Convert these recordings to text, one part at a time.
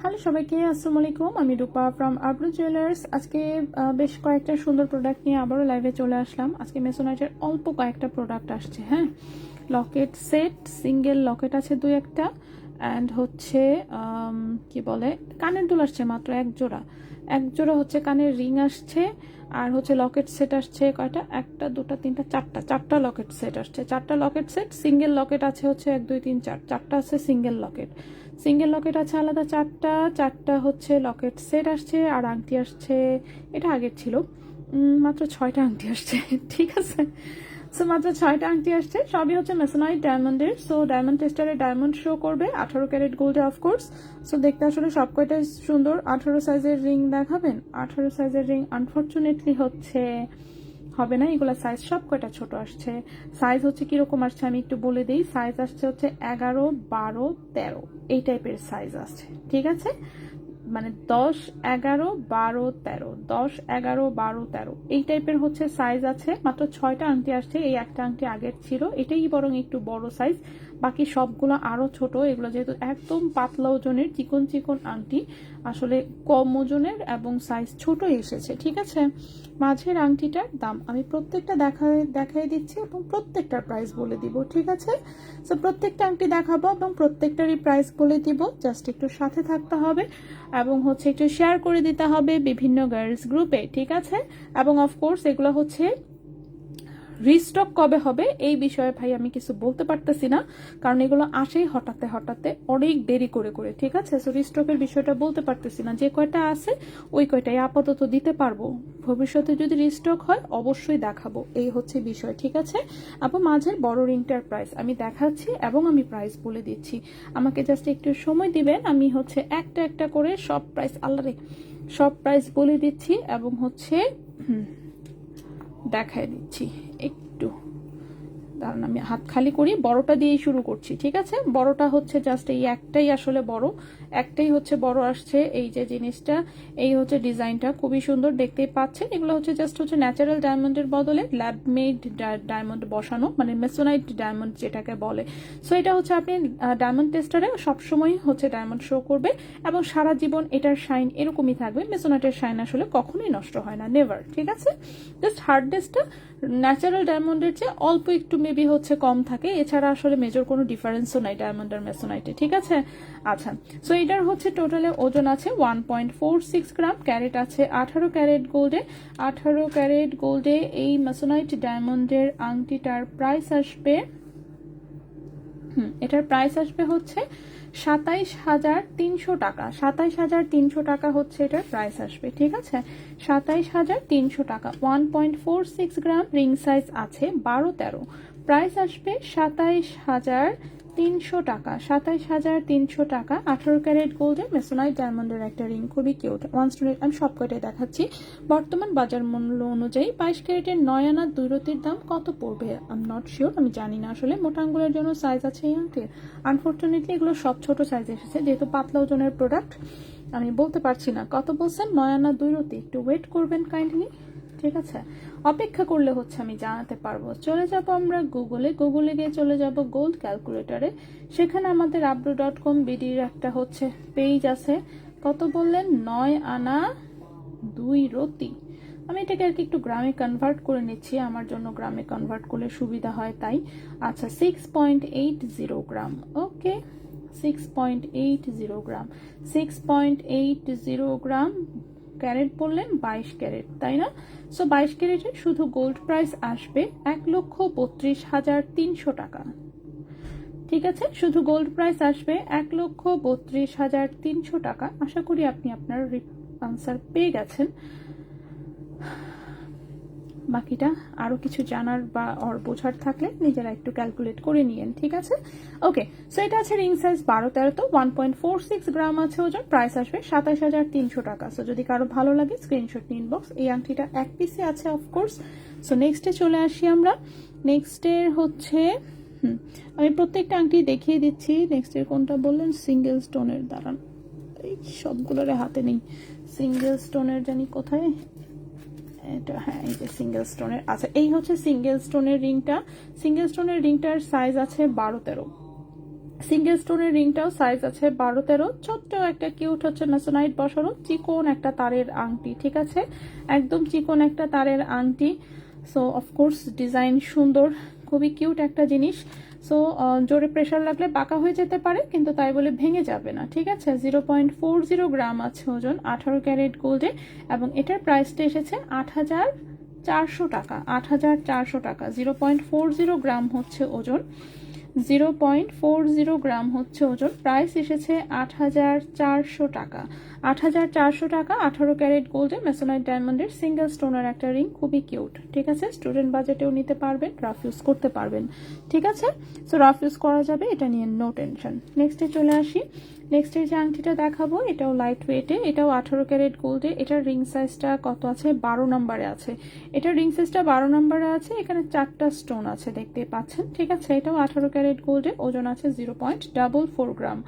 Hello সবাইকে, আসসালামু আলাইকুম। আমি রূপা ফ্রম আবরু জুয়েলার্স। আজকে বেশ কয়েকটা সুন্দর প্রোডাক্ট নিয়ে আবারও লাইভে চলে আসলাম। আজকে মেসোনাইটের অল্প কয়েকটা প্রোডাক্ট আসছে। হ্যাঁ, লকেট সেট, সিঙ্গেল লকেট আছে দুই একটা, অ্যান্ড হচ্ছে কি বলে কানের দুল আসছে মাত্র এক জোড়া হচ্ছে কানের রিং আসছে, আর হচ্ছে লকেট সেট আসছে কয়টা, একটা দুটা তিনটা চারটা লকেট সেট আসছে। চারটা লকেট সেট, সিঙ্গেল লকেট আছে হচ্ছে 1 2 3 4, চারটা আছে সিঙ্গেল লকেট আছে আলাদা চারটা হচ্ছে লকেট সেট আসছে, আর আংটি আসছে, এটা আগের ছিল, মাত্র 6টা আংটি আসছে। ঠিক আছে, সো মাত্র 6টা আংটি আসছে, সবই হচ্ছে মেসোনাইট ডায়মন্ডের। সো ডায়মন্ড টেস্টারে ডায়মন্ড শো করবে 18 ক্যারেট গোল্ডে অফকোর্স। সো দেখতে আসলে সব কয়টাই সুন্দর। 18 সাইজের রিং দেখাবেন? 18 সাইজের রিং আনফর্চুনেটলি হচ্ছে হবে না, এগুলা সাইজ সব কয়টা ছোট আসছে। সাইজ হচ্ছে কিরকম আসছে আমি একটু বলে দিই। সাইজ আসছে হচ্ছে 11 12 13 এই টাইপের সাইজ আসছে। ঠিক আছে, মানে 10 11 12 13, 10 11 12 13 এই টাইপের হচ্ছে সাইজ আছে। মাত্র 6টা আংটি আসছে, এই একটা আংটি আগের ছিল, এটাই বরং একটু বড় সাইজ, বাকি সবগুলো আরো ছোট। এগুলো যেহেতু একদম পাতলা ওজনের চিকন আংটি, আসলে কম ওজনের এবং সাইজ ছোট এসেছে। ঠিক আছে, মাঝের আংটিটার দাম আমি প্রত্যেকটা দেখাই দিচ্ছি এবং প্রত্যেকটার প্রাইস বলে দিব। ঠিক আছে, সো প্রত্যেকটা আংটি দেখাবো এবং প্রত্যেকটারই প্রাইস বলে দিব। জাস্ট একটু সাথে থাকতে হবে এবং হচ্ছে একটু শেয়ার করে দিতে হবে বিভিন্ন গার্লস গ্রুপে। ঠিক আছে, এবং অফকোর্স এগুলো হচ্ছে রিস্টক কবে হবে এই বিষয়ে ভাই আমি কিছু বলতে পারতেছি না, কারণ এগুলো আসেই হঠাতে অনেক দেরি করে। ঠিক আছে, সো রিস্টকের বিষয়টা বলতে পারতেছি না। যে কয়টা আছে ওই কয়টাই আপাতত দিতে পারবো, ভবিষ্যতে যদি রিস্টক হয় অবশ্যই দেখাবো, এই হচ্ছে বিষয়। ঠিক আছে, আপু মাঝের বড় রিংটার প্রাইস আমি দেখাচ্ছি এবং আমি প্রাইস বলে দিচ্ছি, আমাকে জাস্ট একটু সময় দিবেন। আমি হচ্ছে একটা করে সব প্রাইস বলে দিচ্ছি এবং হচ্ছে দেখাই দিচ্ছি। একটু কারণ আমি হাত খালি করি, বড়টা দিয়েই শুরু করছি, ঠিক আছে? বড়টা হচ্ছে জাস্ট এই একটাই আসলে বড়, একটাই হচ্ছে বড় আসছে। এই যে জিনিসটা, এই হচ্ছে ডিজাইনটা, খুবই সুন্দর দেখতেই পাচ্ছেন। এগুলো হচ্ছে জাস্ট হচ্ছে ন্যাচারাল ডায়মন্ডের বদলে ল্যাব মেড ডায়মন্ড বসানো, মানে মেসোনাইট ডায়মন্ড যেটাকে বলে। সো এটা হচ্ছে আপনি ডায়মন্ড টেস্টারে সবসময় হচ্ছে ডায়মন্ড শো করবে এবং সারা জীবন এটার শাইন এরকমই থাকবে। মেসোনাইটের শাইন আসলে কখনোই নষ্ট হয় না, নেভার, ঠিক আছে? জাস্ট হার্ডনেসটা ন্যাচারাল ডায়মন্ডের চেয়ে অল্প একটু মেবি হচ্ছে কম থাকে, এছাড়া আসলে মেজর কোনো ডিফারেন্সও নাই ডায়মন্ড আর মেসোনাইটে, ঠিক আছে? আচ্ছা, সো এটার হচ্ছে টোটালে ওজন আছে 1.46 গ্রাম, ক্যারেট আছে 18 ক্যারেট গোল্ডে। 18 ক্যারেট গোল্ডে এই মেসোনাইট ডায়মন্ডের আংটিটার প্রাইস আসবে, এটার প্রাইস আসবে হচ্ছে 27,300 টাকা। 27,300 টাকা হচ্ছে এটার প্রাইস আসবে, ঠিক আছে? 27,300 টাকা। 1.46 গ্রাম, রিং সাইজ আছে 12-13, প্রাইস আসবে 27,300 টাকা। 27,300 টাকা। 18 ক্যারেট গোল্ডের মেসোনাইট ডায়মন্ডের একটা রিং, খুবই কিউট। ওয়ান স্টোনের আমি সব কটাই দেখাচ্ছি। বর্তমান বাজার মূল্য অনুযায়ী 22 ক্যারেটের 9 আনা 2 রতির দাম কত পড়বে? আই এম নট শিওর, আমি জানি না আসলে। মোটা আঙ্গুলের জন্য সাইজ আছে এই আংটির? আনফর্চুনেটলি এগুলো সব ছোট সাইজ এসেছে, যেহেতু পাতলা ওজনের প্রোডাক্ট আমি বলতে পারছি না। কত বলছেন? 9 আনা 2 রতি, একটু ওয়েট করবেন কাইন্ডলি, ঠিক আছে? অপেক্ষা করলে হচ্ছে আমি জানাতে পারবো। চলে যাব আমরা গুগলে গিয়ে চলে যাব গোল্ড ক্যালকুলেটরে। সেখানে আমাদের abru.com বিডির একটা হচ্ছে পেজ আছে। কত বললেন? 9 আনা 2 রতি। আমি এটাকে আর কি একটু গ্রামে কনভার্ট করে নিচ্ছি, আমার জন্য গ্রামে কনভার্ট করলে সুবিধা হয় তাই। আচ্ছা, 6.80 গ্রাম, ওকে, 6.80 গ্রাম, 6.80 গ্রাম। ক্যারেট বললেন 22 ক্যারেট, তাই না? সো 22 ক্যারেটের শুধু গোল্ড প্রাইস আসবে 1,32,300 টাকা, ঠিক আছে? শুধু গোল্ড প্রাইস আসবে 1,32,300 টাকা। আশা করি আপনি আপনার আনসার পেয়ে গেছেন। বাকিটা আরো কিছু জানার বা বোঝার থাকলে নিজেরা একটু ক্যালকুলেট করে নিয়েন, ঠিক আছে? ওকে, সো এটা আছে রিং সাইজ 12-13, তো 1.46 গ্রাম আছে ওজন, প্রাইস আসবে 27,300 টাকা। সো যদি কারো ভালো লাগে স্ক্রিনশট নিন বক্স। এই আংটিটা এক পিসে আছে অফকোর্স। সো নেক্সটে চলে আসি আমরা। নেক্সটের হচ্ছে আমি প্রত্যেকটা আংটি দেখিয়ে দিচ্ছি। নেক্সটের কোনটা বললেন? সিঙ্গেল স্টোনের, দাঁড়ান, এই সবগুলোর হাতে নেই। সিঙ্গেল স্টোনের জানি কোথায়, এটা, হ্যাঁ, এই যে সিঙ্গেল স্টোনের। আচ্ছা, এই হচ্ছে সিঙ্গেল স্টোনের রিংটা। সিঙ্গেল স্টোনের রিংটার সাইজ আছে 12-13। সিঙ্গেল স্টোনের রিংটাও সাইজ আছে 12-13। ছোট্ট একটা কিউট হচ্ছে মেসোনাইট বসানো চিকন একটা তারের আংটি, ঠিক আছে? একদম চিকন একটা তারের আংটি। সো অফকোর্স ডিজাইন সুন্দর, খুবই কিউট একটা জিনিস। সো জোরে প্রেশার লাগলে বাঁকা হয়ে যেতে পারে, কিন্তু তাই বলে ভেঙে যাবে না, ঠিক আছে? 0.40 গ্রাম আছে ওজন, 18 ক্যারেট গোল্ডে, এবং এটার প্রাইসটা এসেছে 8,400 টাকা। 8,400 টাকা। 0.40 গ্রাম হচ্ছে ওজন, 0.40 গ্রাম হচ্ছে ওজন, প্রাইস এসেছে 8,400 টাকা। 8,400 টাকা। 18 ক্যারেট গোল্ডে মেসোনাইট ডায়মন্ডের সিঙ্গেল স্টোনের একটা রিং, খুবই কিউট, ঠিক আছে? স্টুডেন্ট বাজেটেও নিতে পারবেন, রাফ ইউজ করতে পারবেন, ঠিক আছে? সো রাফ ইউজ করা যাবে, এটা নিয়ে নো টেনশন। নেক্সটে চলে আসি। নেক্সটের যে আংটিটা দেখাবো এটাও লাইট ওয়েটে, এটাও 18 ক্যারেট গোল্ডে। এটার রিং সাইজটা কত আছে? 12 নম্বরে আছে। এটার রিং সাইজটা 12 নম্বরে আছে। এখানে 4টা স্টোন আছে, দেখতে পাচ্ছেন, ঠিক আছে? এটাও 18 ক্যারেট গোল্ডে, ওজন আছে 0.44 গ্রাম।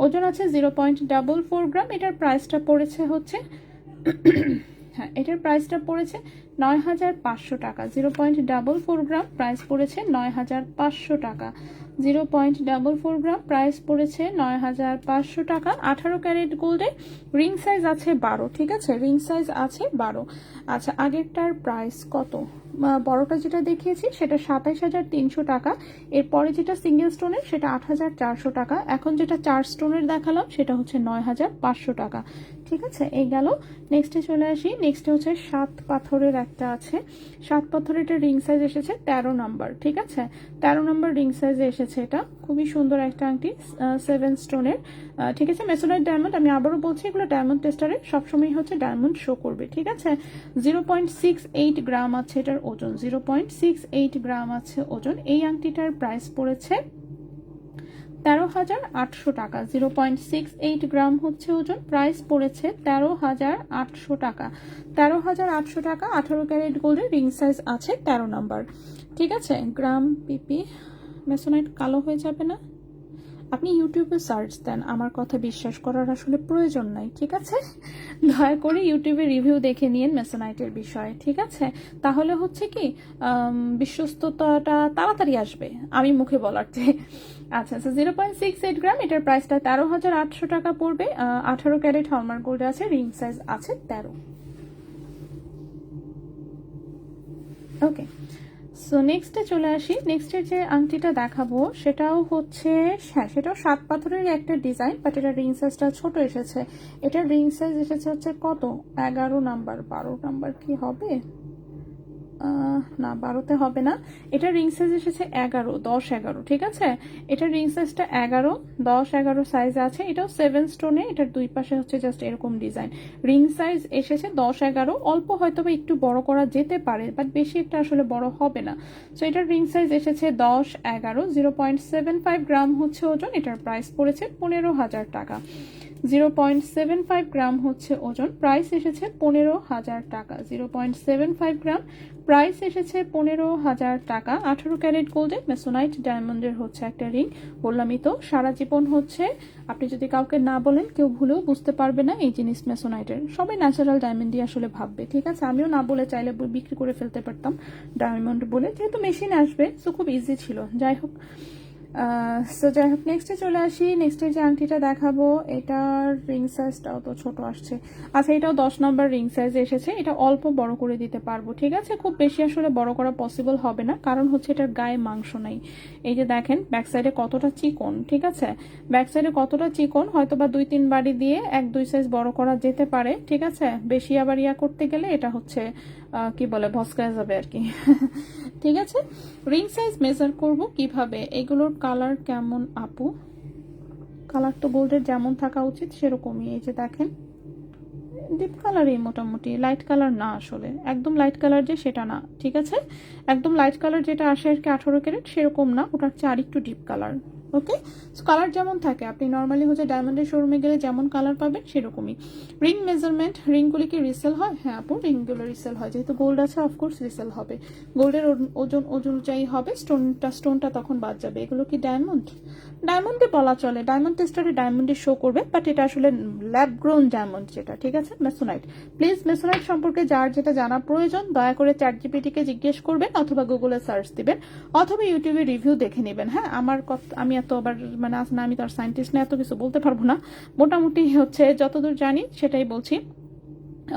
ওজন আছে 0.44 গ্রাম। এটার প্রাইসটা পড়েছে হচ্ছে হ্যাঁ, এটার প্রাইসটা পড়েছে 9,500 টাকা। 0.44 গ্রাম, প্রাইস পড়েছে 9,500 টাকা। 0.44 গ্রাম, প্রাইস পড়েছে 9,500 টাকা। 18 ক্যারেট গোল্ডে, রিং সাইজ আছে 12, ঠিক আছে? রিং সাইজ আছে 12। আচ্ছা, আগেরটার প্রাইস কত? বড়টা যেটা দেখিয়েছি সেটা 27,300 টাকা। এরপরে যেটা সিঙ্গেল স্টোনের সেটা 8,400 টাকা। এখন যেটা 4 স্টোনের দেখালাম সেটা হচ্ছে 9,500 টাকা, ঠিক আছে? এই গেল। নেক্সটে চলে আসি। নেক্সটে হচ্ছে 7 পাথরের একটা আছে। 7 পাথরের এটা রিং সাইজ এসেছে 13 নাম্বার, ঠিক আছে? 13 নাম্বার রিং সাইজে এসেছে। এটা খুবই সুন্দর একটা আংটি, 7 স্টোনের, ঠিক আছে? মেসোনাইট ডায়মন্ড, আমি আবারও বলছি এগুলো ডায়মন্ড টেস্টারে সবসময় হচ্ছে ডায়মন্ড শো করবে, ঠিক আছে? 0.68 গ্রাম আছে এটার ওজন, 0.68 গ্রাম আছে ওজন। এই আংটিটার প্রাইস পড়েছে 13,800 টাকা। 0.68 গ্রাম হচ্ছে ওজন, প্রাইস পড়েছে 13,800 টাকা। 13,800 টাকা। 18 ক্যারেট গোল্ডের, রিং সাইজ আছে 13 নাম্বার। ঠিক আছে, গ্রাম পিপি মেসোনাইট কালো হয়ে যাবে না? আপনি ইউটিউবে সার্চ দেন, আমার কথা বিশ্বাস করার আসলে প্রয়োজন নাই। ঠিক আছে, দয়া করে ইউটিউবে রিভিউ দেখে নিন মেসোনাইটের বিষয়ে। ঠিক আছে, তাহলে হচ্ছে কি বিশ্বস্ততাটা তাড়াতাড়ি আসবে আমি মুখে বলার চেয়ে। আচ্ছা আচ্ছা, 0.68 গ্রাম, এটার প্রাইসটা 13,800 টাকা পড়বে। 18 ক্যারেট হলমার্ক গোল্ড আছে, রিং সাইজ আছে 13। ওকে, সো নেক্সটে চলে আসি। নেক্সটের যে আংটিটা দেখাবো সেটাও হচ্ছে, হ্যাঁ সেটাও 7 পাথরের একটা ডিজাইন, বাট এটা রিং সাইজটা ছোট এসেছে। এটার রিং সাইজ এসেছে হচ্ছে কত, 11 নাম্বার। 12 নাম্বার কি হবে? না 12তে হবে না। এটা রিং সাইজ এসেছে 11, 10, 11। ঠিক আছে, এটা রিং সাইজটা 11, 10, 11 সাইজ আছে। এটাও 7 স্টোনে, এটার দুই পাশে হচ্ছে জাস্ট এরকম ডিজাইন। রিং সাইজ এসেছে 10, 11, অল্প হয়তো বা একটু বড় করা যেতে পারে, বাট বেশি একটা আসলে বড় হবে না। সো এটার রিং সাইজ এসেছে 10, 11, 0.75 গ্রাম হচ্ছে ওজন। এটার প্রাইস পড়েছে 15,000 টাকা। 0.75 গ্রাম হচ্ছে ওজন, প্রাইস এসেছে 15,000 টাকা। 0.75 গ্রাম, প্রাইস এসেছে 15,000 টাকা। 18 ক্যারেট গোল্ডে মেসোনাইট ডায়মন্ডের হচ্ছে একটা রিং। বললামই তো, সারা জীবন হচ্ছে আপনি যদি কাউকে না বলেন কেউ ভুলেও বুঝতে পারবে না এই জিনিস মেসোনাইটের। সবাই ন্যাচারাল ডায়মন্ডই আসলে ভাববে। ঠিক আছে, আমিও না বলে চাইলে বিক্রি করে ফেলতে পারতাম ডায়মন্ড বলে, যেহেতু মেশিন আসবে সো খুব ইজি ছিল। যাই হোক, নেক্সটে চলে আসি। নেক্সটে যে আংটিটা দেখাবো এটার রিং সাইজটাও তো ছোট আসছে। আচ্ছা, এটাও 10 নম্বর রিং সাইজ এসেছে। এটা অল্প বড় করে দিতে পারবো। ঠিক আছে, খুব বেশি আসলে বড় করা পসিবল হবে না, কারণ হচ্ছে এটার গায়ে মাংস নাই। এই যে দেখেন ব্যাক সাইডে কতটা চিকন। ঠিক আছে, ব্যাক সাইডে কতটা চিকন, হয়তো বা 2-3 বাড়ি দিয়ে 1-2 সাইজ বড় করা যেতে পারে। ঠিক আছে, বেশি আবার ইয়া করতে গেলে এটা হচ্ছে কি বলে ভস্কায় যাবে আর কি। ঠিক আছে, রিং সাইজ মেজার করব কিভাবে? এগুলোর কালার কেমন আপু? কালার তো গোল্ডের যেমন থাকা উচিত সেরকমই। এই যে দেখেন ডিপ কালারই, মোটামুটি লাইট কালার না, আসলে একদম লাইট কালার যে সেটা না। ঠিক আছে, একদম লাইট কালার যেটা আসে আর কি 18 ক্যারেট সেরকম না, ওটার চেয়ে আর একটু ডিপ কালার। ওকে, কালার যেমন থাকে আপনি নর্মালি হচ্ছে ডায়মন্ডের শোরুমে গেলে যেমন কালার পাবেন সেরকমই। রিং মেজারমেন্ট, রিংগুলি কি রিসেল হয়? হ্যাঁ আপু, রিংগুলো রিসেল হয়, যেহেতু গোল্ড আছে অফকোর্স রিসেল হবে। গোল্ডের ওজন অনুযায়ী হবে, স্টোনটা তখন বাদ যাবে। এগুলো কি ডায়মন্ড? ডায়মন্ডে বলা চলে, ডায়মন্ড টেস্টারে ডায়মন্ডে শো করবে, বাট এটা আসলে ল্যাব গ্রোন ডায়মন্ড যেটা। ঠিক আছে, মেসোনাইট। প্লিজ মেসোনাইট সম্পর্কে যার যেটা জানা প্রয়োজন দয়া করে চ্যাটজিপিটিকে জিজ্ঞেস করবেন, অথবা গুগলে সার্চ দিবেন, অথবা ইউটিউবে রিভিউ দেখে নেবেন। হ্যাঁ, আমার আমি এত আবার মানে না, আমি তো আর সায়েন্টিস্ট না, এত কিছু বলতে পারবো না। মোটামুটি হচ্ছে যতদূর জানি সেটাই বলছি।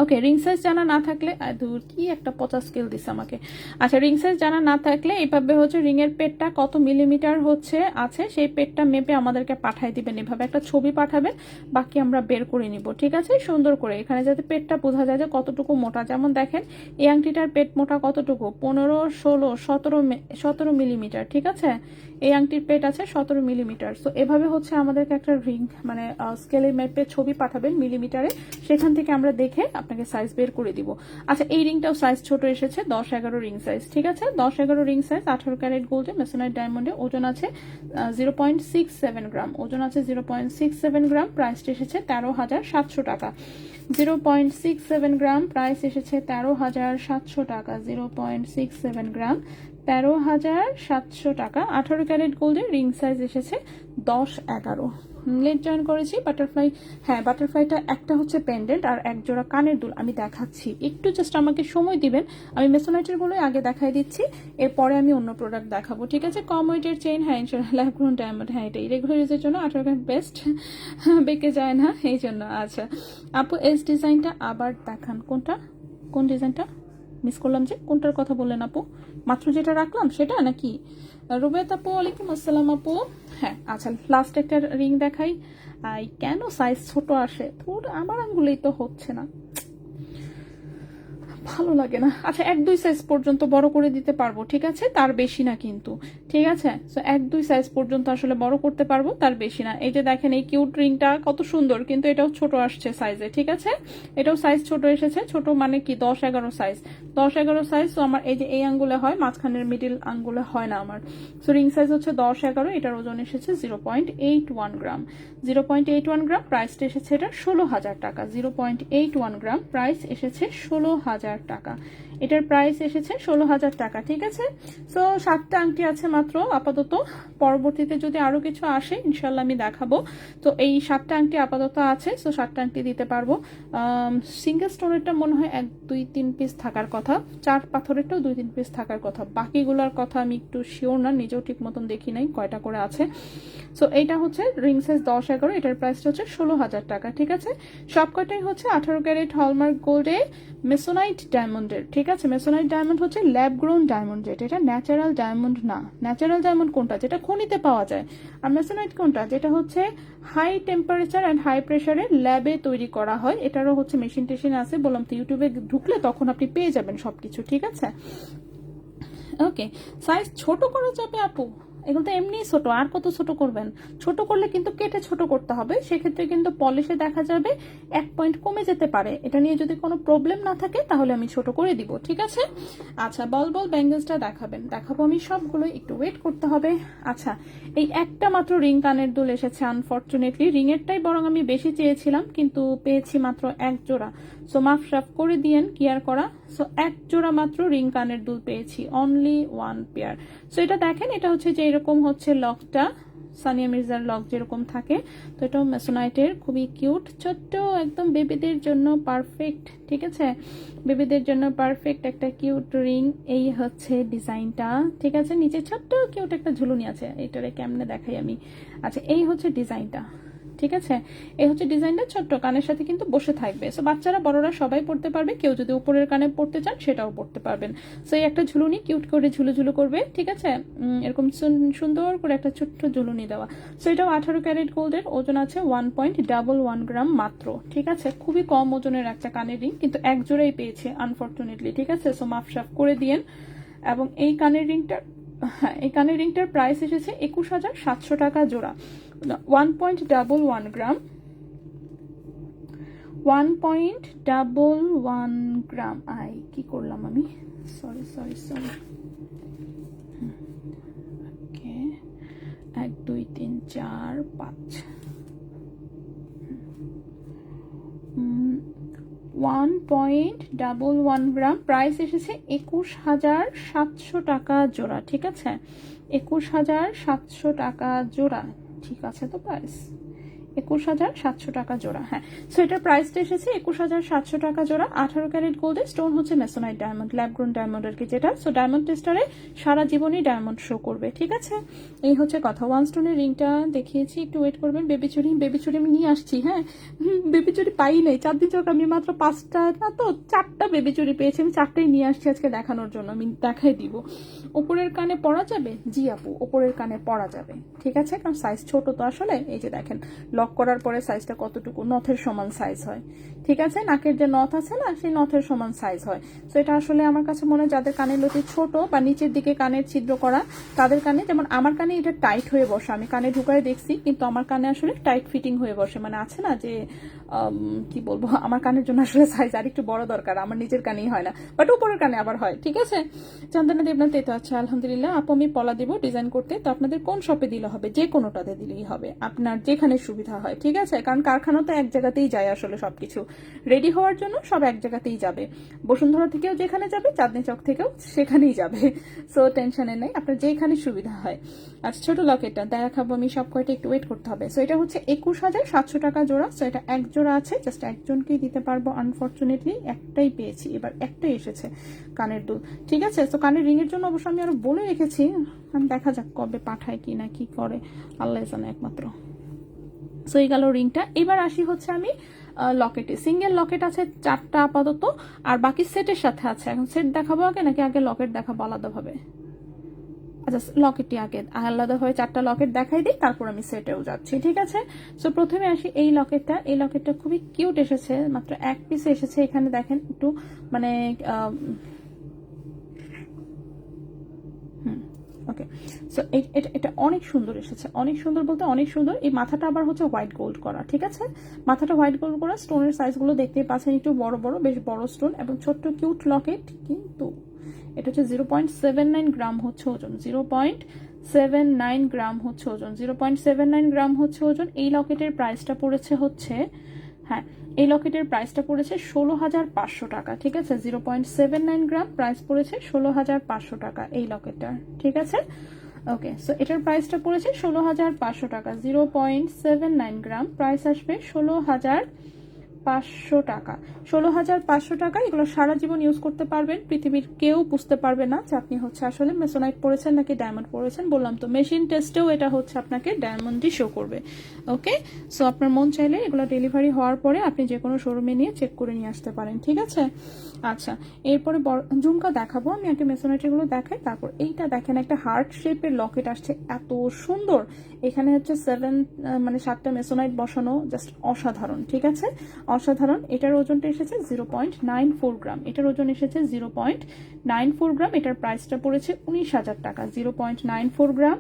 ওকে, রিং সাইজ জানা না থাকলে, দূর কি একটা 50 স্কেল দিচ্ছে আমাকে। আচ্ছা, রিং সাইজ জানা না থাকলে এইভাবে হচ্ছে রিং এর পেটটা কত মিলিমিটার হচ্ছে আছে সেই পেটটা মেপে আমাদেরকে পাঠাই দিবেন। এভাবে একটা ছবি পাঠাবেন, বাকি আমরা বের করে নিব। ঠিক আছে, সুন্দর করে এখানে যাতে পেটটা বোঝা যায় যে কতটুকু মোটা। যেমন দেখেন এই আংটিটার পেট মোটা কতটুকু, 15, 16, 17 মিলিমিটার। ঠিক আছে, এই আংটির পেট আছে 17 মিলিমিটার। সো এভাবে হচ্ছে আমাদেরকে একটা রিং মানে স্কেলে মেপে ছবি পাঠাবেন মিলিমিটারে, সেখান থেকে আমরা দেখে আপনাকে সাইজ বের করে দিব। আচ্ছা, এই রিংটাও সাইজ ছোট এসেছে, 10, 11 রিং সাইজ। ঠিক আছে, 10, 11 রিং সাইজ, 18 ক্যারেট গোল্ডে মেসোনাইট ডায়মন্ডে, ওজন আছে 0.67 গ্রাম। ওজন আছে 0.67 গ্রাম, প্রাইসটা এসেছে 13,700 টাকা। 0.67 গ্রাম, প্রাইস এসেছে 13,700 টাকা। 0.67 গ্রাম, 13,700 টাকা। 18 ক্যারেট গোল্ডের, রিং সাইজ এসেছে 10, 11। লেট জয়েন করেছি বাটারফ্লাই। হ্যাঁ, বাটারফ্লাইটা একটা হচ্ছে পেন্ডেন্ট আর এক জোড়া কানের দুল আমি দেখাচ্ছি, একটু জাস্ট আমাকে সময় দিবেন। আমি মেসোনাইটের গুলোই আগে দেখাই দিচ্ছি, এরপরে আমি অন্য প্রোডাক্ট দেখাবো। ঠিক আছে, কম ওয়েটের চেইন, হ্যাঁ ইনশাল্লাহ ল্যাব গ্রোন ডায়মন্ড। হ্যাঁ, এটা ইরেগুলার ইউজের জন্য 18 ক্যারেট বেস্ট, বেঁকে যায় না এই জন্য। আচ্ছা আপু, এস ডিজাইনটা আবার দেখান। কোনটা, কোন ডিজাইনটা মিস করলাম যে? কোনটার কথা বললেন আপু? মাত্র যেটা রাখলাম সেটা নাকি? রুবেত আপু, ওয়ালাইকুম আসসালাম আপু। হ্যাঁ আচ্ছা, লাস্ট একটা রিং দেখাই। কেন সাইজ ছোট আসে? তোর আমার আঙ্গুলেই তো হচ্ছে না। ভালো লাগে না। আচ্ছা 1-2 সাইজ পর্যন্ত বড় করে দিতে পারবো, ঠিক আছে, তার বেশি না কিন্তু, ঠিক আছে। সো 1-2 সাইজ পর্যন্ত আসলে বড় করতে পারবো, তার বেশি না। এই যে দেখেন এই কিউট রিংটা কত সুন্দর, কিন্তু এটাও ছোট আসছে সাইজে, ঠিক আছে, এটাও সাইজ ছোট এসেছে। ছোট মানে কি 10-11 সাইজ, 10-11 সাইজ। তো আমার এই যে এই আঙ্গুলে হয়, মাঝখানের মিডিল আঙ্গুলে হয় না আমার। সো রিং সাইজ হচ্ছে 10-11, এটার ওজন এসেছে 0.81 গ্রাম, 0.81 গ্রাম। প্রাইসটা এসেছে এটা 16,000 টাকা। 0.81 গ্রাম, প্রাইস এসেছে 16,000 টাকা। এটার প্রাইস এসেছে 16,000 টাকা, ঠিক আছে। সো 7টা আংটি আছে মাত্র আপাতত, পরবর্তীতে যদি আরো কিছু আসে ইনশাল্লাহ আমি দেখাবো। তো এই 7টা আংটি আপাতত আছে, সো 7টা আংটি দিতে পারবো। সিঙ্গেল স্টোনেরটা মনে হয় 1-2-3 পিস থাকার কথা, 4 পাথরেরটাও 2-3 পিস থাকার কথা, বাকিগুলোর কথা আমি একটু শিওর না, নিজেও ঠিক মতন দেখি নাই কয়টা করে আছে। সো এইটা হচ্ছে রিং সাইজ 10-11, এটার প্রাইসটা হচ্ছে 16,000 টাকা, ঠিক আছে। সব কটাই হচ্ছে 18 ক্যারেট হলমার্ক গোল্ডে মেসোনাইট ডায়মন্ডের, ঠিক আছে। মেসোনাইট ডায়মন্ড হচ্ছে ল্যাব গ্রোন ডায়মন্ড, এটা ন্যাচারাল ডায়মন্ড না। ন্যাচারাল ডায়মন্ড কোনটা, যেটা খনিতে পাওয়া যায়, আর মেসোনাইট কোনটা, যেটা হচ্ছে হাই টেম্পারেচার অ্যান্ড হাই প্রেসারে ল্যাবে তৈরি করা হয়। এটারও হচ্ছে মেশিন টেশিন আছে, বললাম তো ইউটিউবে ঢুকলে তখন আপনি পেয়ে যাবেন সবকিছু, ঠিক আছে। ওকে, সাইজ ছোট করা যাবে আপু, এগুলো তো এমনি ছোট, আর কত ছোট করবেন। ছোট করলে কিন্তু কেটে ছোট করতে হবে, সেক্ষেত্রে কিন্তু পলিশে দেখা যাবে 1 পয়েন্ট কমে যেতে পারে। এটা নিয়ে যদি কোনো প্রবলেম না থাকে তাহলে আমি ছোট করে দিব, ঠিক আছে। আচ্ছা বল ব্যাঙ্গেলসটা দেখাবো আমি সবগুলো, একটু ওয়েট করতে হবে। আচ্ছা এই একটা মাত্র রিং কানের দুল এসেছে, আনফরচুনেটলি রিং এরটাই বরং আমি বেশি চেয়েছিলাম, কিন্তু পেয়েছি মাত্র 1 জোড়া। সো মাফ সাফ করে দিয়েন, কেয়ার করা। সো 1 জোড়া মাত্র রিং কানের দুল পেয়েছি, অনলি 1 পেয়ার। সো এটা দেখেন, এটা হচ্ছে যে এরকম হচ্ছে লকটা, সানিয়া মির্জার লক যেরকম থাকে। তো এটাও মেসোনাইটের, খুবই কিউট, ছোট্ট, একদম বেবিদের জন্য পারফেক্ট, ঠিক আছে, বেবিদের জন্য পারফেক্ট একটা কিউট রিং। এই হচ্ছে ডিজাইনটা, ঠিক আছে। নিচে ছোট্ট কিউট একটা ঝুলুনি আছে, এটারে কেমনে দেখাই আমি। আচ্ছা এই হচ্ছে ডিজাইনটা, ঠিক আছে। এই হচ্ছে ডিজাইনটা, ছোট্ট কানের সাথে কিন্তু বসে থাকবে। সো বাচ্চারা বড়রা সবাই পড়তে পারবে, কেউ যদি উপরের কানে পড়তে চান সেটাও পড়তে পারবেন। সো এই একটা ঝুলুনি কিউট করে ঝুলু করবে, ঠিক আছে, এরকম সুন্দর করে একটা ছোট্ট ঝুলুনি দেওয়া। সো এটাও 18 ক্যারেট গোল্ডের, ওজন আছে 1.11 গ্রাম মাত্র, ঠিক আছে। খুবই কম ওজনের একটা কানের রিং, কিন্তু 1 জোড়াই পেয়েছে আনফরচুনেটলি, ঠিক আছে। সো মাফসাফ করে দিয়েন। এবং এই কানের রিংটা, হ্যাঁ এই কানের রিংটার প্রাইস এসেছে 21,700 টাকা জোড়া। 1.11 গ্রাম, 1.11 গ্রাম। কি করলাম আমি, সরি ওকে, 1 2 3 4 5, 1.11 গ্রাম, প্রাইস এসেছে 21,700 টাকা জোড়া, ঠিক আছে। 21,700 টাকা জোড়া, ঠিক আছে তো প্রাইস 21,700 টাকা জোড়া, হ্যাঁ। সো এটার প্রাইসটা এসেছে 21,700 টাকা জোড়া। 18 ক্যারেট গোল্ডে, স্টোন হচ্ছে Masonite diamond, lab grown diamond আর কি যেটা। সো ডায়মন্ড টেস্টারে সারা জীবনই ডায়মন্ড শো করবে, ঠিক আছে। এই হচ্ছে কথা। 1 স্টোনের রিংটা দেখিয়েছি, একটু ওয়েট করবেন। বেবি চুরি আমি নিয়ে আসছি, হ্যাঁ। বেবি চুরি পাই নাই, 4 দিন চোখ আমি মাত্র 5টা না তো 4টা বেবি চুরি পেয়েছি, আমি 4টাই নিয়ে আসছি আজকে দেখানোর জন্য, আমি দেখাই দিব। উপরের কানে পরা যাবে, জি আপু উপরের কানে পরা যাবে, ঠিক আছে, কারণ সাইজ ছোট তো আসলে। এই যে দেখেন লক করার পরে সাইজটা কতটুকু, নথের সমান সাইজ হয়, ঠিক আছে। নাকের যে নথ আছে না, সেই নথের সমান সাইজ হয়। তো এটা আসলে আমার কাছে মনে হয় যাদের কানের লতি ছোট বা নিচের দিকে কানের ছিদ্র করা, তাদের কানে, যেমন আমার কানে এটা টাইট হয়ে বসে, আমি কানে ঢুকায় দেখছি, কিন্তু আমার কানে আসলে টাইট ফিটিং হয়ে বসে, মানে আছে না যে কি বলবো, আমার কানের জন্য আসলে সাইজ আর একটু বড় দরকার, আমার নিজের কানেই হয় না, বাট উপরের কানে আবার হয়, ঠিক আছে। চন্দনা দেবনাথ, এই তো আচ্ছা আলহামদুলিল্লাহ। আপু আমি পলা দেবো ডিজাইন করতে, তো আপনাদের কোন শপে দিলে হবে, যে কোনোটাতে দিলেই হবে, আপনার যেখানে সুবিধা হয়, ঠিক আছে। কারণ কারখানা তো এক জায়গাতেই যায়, আসলে সবকিছু রেডি হওয়ার জন্য সব এক জায়গাতেই যাবে। বসুন্ধরা থেকেও যেখানে যাবে, চাঁদনি চক থেকেও সেখানেই যাবে। সো টেনশনে নেই, আপনার যেখানে সুবিধা হয়। আচ্ছা ছোট লকেটটা দেখাবো আমি, সব কয়টা একটু ওয়েট করতে হবে। সো এটা হচ্ছে 21,700 টাকা জোড়া। সো এটা 1 জোড়া আছে, জাস্ট একজনকেই দিতে পারবো, আনফরচুনেটলি একটাই পেয়েছি, এবার একটাই এসেছে কানের দুল, ঠিক আছে। তো কানের রিং এর জন্য অবশ্য আমি আরো বলে রেখেছি, আমি দেখা যাক কবে পাঠায় কি না কি করে, আল্লাহ জানে একমাত্র। সো এই গেল রিংটা। এবার আসি হচ্ছে আমি লকেটে। সিঙ্গেল লকেট আছে 4টা আপাতত, আর বাকি সেটের সাথে আছে। এখন সেট দেখাবো আগে নাকি আগে লকেট দেখাবো আলাদাভাবে? আচ্ছা, লকেটটি আগে আলাদাভাবে 4টা লকেট দেখাই দিই, তারপর আমি সেটেও যাচ্ছি, ঠিক আছে? সো প্রথমে আসি এই লকেটটা। এই লকেটটা খুবই কিউট এসেছে, মাত্র 1 পিস এসেছে। এখানে দেখেন একটু মানে ওকে। সো এটা এটা অনেক সুন্দর এসেছে, অনেক সুন্দর বলতে অনেক সুন্দর। এই মাথাটা আবার হচ্ছে হোয়াইট গোল্ড করা, ঠিক আছে? মাথাটা হোয়াইট গোল্ড করা, স্টোনের সাইজগুলো দেখতেই পাচ্ছেন, একটু বড় বড়, বেশ বড় স্টোন এবং ছোট্ট কিউট লকেট। কিন্তু এটা হচ্ছে 0.79 গ্রাম হচ্ছে ওজন, 0.79 গ্রাম হচ্ছে ওজন, 0.79 গ্রাম হচ্ছে ওজন। এই লকেটের প্রাইসটা পড়েছে হচ্ছে, হ্যাঁ, এই লকেটের প্রাইসটা পড়েছে 16,500 টাকা, ঠিক আছে? 0.79 গ্রাম, প্রাইস পড়েছে 16,500 টাকা এই লকেটটার, ঠিক আছে? ওকে, সো এটার প্রাইসটা পড়েছে 16,500 টাকা। 0.79 গ্রাম, প্রাইস আসবে 16,500 টাকা। 16,500 টাকা। এগুলো সারা জীবন ইউজ করতে পারবেন, পৃথিবীর কেউ বুঝতে পারবে না যে আপনি হচ্ছে আসলে মেসোনাইট পরেছেন নাকি ডায়মন্ড পরেছেন। বললাম তো, মেশিন টেস্টেও এটা হচ্ছে আপনাকে ডায়মন্ডই শো করবে। ওকে, সো আপনার মন চাইলে এগুলো ডেলিভারি হওয়ার পরে আপনি যে কোনো শোরুমে নিয়ে চেক করে নিয়ে আসতে পারেন, ঠিক আছে? আচ্ছা, এরপরে ঝুমকা দেখাবো আমি, আগে মেসোনাইটগুলো দেখাই, তারপর এইটা দেখেন, একটা হার্ট শেপের লকেট আসছে, এত সুন্দর। এখানে হচ্ছে 7টা মেসোনাইট বসানো, জাস্ট অসাধারণ, ঠিক আছে? অসাধারণ। এটার ওজনটা এসেছে 0.94 গ্রাম, এটার ওজন এসেছে 0.94 গ্রাম। এটার প্রাইসটা পড়েছে 19,000 টাকা। 0.94 গ্রাম,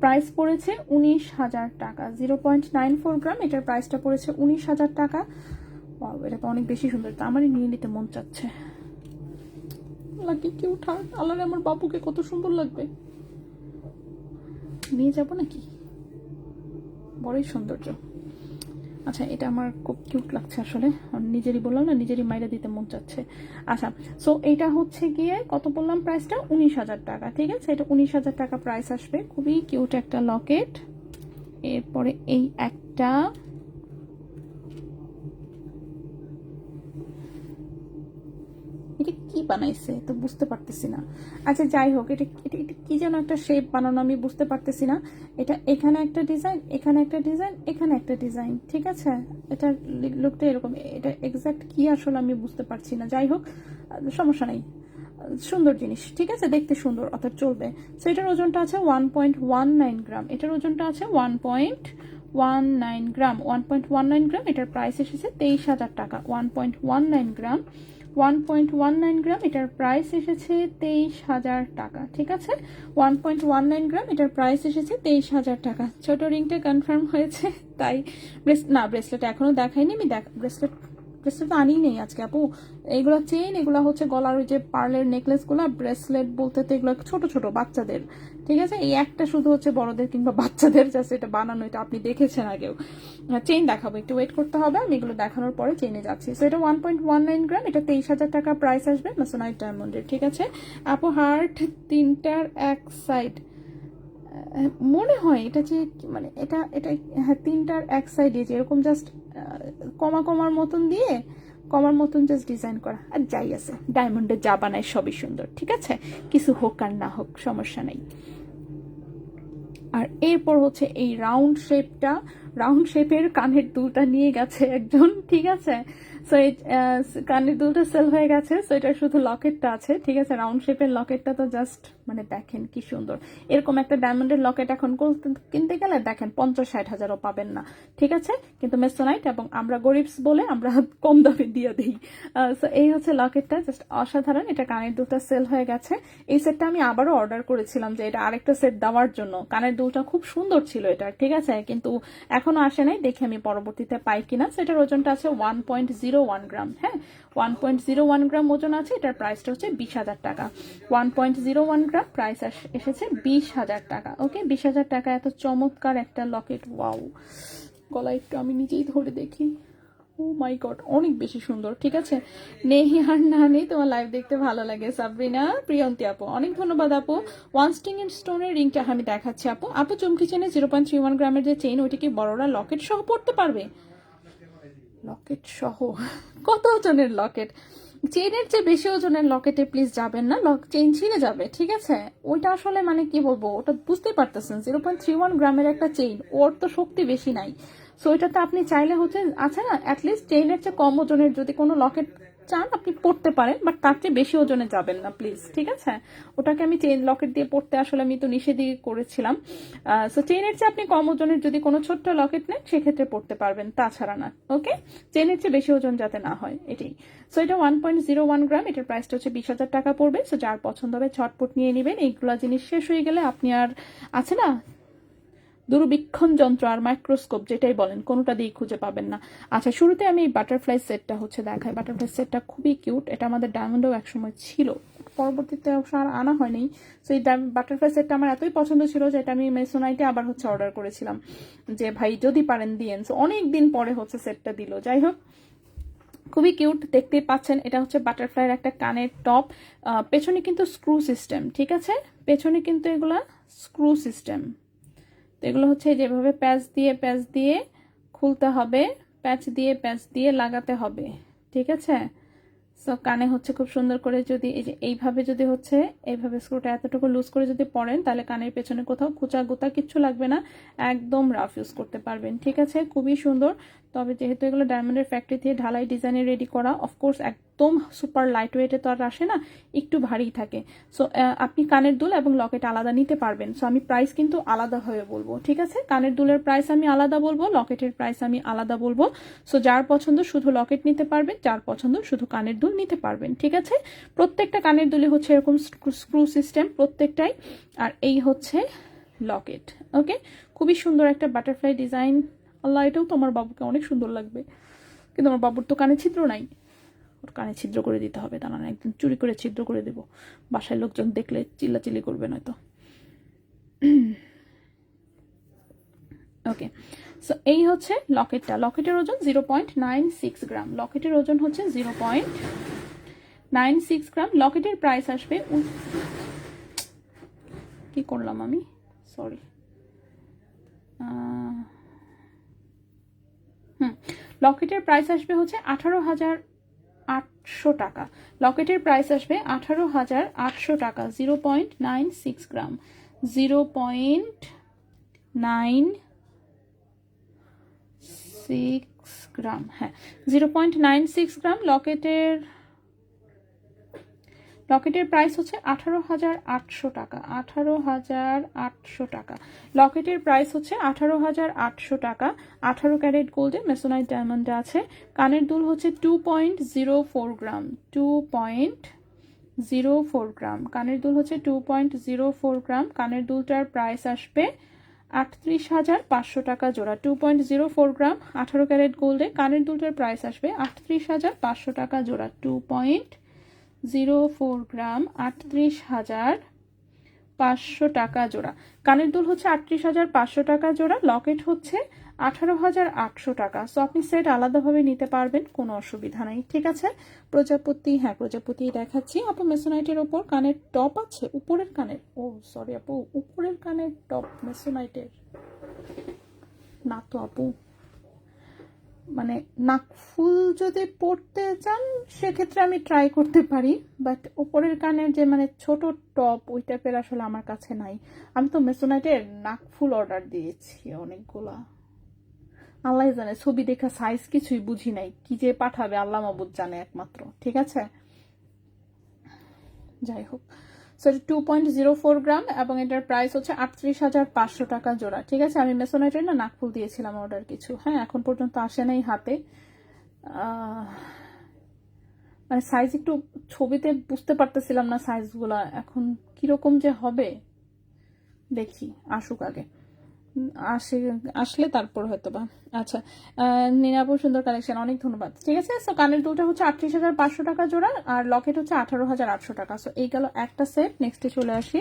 প্রাইস পড়েছে 19,000 টাকা। 0.94 গ্রাম, এটার প্রাইসটা পড়েছে 19,000 টাকা। এটা তো অনেক বেশি সুন্দর, তা আমারই নিয়ে নিতে মন চাচ্ছে। লাগে কিউট হার্ট, আল্লাহ আমার বাবুকে কত সুন্দর লাগবে। নিয়ে যাব নাকি? বড়ই সৌন্দর্য। আচ্ছা, এটা আমার খুব কিউট লাগছে আসলে, নিজেরই বললাম না, নিজেরই মাইরা দিতে মন চাচ্ছে। আচ্ছা, সো এইটা হচ্ছে গিয়ে কত বললাম প্রাইসটা? 19,000 টাকা, ঠিক আছে? এটা 19,000 টাকা প্রাইস আসবে। খুবই কিউট একটা লকেট। এরপরে এই একটা, এটা কি বানাইছে তো বুঝতে পারতেছি না। আচ্ছা, যাই হোক, এটা এটা এটা কি যেন একটা শেপ বানানো, আমি বুঝতে পারতেছি না। এটা এখানে একটা ডিজাইন, এখানে একটা ডিজাইন, এখানে একটা ডিজাইন, ঠিক আছে? এটা লুকটা এরকম, এটা এক্সাক্ট কি আসলে আমি বুঝতে পারছি না। যাই হোক, সমস্যা নেই, সুন্দর জিনিস, ঠিক আছে? দেখতে সুন্দর, অর্থাৎ চলবে। সো এটার ওজনটা আছে 1.19 গ্রাম, এটার ওজনটা আছে 1.19 গ্রাম, 1.19 গ্রাম। এটার প্রাইস এসেছে 23,000 টাকা। 1.19 গ্রাম, 1.19 গ্রাম, এটার প্রাইস এসেছে 23,000 টাকা, ঠিক আছে? 1.19 গ্রাম, এটার প্রাইস এসেছে 23,000 টাকা। ছোট রিংটা কনফার্ম হয়েছে, তাই না, ব্রেসলেট এখনো দেখাইনি আমি। ব্রেসলেট ব্রেসলেট আনি নেই আজকে আপু। এগুলো চেইন, এগুলো হচ্ছে গলার ওই যে পার্লের নেকলেস গুলা। ব্রেসলেট বলতে তো এগুলো ছোট ছোট বাচ্চাদের, ঠিক আছে? এই একটা শুধু হচ্ছে বড়দের কিংবা বাচ্চাদের, জাস্ট এটা বানানো, এটা আপনি দেখেছেন আগেও। চেইন দেখাবো, একটু ওয়েট করতে হবে, আমি এগুলো দেখানোর পরে চেইনে যাচ্ছি। সো এটা 1.19 গ্রাম, এটা 23,000 টাকা প্রাইস আসবে মেসোনাইট ডায়মন্ডের, ঠিক আছে? আপু হার্ট 3টার এক সাইড, মনে হয় এটা যে মানে এটা এটা হ্যাঁ, 3টার এক সাইডে যে এরকম জাস্ট কমা কমার মতন দিয়ে, কমার মতন জাস্ট ডিজাইন করা। আর যাই আছে, ডায়মন্ডের যা বানায় সবই সুন্দর, ঠিক আছে? কিছু হোক আর না হোক, সমস্যা নেই। আর এরপর হচ্ছে এই রাউন্ড শেপটা, রাউন্ড শেপের কানের দুলটা নিয়ে গেছে একজন, ঠিক আছে? সো এই কানের দুলটা সেল হয়ে গেছে, সো এটা শুধু লকেটটা আছে, ঠিক আছে? রাউন্ড শেপের লকেটটা তো জাস্ট মানে দেখেন কি সুন্দর। এরকম একটা ডায়মন্ডের লকেট এখন কিনতে গেলে দেখেন 50-60 হাজারও পাবেন না, ঠিক আছে? কিন্তু মেসোনাইট এবং আমরা গরিবস বলে আমরা কম দামে দিয়ে দিই। সো এই হচ্ছে লকেটটা, জাস্ট অসাধারণ। এটা কানের দুলটা সেল হয়ে গেছে। এই সেটটা আমি আবারও অর্ডার করেছিলাম যে এটা আরেকটা সেট দেওয়ার জন্য। কানের দুলটা খুব সুন্দর ছিল এটা, ঠিক আছে? কিন্তু এখনো আসে নাই, দেখি আমি পরবর্তীতে পাই কিনা। সেটার ওজনটা আছে 1.01 গ্রাম, হ্যাঁ, 1.01 গ্রাম ওজন আছে। এটার প্রাইসটা হচ্ছে 20,000 টাকা। 1.01 গ্রাম, প্রাইস এসেছে 20,000 টাকা। ওকে, 20,000 টাকা। এত চমৎকার একটা লকেট, ওয়াও। গলা একটু আমি নিজেই ধরে দেখি, ও মাই গড, অনেক বেশি সুন্দর, ঠিক আছে? নেই আর না নেই, তোমার লাইভ দেখতে ভালো লাগে। সাবরিনা প্রিয়ন্তী আপু, অনেক ধন্যবাদ আপু। ওয়ান স্টিং এন্ড স্টোনের রিংটা আমি দেখাচ্ছি আপু। আপু চুমকি চেনে 0.31 গ্রামের যে চেইন, ওইটা কি বড়রা লকেট সহ পড়তে পারবে? লকেট সহ কত ওজনের লকেট? চেইনের চেয়ে বেশি ওজনের লকেটে প্লিজ যাবেন না, চেইন ছিঁড়ে যাবে, ঠিক আছে? ওইটা আসলে মানে কি বলবো, ওটা বুঝতেই পারতেছেন, 0.31 গ্রামের একটা চেইন, ওর তো শক্তি বেশি নাই। সো এটাতে আপনি চাইলে হচ্ছে আছে না, অ্যাটলিস্ট চেইনের চেয়ে কম ওজনের যদি কোনো লকেট চান আপনি পড়তে পারেন, বাট তার চেয়ে বেশি ওজনে যাবেন না প্লিজ, ঠিক আছে? ওটাকে আমি চেইন লকেট দিয়ে পড়তে আসলে আমি তো নিষেধই করেছিলাম। সো চেইনের চেয়ে আপনি কম ওজনের যদি কোনো ছোট্ট লকেট নেন সেক্ষেত্রে পড়তে পারবেন, তাছাড়া না। ওকে, চেইনের চেয়ে বেশি ওজন যাতে না হয়, এটাই। সো এটা 1.01 গ্রাম, এটার প্রাইসটা হচ্ছে 20,000 টাকা পড়বে। সো যার পছন্দ হবে ঝটপট নিয়ে নেবেন। এইগুলা জিনিস শেষ হয়ে গেলে আপনি আর আছে না দূরবীক্ষণ যন্ত্র আর মাইক্রোস্কোপ যেটাই বলেন কোনোটা দিয়ে খুঁজে পাবেন না। আচ্ছা, শুরুতে আমি বাটারফ্লাই সেটটা হচ্ছে দেখাই। বাটারফ্লাই সেটটা খুবই কিউট, এটা আমাদের ডায়মন্ডেও একসময় ছিল, পরবর্তীতে আর আনা হয়নি। সো এই বাটারফ্লাই সেটটা আমার এতই পছন্দ ছিল যে এটা আমি মেসোনাইটে আবার হচ্ছে অর্ডার করেছিলাম যে ভাই যদি পারেন দিয়েন। সো অনেক দিন পরে হচ্ছে সেটটা দিল। যাই হোক, খুবই কিউট, দেখতেই পাচ্ছেন। এটা হচ্ছে বাটারফ্লাইয়ের একটা কানের টপ, পেছনে কিন্তু স্ক্রু সিস্টেম, ঠিক আছে? পেছনে কিন্তু এগুলা স্ক্রু সিস্টেম। তো এগুলো হচ্ছে যেভাবে প্যাচ দিয়ে খুলতে হবে, প্যাচ দিয়ে লাগাতে হবে, ঠিক আছে? সো কানে হচ্ছে খুব সুন্দর করে যদি এই যে এইভাবে যদি হচ্ছে এইভাবে স্ক্রুটা এতটুকু লুজ করে যদি পরেন তাহলে কানের পেছনে কোথাও খুচা গুতা কিচ্ছু লাগবে না, একদম রাফ ইউজ করতে পারবেন, ঠিক আছে? খুবই সুন্দর। তবে যেহেতু এগুলো ডায়মন্ডের ফ্যাক্টরি থেকে ঢালাই ডিজাইনে রেডি করা, অফকোর্স একদম সুপার লাইট ওয়েটে তো আর আসে না, একটু ভারী থাকে। সো আপনি কানের দুল এবং লকেট আলাদা নিতে পারবেন। সো আমি প্রাইস কিন্তু আলাদা হয়ে বলবো, ঠিক আছে? কানের দুলের প্রাইস আমি আলাদা বলবো, লকেটের প্রাইস আমি আলাদা বলবো। সো যার পছন্দ শুধু লকেট নিতে পারবেন, যার পছন্দ শুধু কানের দুল নিতে পারবেন, ঠিক আছে? প্রত্যেকটা কানের দুলে হচ্ছে এরকম স্ক্রু সিস্টেম প্রত্যেকটাই, আর এই হচ্ছে লকেট। ওকে, খুবই সুন্দর একটা বাটারফ্লাই ডিজাইন। আল্লাহ, এটাও তো আমার বাবুকে অনেক সুন্দর লাগবে, কিন্তু আমার বাবুর তো কানে ছিদ্র নাই, ওর কানে ছিদ্র করে দিতে হবে, তা না একদম চুরি করে ছিদ্র করে দেবো, বাসায় লোকজন দেখলে চিল্লাচিল্লি করবে নয়তো। ওকে, সো এই হচ্ছে লকেটটা। লকেটের ওজন 0.96 গ্রাম, লকেটের ওজন হচ্ছে 0.96 গ্রাম। লকেটের প্রাইস আসবে, কি করলাম আমি, সরি, লকেটের প্রাইস আসবে হচ্ছে 18,800 টাকা। লকেটের প্রাইস আসবে 18,800 টাকা। 0.96 গ্রাম, 0.96 গ্রাম, হ্যাঁ 0.96 গ্রাম। লকেটের প্রাইস হচ্ছে 18,800 টাকা, 18,800 টাকা। লকেটের প্রাইস হচ্ছে 18,800 টাকা। 18 ক্যারেট গোল্ডে মেসোনাইট ডায়মন্ডে আছে। কানের দুল হচ্ছে 2.04 গ্রাম, 2.04 গ্রাম। কানের দুল হচ্ছে 2.04 গ্রাম। কানের দুলটার প্রাইস আসবে 38,500 টাকা জোড়া। 2.04 গ্রাম 18 ক্যারেট গোল্ডে কানের দুলটার প্রাইস আসবে 38,500 টাকা জোড়া। 2.04 গ্রাম 38,500 টাকা জোড়া। কানের দুল হচ্ছে 38,500 টাকা জোড়া। লকেট হচ্ছে 18,800 টাকা। সো আপনি সেট আলাদাভাবে নিতে পারবেন, কোনো অসুবিধা নেই, ঠিক আছে? প্রজাপতি, হ্যাঁ প্রজাপতি দেখাচ্ছি আপু। মেসোনাইটের ওপর কানের টপ আছে, উপরের কানের, ও সরি আপু, উপরের কানের টপ মেসোনাইটের না তো আপু, মানে নাকফুল যদি পড়তে চান সেক্ষেত্রে আমি ট্রাই করতে পারি, বাট উপরের কানের যে মানে ছোট টপ ওই টাইপের আসলে আমার কাছে নাই। আমি তো মেসোনাইটের নাকফুল অর্ডার দিয়েছি অনেকগুলা, আল্লাহ জানে, ছবি দেখা সাইজ কিছুই বুঝি নাই, কি যে পাঠাবে আল্লাহ মাবুদ জানে একমাত্র, ঠিক আছে? যাই হোক, সো 2.04 গ্রাম এবং এটার প্রাইস হচ্ছে 38,500 টাকা জোড়া, ঠিক আছে? আমি মেসোনাইটের না নাকফুল দিয়েছিলাম অর্ডার কিছু, হ্যাঁ এখন পর্যন্ত আসে নাই হাতে। মানে সাইজ একটু ছবিতে বুঝতে পারতেছিলাম না সাইজগুলা, এখন কিরকম যে হবে দেখি, আসুক আগে, আসলে তারপর হয়তো বা। আচ্ছা, নীনাপুর সুন্দর কালেকশন, অনেক ধন্যবাদ, ঠিক আছে? সো কানের দুলটা হচ্ছে 38,500 টাকা জোড়া আর লকেট হচ্ছে 18,800 টাকা। সো এই গেল একটা সেট। নেক্সটে চলে আসি,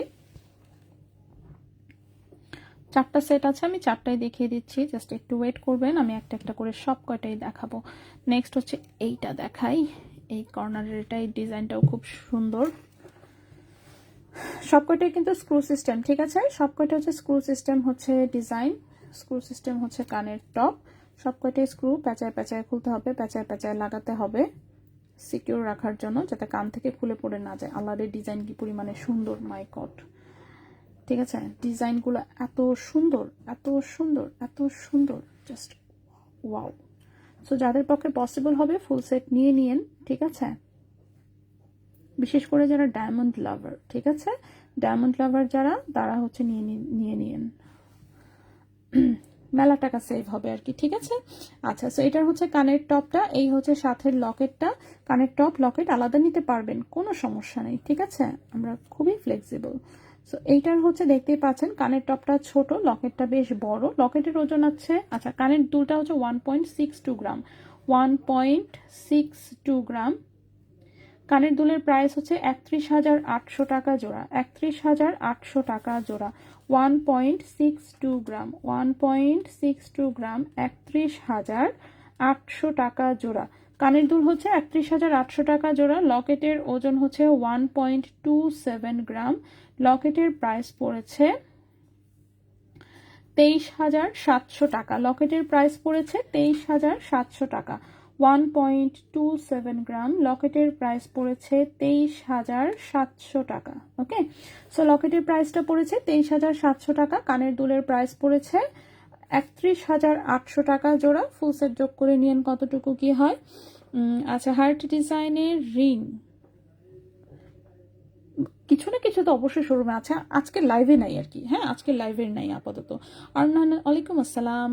চারটা সেট আছে, আমি চারটাই দেখিয়ে দিচ্ছি, জাস্ট একটু ওয়েট করবেন, আমি একটা একটা করে সব কয়টাই দেখাবো। নেক্সট হচ্ছে এইটা দেখাই, এই কর্নারের এটা, এই ডিজাইনটাও খুব সুন্দর। সবকটাই কিন্তু স্ক্রু সিস্টেম, ঠিক আছে? সবকটা হচ্ছে স্ক্রু সিস্টেম, হচ্ছে ডিজাইন, স্ক্রু সিস্টেম হচ্ছে কানের টপ। সবকটাই স্ক্রু প্যাঁচায় প্যাঁচায় খুলতে হবে, প্যাঁচায় প্যাঁচায় লাগাতে হবে সিকিউর রাখার জন্য, যাতে কান থেকে খুলে পড়ে না যায়। আল্লাহরের ডিজাইন কি পরিমাণে সুন্দর, মাই গড, ঠিক আছে? ডিজাইনগুলো এত সুন্দর, এত সুন্দর, এত সুন্দর, জাস্ট ওয়াও। সো যাদের পক্ষে পসিবল হবে ফুল সেট নিয়ে নিন, ঠিক আছে? বিশেষ করে যারা ডায়মন্ড লাভার, ঠিক আছে, ডায়মন্ড লাভার যারা, তারা হচ্ছে নিয়ে নিন, মেলা টাকা সেভ হবে আর কি, ঠিক আছে? আচ্ছা, সো এটার হচ্ছে কানের টপটা, এই হচ্ছে সাথের লকেটটা। কানের টপ লকেট আলাদা নিতে পারবেন, কোনো সমস্যা নেই, ঠিক আছে? আমরা খুবই ফ্লেক্সিবল। সো এইটার হচ্ছে দেখতেই পাচ্ছেন কানের টপটা ছোট, লকেটটা বেশ বড়। লকেটের ওজন আছে, আচ্ছা কানের দুলটা হচ্ছে 1.62 গ্রাম, 1.62 গ্রাম। কানের দুলের প্রাইস হচ্ছে 31,800 টাকা জোড়া, 31,800 টাকা জোড়া। 1.62 গ্রাম, 1.62 গ্রাম, 31,800 টাকা জোড়া। কানের দুল হচ্ছে 31,800 টাকা জোড়া। লকেটের ওজন হচ্ছে 1.27 গ্রাম। লকেটের প্রাইস পড়েছে 23,700 টাকা। লকেটের প্রাইস পড়েছে 23,700 টাকা। 1.27 গ্রাম, লকেটের প্রাইস পড়েছে 23,700 টাকা। ওকে, সো লকেটের প্রাইসটা পড়েছে 23,700 টাকা। কানের দুলের প্রাইস পড়েছে 31,800 টাকা জোড়া। ফুল সেট যোগ করে নিয়েন কতটুকু কি হয়। আচ্ছা, হার্ট ডিজাইনের রিং কিছু না কিছু তো অবশ্যই শোরুমে আছে, আজকে লাইভে নাই আর কি। হ্যাঁ, আজকে লাইভে নাই আপাতত। আর না, ওয়ালাইকুম আসসালাম।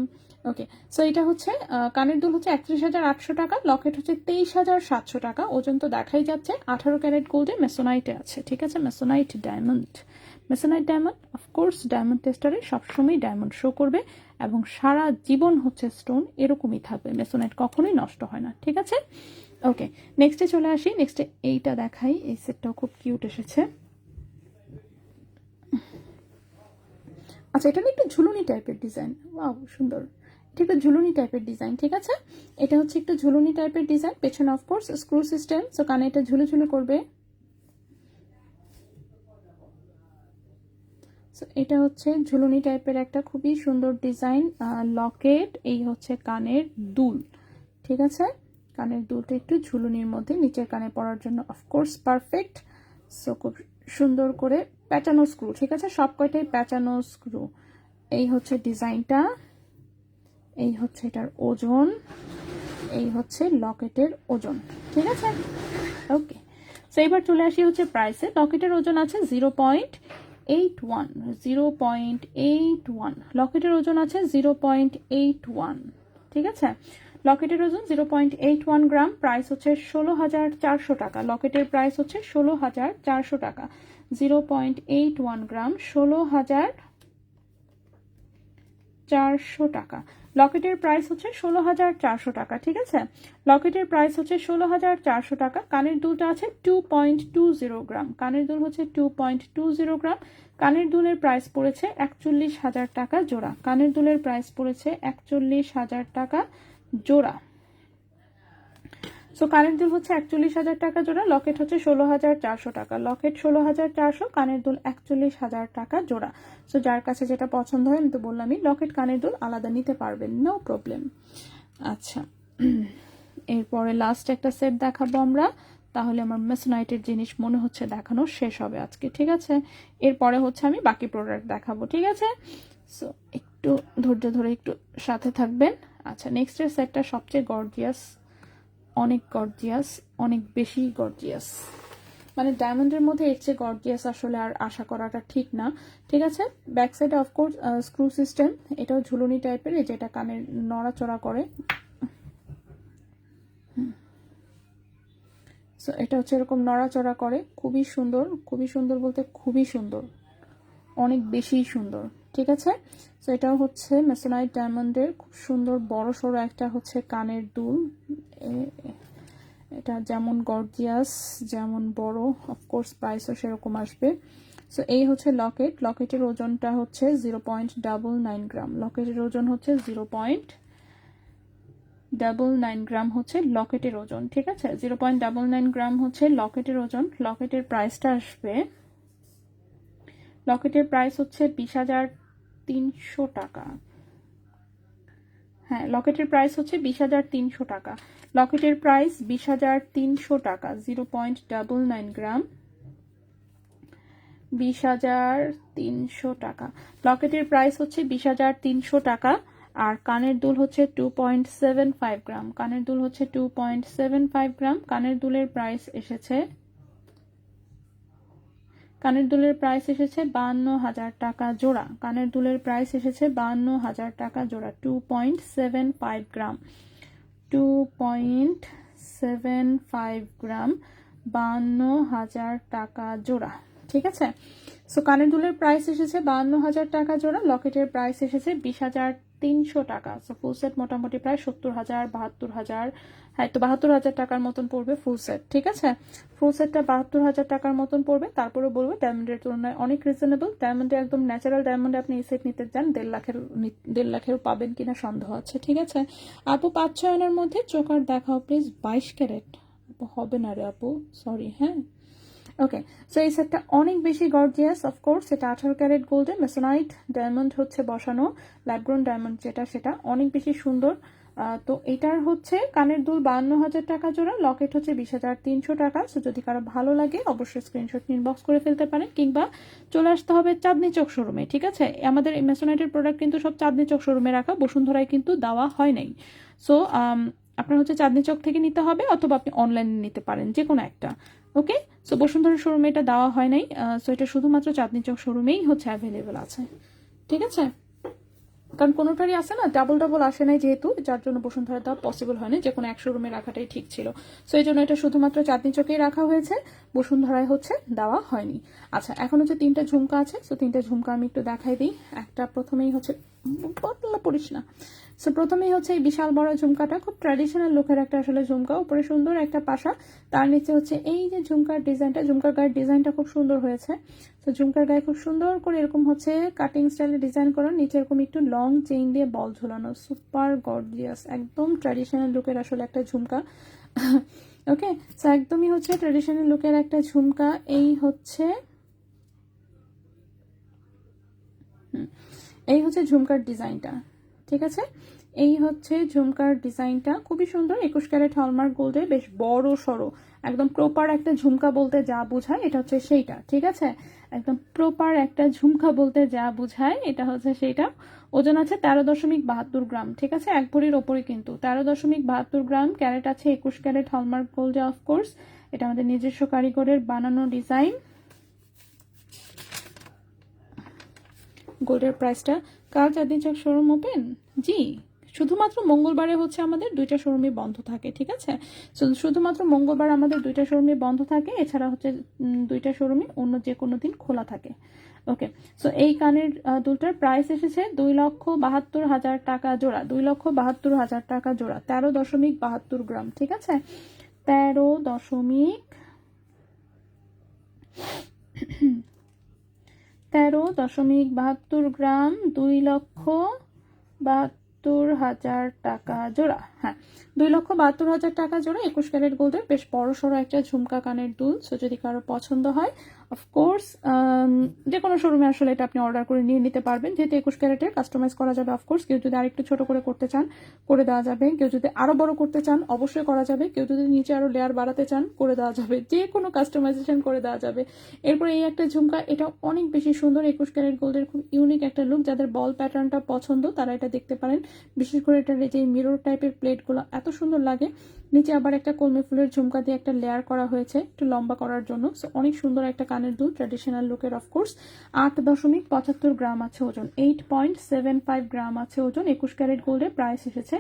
ওকে, সো এটা হচ্ছে কানের দুল হচ্ছে 31,800 টাকা, লকেট হচ্ছে 23,700 টাকা। ওজন তো দেখাই যাচ্ছে, 18 ক্যারেট গোল্ডে মেসোনাইটে আছে, ঠিক আছে? Masonite diamond, Masonite diamond, of course diamond টেস্টারে সবসময় ডায়মন্ড শো করবে এবং সারা জীবন হচ্ছে স্টোন এরকমই থাকবে। মেসোনাইট কখনোই নষ্ট হয় না, ঠিক আছে? ওকে, নেক্সটে চলে আসি। নেক্সটে এইটা দেখাই, এই সেটটাও খুব কিউট এসেছে। আচ্ছা, এটা না একটু ঝুলুনি টাইপের ডিজাইন, ওয়াও সুন্দর। এটা একটু ঝুলুনি টাইপের ডিজাইন, ঠিক আছে? এটা হচ্ছে একটু ঝুলুনি টাইপের ডিজাইন, পেছনে অফকোর্স স্ক্রু সিস্টেম, সো কানে এটা ঝুলে ঝুলে করবে। সো এটা হচ্ছে ঝুলুনি টাইপের একটা খুবই সুন্দর ডিজাইন। লকেট, এই হচ্ছে কানের দুল, ঠিক আছে? কানের দুলটা একটু ঝুলুনির মধ্যে, নিচের কানে পরার জন্য অফকোর্স পারফেক্ট। সো খুব সুন্দর করে প্যাচানো স্ক্রু, ঠিক আছে? সব কয়টাই প্যাচানো স্ক্রু। এই হচ্ছে ডিজাইনটা, এই হচ্ছে এটার ওজন, এই হচ্ছে লকেটের ওজন, ঠিক আছে? ওকে, সো এবার চলে আসি হচ্ছে প্রাইসে। লকেটের ওজন আছে 0.81, 0.81। লকেটের ওজন আছে 0.81, ঠিক আছে? লকেটের ওজন 0.81 গ্রাম। প্রাইস হচ্ছে 16,400 টাকা। লকেটের প্রাইস হচ্ছে 16,400 টাকা। 0.81 গ্রাম, 16,400 টাকা। লকেটের প্রাইস হচ্ছে 16,400 টাকা, ঠিক আছে? লকেটের প্রাইস হচ্ছে 16,400 টাকা। কানের দুলটা আছে 2.20 গ্রাম। কানের দুল হচ্ছে 2.20 গ্রাম। কানের দুলের প্রাইস পড়েছে 41,000 টাকা জোড়া। কানের দুলের প্রাইস পড়েছে 41,000 টাকা জোড়া। সো কানের দুল হচ্ছে 41,000 টাকা জোড়া, লকেট হচ্ছে 16,400 টাকা। লকেট 16,400, কানের দুল 41,000 টাকা জোড়া। সো যার কাছে যেটা পছন্দ হয়, আমি তো বললামই লকেট কানের দুল আলাদা নিতে পারবেন, নো প্রবলেম। আচ্ছা, এরপরে লাস্ট একটা সেট দেখাবো আমরা, তাহলে আমার মেসোনাইটের জিনিস মনে হচ্ছে দেখানো শেষ হবে আজকে, ঠিক আছে? এরপরে হচ্ছে আমি বাকি প্রোডাক্ট দেখাবো, ঠিক আছে? সো একটু ধৈর্য ধরে একটু সাথে থাকবেন। আচ্ছা, নেক্সটের সেটটা সবচেয়ে গর্জিয়াস, অনেক গর্জিয়াস, অনেক বেশি গর্জিয়াস। মানে ডায়মন্ডের মধ্যে এর চেয়ে গর্জিয়াস আসলে আর আশা করাটা ঠিক না, ঠিক আছে? ব্যাক সাইডে অফকোর্স স্ক্রু সিস্টেম, এটাও ঝুলুনি টাইপের, যেটা কানের নড়াচড়া করে। সো এটা হচ্ছে এরকম নড়াচড়া করে, খুবই সুন্দর, খুবই সুন্দর বলতে খুবই সুন্দর, অনেক বেশি সুন্দর, ঠিক আছে? সো এটাও হচ্ছে মেসোনাইট ডায়মন্ডের খুব সুন্দর বড় সড়ো একটা হচ্ছে কানের দুল। এটা যেমন গর্জিয়াস, যেমন বড়, অফকোর্স প্রাইসও সেরকম আসবে। সো এই হচ্ছে লকেট। লকেটের ওজনটা হচ্ছে 0.99 গ্রাম। লকেটের ওজন হচ্ছে 0.99 গ্রাম হচ্ছে লকেটের ওজন, ঠিক আছে? 0.99 গ্রাম হচ্ছে লকেটের ওজন। লকেটের প্রাইসটা আসবে, লকেটের প্রাইস হচ্ছে 20,300 টাকা। হ্যাঁ, লকেটের প্রাইস হচ্ছে 20,300 টাকা। লকেটের প্রাইস 20,300 টাকা। 0.99 গ্রাম, 20,300 টাকা। লকেটের প্রাইস হচ্ছে 20,300 টাকা। আর কানের দুল হচ্ছে 2.75 গ্রাম, কানের দুল হচ্ছে 2.75 গ্রাম। কানের দুলের প্রাইস এসেছে 52,000 টাকা জোড়া। কানের দুলের প্রাইস এসেছে 52,000 টাকা জোড়া, 2.75 গ্রাম, 2.75 গ্রাম, 52,000 টাকা জোড়া। ঠিক আছে, সো কানের দুলের প্রাইস এসেছে 52,000 টাকা জোড়া। লকেটের প্রাইস এসেছে 20,300 টাকা। সো ফুল সেট মোটামুটি প্রায় 70,000, 72,000, হ্যাঁ তো 72,000 টাকার মতন পড়বে ফুল সেট। ঠিক আছে, ফুল সেটটা 72,000 টাকার মতন পড়বে। তারপরে বলবো ডায়মন্ডের তুলনায় অনেক রিজনেবল। ডায়মন্ডে একদম ন্যাচারাল ডায়মন্ডে আপনি এই সেট নিতে চান 1.5 লাখের পাবেন কিনা সন্দেহ আছে। ঠিক আছে আপু, 5-6 আনার মধ্যে চোকার দেখাও প্লিজ। 22 ক্যারেট হবে না রে আপু, সরি। হ্যাঁ ওকে, সো এই সেটটা অনেক বেশি গর্জিয়াস। অফকোর্স এটা 18 ক্যারেট গোল্ডে মেসোনাইট ডায়মন্ড হচ্ছে বসানো, ল্যাবগ্রোন ডায়মন্ড যেটা, সেটা অনেক বেশি সুন্দর। তো এটার হচ্ছে কানের দুল 52,000 টাকা জোড়া, লকেট হচ্ছে 20,300 টাকা। সো যদি কারো ভালো লাগে অবশ্যই স্ক্রিনশট ইনবক্স করে ফেলতে পারেন, কিংবা চলে আসতে হবে চাঁদনি চক শোরুমে। ঠিক আছে, আমাদের এই মেসোনাইটের প্রোডাক্ট কিন্তু সব চাঁদনি চক শোরুমে রাখা, বসুন্ধরায় কিন্তু দেওয়া হয় নাই। সো আপনার হচ্ছে চাঁদনি চক থেকে নিতে হবে, অথবা আপনি অনলাইনে নিতে পারেন, যে কোনো একটা। ওকে, সো বসুন্ধরা শোরুমে এটা দেওয়া হয় নাই, সো এটা শুধুমাত্র চাঁদনি চক শোরুমেই হচ্ছে অ্যাভেলেবেল আছে। ঠিক আছে, কারণ কোনোটারই আসে না, ডাবল ডাবল আসে নাই যেহেতু, যার জন্য বসুন্ধরা দেওয়া পসিবল হয় না, যে কোনো এক শোরুমে রাখাটাই ঠিক ছিল। সো এই জন্য এটা শুধুমাত্র চাঁদনি চকেই রাখা হয়েছে, বসুন্ধরায় হচ্ছে দেওয়া হয়নি। আচ্ছা, এখন হচ্ছে 3টা ঝুমকা আছে। সো 3টা ঝুমকা আমি একটু দেখাই দিই। একটা প্রথমেই হচ্ছে, বদলা পড়িস না। সো প্রথমেই হচ্ছে এই বিশাল বড় ঝুমকাটা, খুব ট্র্যাডিশনাল লুকের একটা আসলে ঝুমকা, উপরে সুন্দর একটা পাশা, তার নিচে হচ্ছে এই যে ঝুমকার ডিজাইনটা, ঝুমকার গায়ের ডিজাইনটা খুব সুন্দর হয়েছে। তো ঝুমকার গায়ে খুব সুন্দর করে এরকম হচ্ছে কাটিং স্টাইলে ডিজাইন করা, নিচে এরকম একটু লং চেইন দিয়ে বল ঝুলানো, সুপার গর্জিয়াস, একদম ট্র্যাডিশনাল লুকের আসলে একটা ঝুমকা। ওকে, সো একদমই হচ্ছে ট্র্যাডিশনাল লুকের একটা ঝুমকা। এই হচ্ছে ঝুমকার ডিজাইনটা। ঠিক আছে, এই হচ্ছে ঝুমকার ডিজাইনটা, খুবই সুন্দর। 21 ক্যারেট হলমার্ক গোল্ডে, বেশ বড় সড়ো, একদম প্রপার একটা ঝুমকা বলতে যা বোঝায় এটা হচ্ছে সেইটা। ঠিক আছে, একদম প্রপার একটা ঝুমকা বলতে যা বোঝায় এটা হচ্ছে সেইটা। ওজন আছে 13.72 গ্রাম। ঠিক আছে, এক ভরির ওপরে কিন্তু 13.72 গ্রাম। ক্যারেট আছে 21 ক্যারেট হলমার্ক গোল্ডে। অফকোর্স এটা আমাদের নিজস্ব কারিগরের বানানো ডিজাইন। গোল্ডের প্রাইসটা, কাল চাঁদনি চক শোরুম ওপেন? জি, শুধুমাত্র মঙ্গলবারে হচ্ছে আমাদের 2টা শোরুমই বন্ধ থাকে। ঠিক আছে, শুধুমাত্র মঙ্গলবার আমাদের 2টা শোরুমই বন্ধ থাকে, এছাড়া হচ্ছে 2টা শোরুমই অন্য যে কোনো দিন খোলা থাকে। ওকে, সো এই কানের দুলটার প্রাইস এসেছে 2,72,000 টাকা জোড়া, 2,72,000 টাকা জোড়া, 13.72 গ্রাম। ঠিক আছে, 13.72 গ্রাম, 2,72,000 টাকা জোড়া। হ্যাঁ, 2,72,000 টাকা জোড়া, 21 ক্যারেট গোল্ডের বেশ বড় সড়ো একটা ঝুমকা কানের দুল। সো যদি কারো পছন্দ হয় অফকোর্স যে কোনো শোরুমে আসলে এটা আপনি অর্ডার করে নিয়ে নিতে পারবেন, যেহেতু 21 ক্যারেটের কাস্টমাইজ করা যাবে। অফকোর্স কেউ যদি আরেকটু ছোট করে করতে চান করে দেওয়া যাবে, কেউ যদি আরো বড় করতে চান অবশ্যই করা যাবে, কেউ যদি নিচে আরো লেয়ার বাড়াতে চান করে দেওয়া যাবে, যে কোনো কাস্টমাইজেশন করে দেওয়া যাবে। এরপর এই একটা ঝুমকা, এটা অনেক বেশি সুন্দর, 21 ক্যারেট গোল্ডের খুব ইউনিক একটা লুক। যাদের বল প্যাটার্নটা পছন্দ তারা এটা দেখতে পারেন, বিশেষ করে এটার যে মিরর টাইপের প্লেটগুলো এত সুন্দর লাগে। নিচে আবার একটা কলমি ফুলের ঝুমকা দিয়ে একটা লেয়ার করা হয়েছে একটু লম্বা করার জন্য। সো অনেক সুন্দর একটা কানের দুল, ট্র্যাডিশনাল লুকের। অফকোর্স 8.75 গ্রাম আছে ওজন, 8.75 গ্রাম আছে ওজন। 21 ক্যারেট গোল্ডের প্রাইস এসেছে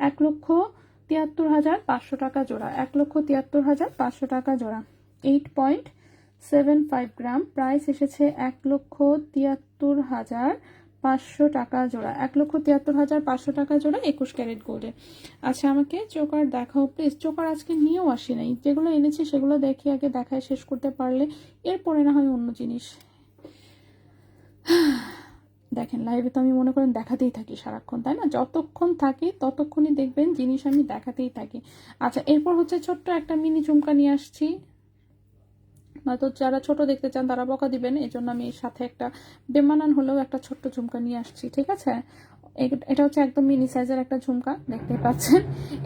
1,73,500 টাকা জোড়া, 1,73,500 টাকা জোড়া। 8.75 গ্রাম, প্রাইস এসেছে 1,73,500 টাকা জোড়া, 1,73,500 টাকা জোড়া 21 ক্যারেট গোল্ডে। আচ্ছা, আমাকে চোকার দেখাও প্লিজ। চোকার আজকে নিয়েও আসি নাই, যেগুলো এনেছি সেগুলো দেখি আগে, দেখায় শেষ করতে পারলে এরপরে না হয় অন্য জিনিস। দেখেন লাইভে তো আমি মনে করেন দেখাতেই থাকি সারাক্ষণ, তাই না? যতক্ষণ থাকি ততক্ষণই দেখবেন জিনিস আমি দেখাতেই থাকি। আচ্ছা, এরপর হচ্ছে ছোট্ট একটা মিনি ঝুমকা নিয়ে আসছি, নয়তো যারা ছোট দেখতে চান তারা বকা দিবেন, এই জন্য আমি সাথে একটা বেমানান হলেও একটা ছোট্ট ঝুমকা নিয়ে আসছি। ঠিক আছে, এটা হচ্ছে একদম মিনি সাইজের একটা ঝুমকা, দেখতে পাচ্ছেন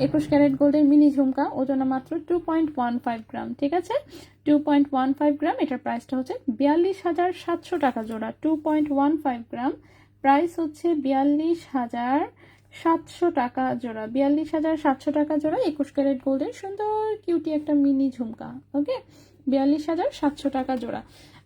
21 ক্যারেট গোল্ডের মিনি ঝুমকা, ওজন মাত্র 2.15 গ্রাম। ঠিক আছে, 2.15 গ্রাম। এটার প্রাইসটা হচ্ছে 42,700 টাকা জোড়া, 2.15 গ্রাম, প্রাইস হচ্ছে 42,700 টাকা জোড়া, 42,700 টাকা জোড়া 21 ক্যারেট গোল্ডের সুন্দর কিউটি একটা মিনি ঝুমকা। ওকে, 42,700 টাকা জোড়া।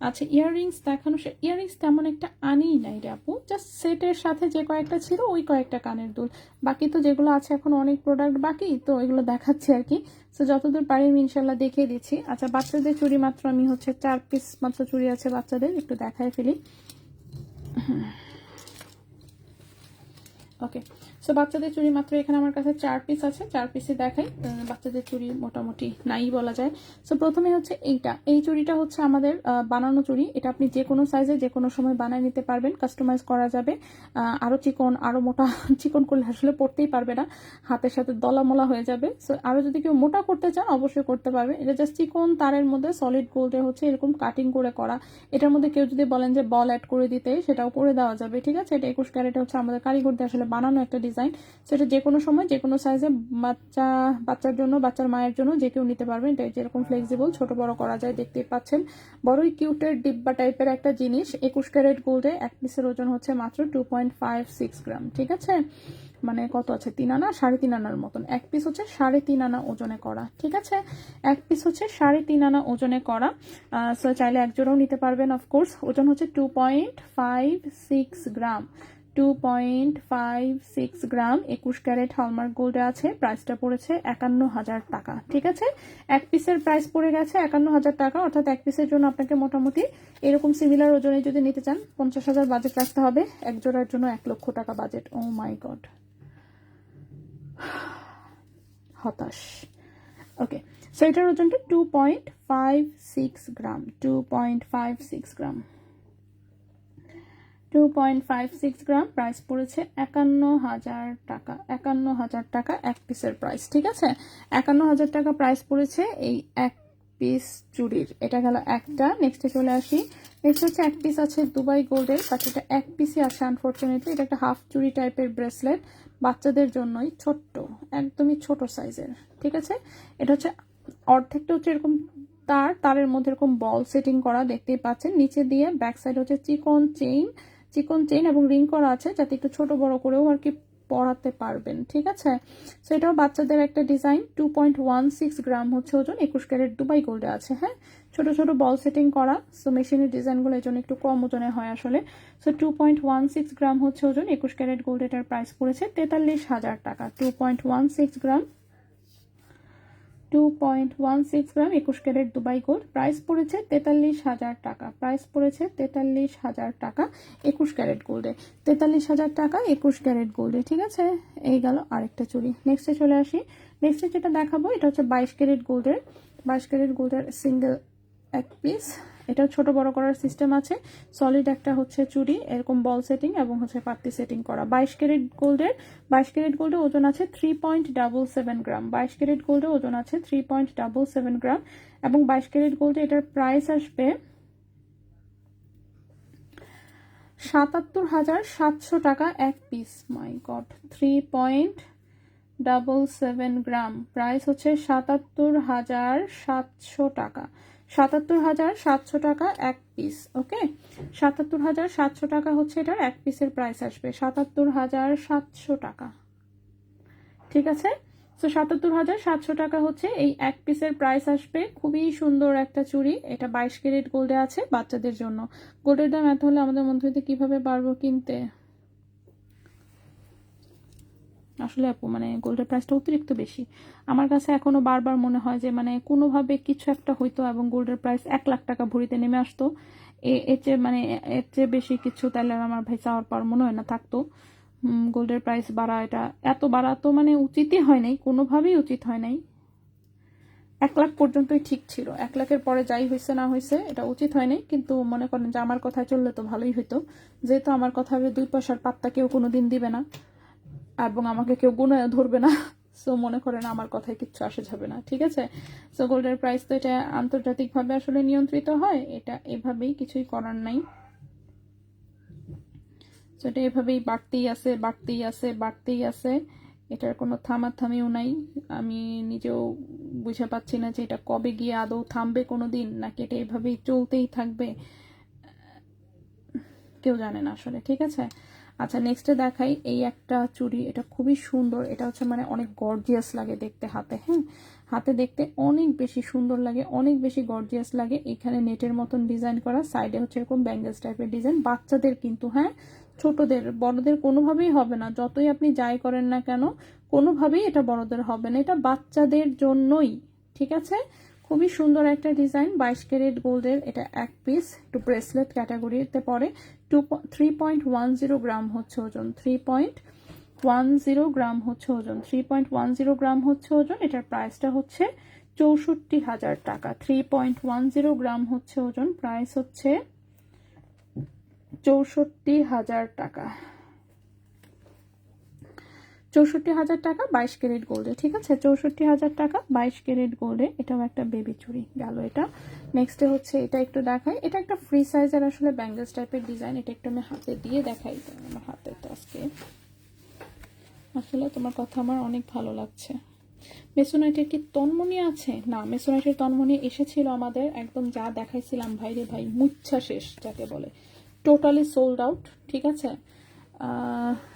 আচ্ছা, ইয়াররিংস দেখানো, ইয়াররিংস তেমন একটা আনিই নাই রে আপু, জাস্ট সেটের সাথে যে কয়েকটা ছিল ওই কয়েকটা কানের দুল, বাকি তো যেগুলো আছে এখন অনেক প্রোডাক্ট বাকি, তো এগুলো দেখাচ্ছি আর কি। তো যতদূর পারি আমি ইনশাল্লাহ দেখিয়ে দিচ্ছি। আচ্ছা, বাচ্চাদের চুড়ি মাত্র আমি হচ্ছে 4 পিস মাত্র চুড়ি আছে বাচ্চাদের, একটু দেখায় ফেলি। ওকে, সো বাচ্চাদের চুড়ি মাত্র এখানে আমার কাছে 4 পিস আছে, 4 পিসে দেখাই। বাচ্চাদের চুড়ি মোটামুটি নাই বলা যায়। সো প্রথমে হচ্ছে এই চুড়িটা হচ্ছে আমাদের বানানো চুড়ি, এটা আপনি যে কোনো সাইজে যে কোনো সময় বানিয়ে নিতে পারবেন, কাস্টমাইজ করা যাবে। আরও চিকন আরও মোটা, চিকন করলে আসলে পড়তেই পারবে না, হাতের সাথে দলামলা হয়ে যাবে। সো আরও যদি কেউ মোটা করতে চান অবশ্যই করতে পারবে। এটা জাস্ট চিকন তারের মধ্যে সলিড গোল্ডের হচ্ছে এরকম কাটিং করে করা। এটার মধ্যে কেউ যদি বলেন যে বল অ্যাড করে দিতে, সেটাও করে দেওয়া যাবে, ঠিক আছে। এটা 21 ক্যারেট হচ্ছে আমাদের কারিগরদের আসলে বানানো একটা ডিজাইন। সেটা যে কোনো সময় যে কোনো সাইজে বাচ্চার জন্য, বাচ্চার মায়ের জন্য যে কেউ নিতে পারবেন। এটা যেরকম ফ্লেক্সিবল, ছোট বড় করা যায়, দেখতেই পাচ্ছেন। বড়ই কিউটের ডিব্বা টাইপের একটা জিনিস। 21 ক্যারেট গোল্ডে এক পিসের ওজন হচ্ছে মাত্র 2.56 গ্রাম, ঠিক আছে। মানে কত আছে, 3 আনা 3.5 আনার মতন। এক পিস হচ্ছে 3.5 আনা ওজনে করা, ঠিক আছে। এক পিস হচ্ছে 3.5 আনা ওজনে করা। সো চাইলে এক জোড়াও নিতে পারবেন অফকোর্স। ওজন হচ্ছে 2.56 গ্রাম, 2.56 গ্রাম 21 ক্যারেট হলমার্ক গোল্ডে আছে। প্রাইসটা পড়েছে 51,000 টাকা, ঠিক আছে। এক পিসের প্রাইস পড়ে গেছে 51,000 টাকা, অর্থাৎ এক পিসের জন্য আপনাকে মোটামুটি এরকম সিমিলার ওজনে যদি নিতে চান 50,000 বাজেট রাখতে হবে। এক জোড়ার জন্য 1 লক্ষ টাকা বাজেট। ও মাই গড, হতাশ। ওকে, সো এটার ওজনটা 2.56 গ্রাম, 2.56 গ্রাম, 2.56 গ্রাম। প্রাইস পড়েছে 51,000 টাকা, 51,000 টাকা এক পিসের প্রাইস, ঠিক আছে। 51,000 টাকা প্রাইস পড়েছে এই এক পিস চুড়ির। এটা গেল একটা। নেক্সটে চলে আসি। নেক্সট হচ্ছে এক পিস আছে দুবাই গোল্ডের, বাট এটা এক পিসই আছে আনফর্চুনেটলি। এটা একটা হাফ চুড়ি টাইপের ব্রেসলেট, বাচ্চাদের জন্যই, ছোট্ট, একদমই ছোট সাইজের, ঠিক আছে। এটা হচ্ছে অর্ধেকটা হচ্ছে এরকম তারের মধ্যে এরকম বল সেটিং করা, দেখতেই পাচ্ছেন। নিচে দিয়ে ব্যাক সাইড হচ্ছে চিকন চেইন এবং রিং করা আছে, যাতে একটু ছোট বড় করেও আর কি পরাতে পারবেন, ঠিক আছে। সেটাও বাচ্চাদের একটা ডিজাইন। 2.16 গ্রাম হচ্ছে ওজন, 21 ক্যারেট দুবাই গোল্ডে আছে। হ্যাঁ, ছোট ছোট বল সেটিং করা। সো মেশিনের ডিজাইনগুলো এই জন্য একটু কম ওজনে হয় আসলে। সো 2.16 গ্রাম হচ্ছে ওজন, 21 ক্যারেট গোল্ড। এটার প্রাইস পড়েছে 43,000 টাকা। 2.16 গ্রাম, 2.16 গ্রাম 21 ক্যারেট দুবাই গোল্ড। প্রাইস পড়েছে 43,000 টাকা, প্রাইস পড়েছে 43,000 টাকা 21 ক্যারেট গোল্ডে। 43,000 টাকা 21 ক্যারেট গোল্ডে, ঠিক আছে। এই গেল আরেকটা চুড়ি। নেক্সটে চলে আসি। নেক্সটে যেটা দেখাবো এটা হচ্ছে 22 ক্যারেট গোল্ডের, 22 ক্যারেট গোল্ডের সিঙ্গেল এক পিস। এটা ছোট বড় করার সিস্টেম আছে। সলিড একটা হচ্ছে চুড়ি, এরকম বল সেটিং এবং হচ্ছে পাত্তি সেটিং করা। 22 ক্যারেট গোল্ডের, 22 ক্যারেট গোল্ডের ওজন আছে 3.77 গ্রাম। 22 ক্যারেট গোল্ডের ওজন আছে 3.77 গ্রাম এবং 22 ক্যারেট গোল্ডে এটার প্রাইস আসবে 77,700 টাকা এক পিস। মাই গড, 3.77 গ্রাম, প্রাইস হচ্ছে 77,700 টাকা, 77,700 টাকা এক পিস। ওকে, 77,700 টাকা হচ্ছে এটার এক পিসের প্রাইস আসবে, 77,700 টাকা, ঠিক আছে। তো 77,700 টাকা হচ্ছে এই এক পিসের প্রাইস আসবে। খুবই সুন্দর একটা চুড়ি। এটা 22 ক্যারেট গোল্ডে আছে বাচ্চাদের জন্য। গোল্ডের দাম এত হলে আমাদের মধ্যে হইতে কিভাবে পারবো কিনতে? আসলে আপু মানে গোল্ডের প্রাইসটা অতিরিক্ত বেশি। আমার কাছে এখনো বারবার মনে হয় যে মানে কোনোভাবে কিছু একটা হইতো এবং গোল্ডের প্রাইস 1 লাখ টাকা ভরিতে নেমে আসতো। এর চেয়ে মানে এর চেয়ে বেশি কিছু তাহলে আমার ভাই চাওয়ার পর মনে হয় না থাকতো। গোল্ডের প্রাইস বাড়া, এটা এত বাড়া তো মানে উচিতই হয় নাই, কোনোভাবেই উচিত হয় নাই। 1 লাখ পর্যন্তই ঠিক ছিল, 1 লাখের পরে যাই হয়েছে না হয়েছে এটা উচিত হয় নাই। কিন্তু মনে করেন যে আমার কথায় চললে তো ভালোই হইতো, যেহেতু আমার কথা 2 পয়সার পাত্তা কেউ কোনোদিন দিবে না এবং আমাকে কেউ গুণে ধরবে না। সো মনে করেন আমার কথায় কিচ্ছু আসে যাবে না, ঠিক আছে। সো গোল্ডের প্রাইস তো এটা আন্তর্জাতিকভাবে আসলে নিয়ন্ত্রিত হয়, এটা এভাবেই, কিছুই করার নাই। সো এটা এভাবেই বাড়তেই আছে, বাড়তেই আছে, বাড়তেই আছে। এটার কোনো থামাথামিও নাই। আমি নিজেও বুঝে পাচ্ছি না যে এটা কবে গিয়ে আদৌ থামবে কোনো দিন, নাকি এটা এভাবেই চলতেই থাকবে, কেউ জানে না আসলে, ঠিক আছে। আচ্ছা নেক্সটে দেখাই এই একটা চুড়ি, এটা খুবই সুন্দর, এটা হচ্ছে মানে অনেক গর্জিয়াস লাগে দেখতে হাতে, হ্যাঁ হাতে দেখতে অনেক বেশি সুন্দর লাগে, অনেক বেশি গর্জিয়াস লাগে। এখানে নেটের মতন ডিজাইন করা, সাইডে হচ্ছে এরকম ব্যাঙ্গেলস টাইপের ডিজাইন। বাচ্চাদের কিন্তু, হ্যাঁ ছোটদের, বড়দের কোনোভাবেই হবে না, যতই আপনি যাই করেন না কেন কোনোভাবেই এটা বড়দের হবে না, এটা বাচ্চাদের জন্যই, ঠিক আছে। খুবই সুন্দর একটা ডিজাইন, 22 ক্যারেট গোল্ডের, এটা এক পিস, একটু ব্রেসলেট ক্যাটাগরিতে পড়ে। 3.10 গ্রাম হচ্ছে ওজন, 3.10 গ্রাম হচ্ছে ওজন, 3.10 গ্রাম হচ্ছে ওজন। এটার প্রাইসটা হচ্ছে 64,000 টাকা। 3.10 গ্রাম হচ্ছে ওজন, প্রাইস হচ্ছে 64,000 টাকা। 64,000 টাকা 22 ক্যারেট গোল্ডে, ঠিক আছে। 64,000 টাকা 22 ক্যারেট গোল্ডে। এটাও একটা বেবি চুড়ি গেল এটা। নেক্সটে হচ্ছে এটা একটু দেখাই, এটা একটা ফ্রি সাইজের আসলে ব্যাঙ্গেলস টাইপের ডিজাইন। এটা একটু আমি হাতে দিয়ে দেখাই, আমার হাতে তো আজকে আসলে তোমার কথা আমার অনেক ভালো লাগছে। মেসোনাইটের কি তন্মনি আছে? না, মেসোনাইটের তন্মনি এসেছিল আমাদের, একদম যা দেখাইছিলাম ভাইরে ভাই মুচ্ছা শেষ যাকে বলে, টোটালি সোল্ড আউট, ঠিক আছে।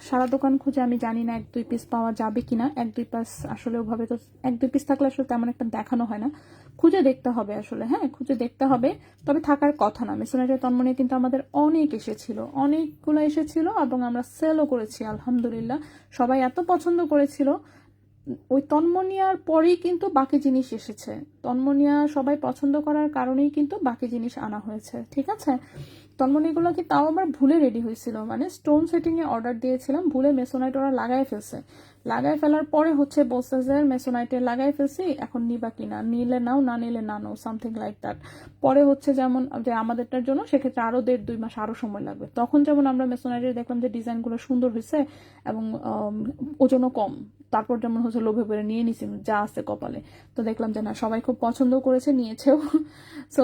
সারা দোকান খুঁজে আমি জানি না 1-2 পিস পাওয়া যাবে কিনা। 1-2 পিস আসলে ওভাবে তো 1-2 পিস থাকলে আসলে তেমন একটা দেখানো হয় না, খুঁজে দেখতে হবে আসলে, হ্যাঁ খুঁজে দেখতে হবে। তবে থাকার কথা না, মেসোনাইটের তন্মনি কিন্তু আমাদের অনেক এসেছিল, অনেকগুলো এসেছিল এবং আমরা সেলও করেছি আলহামদুলিল্লাহ। সবাই এত পছন্দ করেছিল, ওই তন্মনিয়ার পরেই কিন্তু বাকি জিনিস এসেছে। তন্মনিয়া সবাই পছন্দ করার কারণেই কিন্তু বাকি জিনিস আনা হয়েছে, ঠিক আছে। তন্মনিগুলো কি তাও আবার ভুলে রেডি হয়েছিল, মানে স্টোন সেটিং এ অর্ডার দিয়েছিলাম, ভুলে মেসোনাইট ওরা লাগাই ফেলছে। লাগাই ফেলার পরে হচ্ছে বলছে যে মেসোনাইটে লাগাই ফেলছি, এখন নিবা কিনা, নিলে নাও, না নিলে না নাও, সামথিং লাইক দ্যাট। পরে হচ্ছে যেমন যে আমাদেরটার জন্য সেক্ষেত্রে আরো 1.5-2 মাস আরো সময় লাগবে। তখন যেমন আমরা মেসোনাইটে দেখলাম যে ডিজাইনগুলো সুন্দর হয়েছে এবং ওজনও কম, তারপর যেমন হচ্ছে লোভে পড়ে নিয়ে নিছি যা আছে কপালে। তো দেখলাম যে না, সবাই খুব পছন্দ করেছে, নিয়েছেও। সো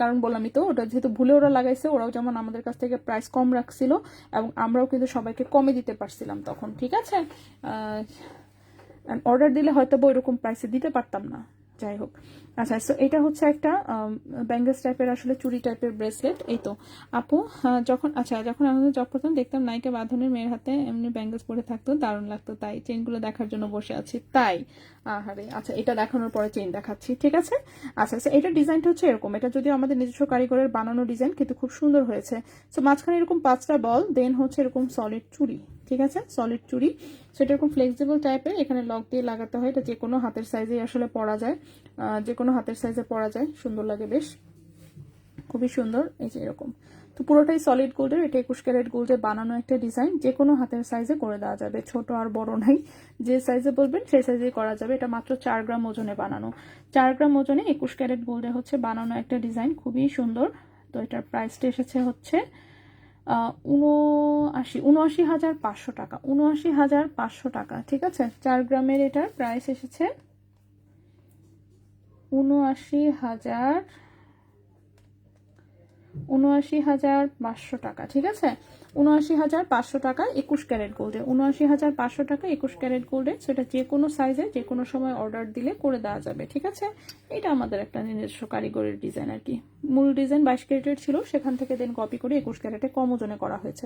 কারণ বললামই তো, ওটা যেহেতু ভুলে ওরা লাগাইছে, ওরাও যেমন আমাদের কাছ থেকে প্রাইস কম রাখছিল এবং আমরাও কিন্তু সবাইকে কমে দিতে পারছিলাম তখন, ঠিক আছে। অর্ডার দিলে হয়তো ওইরকম প্রাইসে দিতে পারতাম না, যাই হোক। আচ্ছা, সো এটা হচ্ছে একটা ব্যাঙ্গেলস টাইপের আসলে চুড়ি টাইপের ব্রেসলেট। এই তো আপু, যখন আমাদের প্রথম দেখতাম নায়িকা বাঁধনের মেয়ের হাতে এমনি ব্যাঙ্গেলস পরে থাকতো, দারুণ লাগতো, তাই চেইনগুলো দেখার জন্য বসে আছি তাই। আহারে, আচ্ছা এটা দেখানোর পরে চেইন দেখাচ্ছি, ঠিক আছে। আচ্ছা আচ্ছা, এটা ডিজাইনটা হচ্ছে এরকম, এটা যদিও আমাদের নিজস্ব কারিগরের বানানো ডিজাইন কিন্তু খুব সুন্দর হয়েছে। সো মাঝখানে এরকম 5টা বল, দেন হচ্ছে এরকম সলিড চুড়ি, ঠিক আছে, সলিড চুড়ি। সেটা এরকম ফ্লেক্সিবল টাইপের, এখানে লক দিয়ে লাগাতে হয়। এটা যে কোনো হাতের সাইজে আসলে পরা যায়, যে কোনো হাতের সাইজে পরা যায়, সুন্দর লাগে বেশ, খুবই সুন্দর। এই যে এরকম, তো পুরোটাই সলিড গোল্ডের, এটা 21 ক্যারেট গোল্ডের বানানো একটা ডিজাইন, যে কোনো হাতের সাইজে করে দেওয়া যাবে, ছোট আর বড় নাই, যে সাইজে বলবেন সেই সাইজে করা যাবে। এটা মাত্র 4 গ্রাম ওজনে বানানো, 4 গ্রাম ওজনে 21 ক্যারেট গোল্ডে হচ্ছে বানানো একটা ডিজাইন, খুবই সুন্দর। তো এটার প্রাইসটা এসেছে হচ্ছে 79,500 টাকা, 79,500 টাকা, ঠিক আছে। 4 গ্রামের এটার প্রাইস এসেছে 79,500 টাকা, ঠিক আছে। 79,500 টাকা 21 ক্যারেট গোল্ডে, 79,500 টাকা 21 ক্যারেট গোল্ডে। সেটা যে কোনো সাইজে যে কোনো সময় অর্ডার দিলে করে দেওয়া যাবে, ঠিক আছে। এটা আমাদের একটা নিজস্ব কারিগরের ডিজাইন আর কি, মূল ডিজাইন 22 ক্যারেটের ছিল, সেখান থেকে দেন কপি করে 21 ক্যারেটে কম ওজনে করা হয়েছে।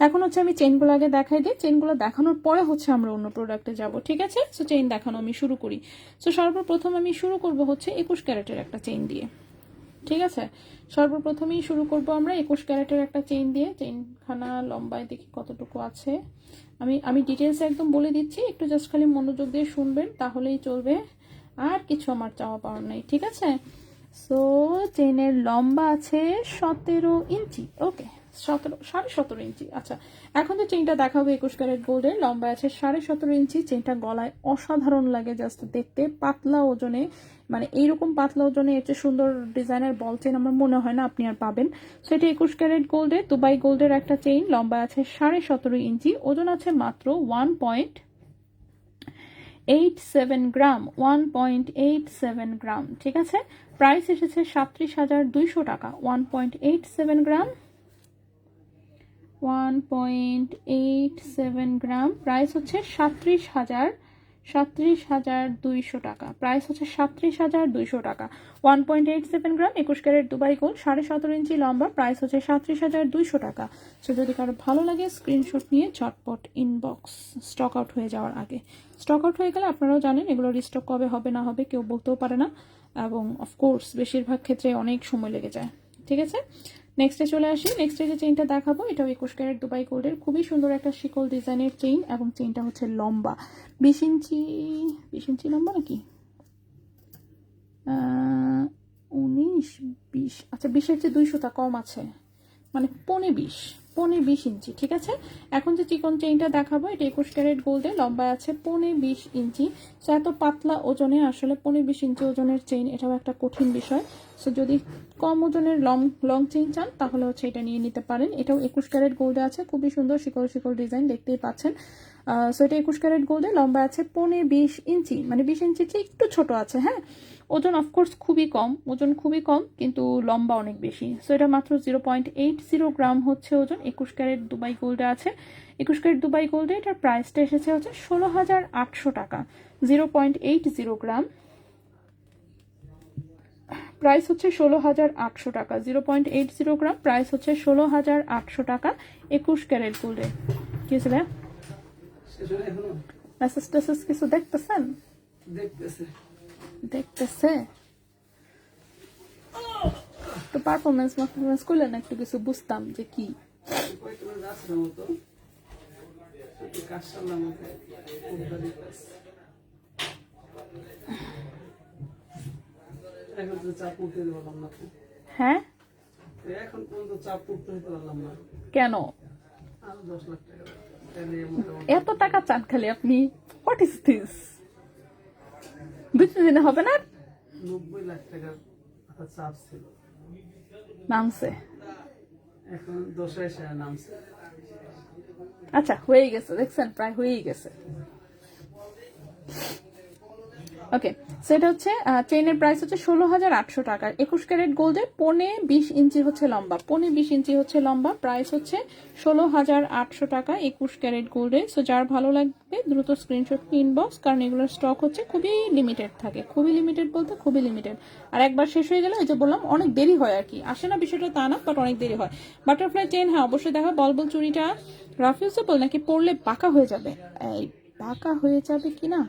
এখন হচ্ছে আমি চেইনগুলো আগে দেখাই দিই, চেইনগুলো দেখানোর পরে হচ্ছে আমরা অন্য প্রোডাক্টে যাব, ঠিক আছে। সো চেইন দেখানো আমি শুরু করি। সো সর্বপ্রথম আমি শুরু করব হচ্ছে 21 ক্যারেটের একটা চেইন দিয়ে, ঠিক আছে। সর্বপ্রথমেই শুরু করব আমরা 21 ক্যারেটের একটা চেইন দিয়ে। চেইনখানা লম্বায় দেখি কতটুকু আছে, আমি ডিটেলস একদম বলে দিচ্ছি, একটু জাস্ট খালি মনোযোগ দিয়ে শুনবেন তাহলেই চলবে, আর কিছু আমার চাওয়া পাওয়ার নেই, ঠিক আছে। সো চেইনের লম্বা আছে 17 ইঞ্চি, ওকে, 17.5 ইঞ্চি। আচ্ছা, এখন যে চেইনটা দেখাবো 21 ক্যারেট গোল্ডের, লম্বা আছে 17.5 ইঞ্চি। চেইনটা গলায় অসাধারণ লাগে জাস্ট দেখতে, পাতলা ওজনে, মানে এইরকম পাতলা ওজনে এর চেয়ে সুন্দর ডিজাইনের বল চেইন আমার মনে হয় না আপনি আর পাবেন। সেটা 21 ক্যারেট গোল্ডের, দুবাই গোল্ডের একটা চেইন, লম্বা আছে 17.5 ইঞ্চি, ওজন আছে মাত্র 1.87 গ্রাম, 1.87 গ্রাম, ঠিক আছে। প্রাইস এসেছে 37,200 টাকা, 1.87 গ্রাম, 1.87 গ্রাম, প্রাইস হচ্ছে 37,200 37,200 টাকা। প্রাইস হচ্ছে 37,200 টাকা। 1.87 গ্রাম 21 ক্যারেট দুবাই গোল্ড, 17.5 ইঞ্চি লম্বা। প্রাইস হচ্ছে 37,200 টাকা। সো যদি কারো ভালো লাগে স্ক্রিনশট নিয়ে ঝটপট ইনবক্স, স্টক আউট হয়ে যাওয়ার আগে। স্টক আউট হয়ে গেলে আপনারাও জানেন এগুলো রিস্টক কবে হবে না হবে কেউ বলতেও পারে না, এবং অফকোর্স বেশিরভাগ ক্ষেত্রে অনেক সময় লেগে যায়। ঠিক আছে, নেক্সটে চলে আসি। নেক্সটে যে চেইনটা দেখাবো এটাও 21 ক্যারেট দুবাই গোল্ডের, খুবই সুন্দর একটা শিকল ডিজাইনের চেইন, এবং চেইনটা হচ্ছে লম্বা 20 ইঞ্চি। 20 ইঞ্চি লম্বা নাকি 19-20, আচ্ছা 20-এর চেয়ে 2 সুতা কম আছে, মানে 15-20 ইঞ্চি। ঠিক আছে, এখন যে চিকন চেইনটা দেখাবো এটা 21 ক্যারেট গোল্ডে, লম্বা আছে 15-20 ইঞ্চি। সো এত পাতলা ওজনে আসলে 15-20 ইঞ্চি ওজনের চেইন এটাও একটা কঠিন বিষয়। সো যদি কম ওজনের লং চেইন চান তাহলে হচ্ছে এটা নিয়ে নিতে পারেন। এটাও 21 ক্যারেট গোল্ডে আছে, খুবই সুন্দর শিকল ডিজাইন, দেখতেই পাচ্ছেন। সো এটা 21 ক্যারেট গোল্ডে, লম্বা আছে 15-20 ইঞ্চি, মানে 20 ইঞ্চির চেয়ে একটু ছোট আছে। হ্যাঁ, ওজন অফকোর্স খুবই কম, কিন্তু লম্বা অনেক বেশি। সো এটা মাত্র 0.80 গ্রাম হচ্ছে ওজন, 21 ক্যারেট দুবাই গোল্ডে আছে। 21 ক্যারেট দুবাই গোল্ডে এটার প্রাইসটা এসেছে হচ্ছে 16,800 টাকা। 0.80 গ্রাম, প্রাইস হচ্ছে 16,800 টাকা। 0.80 গ্রাম, প্রাইস হচ্ছে 16,800 টাকা 21 ক্যারেট গোল্ডে। কি হয়েছে ভাই, মেসেজ টেসেজ কিছু দেখতেছেন? দেখতেছে তো পারফরমেন্স করলেন না, একটু কিছু বুঝতাম যে কি। হ্যাঁ, কেন এত টাকা চান খালি আপনি? What is this? 2-3 দিনে হবে না? 90 লাখ টাকার চাপ ছিল, নামছে এখন 10 এসে নামছে। আচ্ছা, হয়ে গেছে, দেখছেন প্রায় হয়েই গেছে। ওকে, সেটা হচ্ছে চেইনের প্রাইস হচ্ছে 16,800 টাকা। 21 ক্যারেট গোল্ডে 15-20 ইঞ্চি হচ্ছে লম্বা, 15-20 ইঞ্চি হচ্ছে লম্বা। প্রাইস হচ্ছে 16,800 টাকা 21 ক্যারেট গোল্ডে। সো যার ভালো লাগবে দ্রুত স্ক্রিনশট ইনবক্স, কারণ এগুলোর স্টক হচ্ছে খুবই লিমিটেড থাকে, খুবই লিমিটেড বলতে খুবই লিমিটেড। আর একবার শেষ হয়ে গেলে ওই যে বললাম অনেক দেরি হয় আর কি, আসে না বিষয়টা তা না, বাট অনেক দেরি হয়। বাটারফ্লাই চেইন, হ্যাঁ অবশ্যই দেখা। বলবল চুড়িটা রাফিউজেবল নাকি পরলে বাঁকা হয়ে যাবে? এই বাঁকা হয়ে যাবে কিনা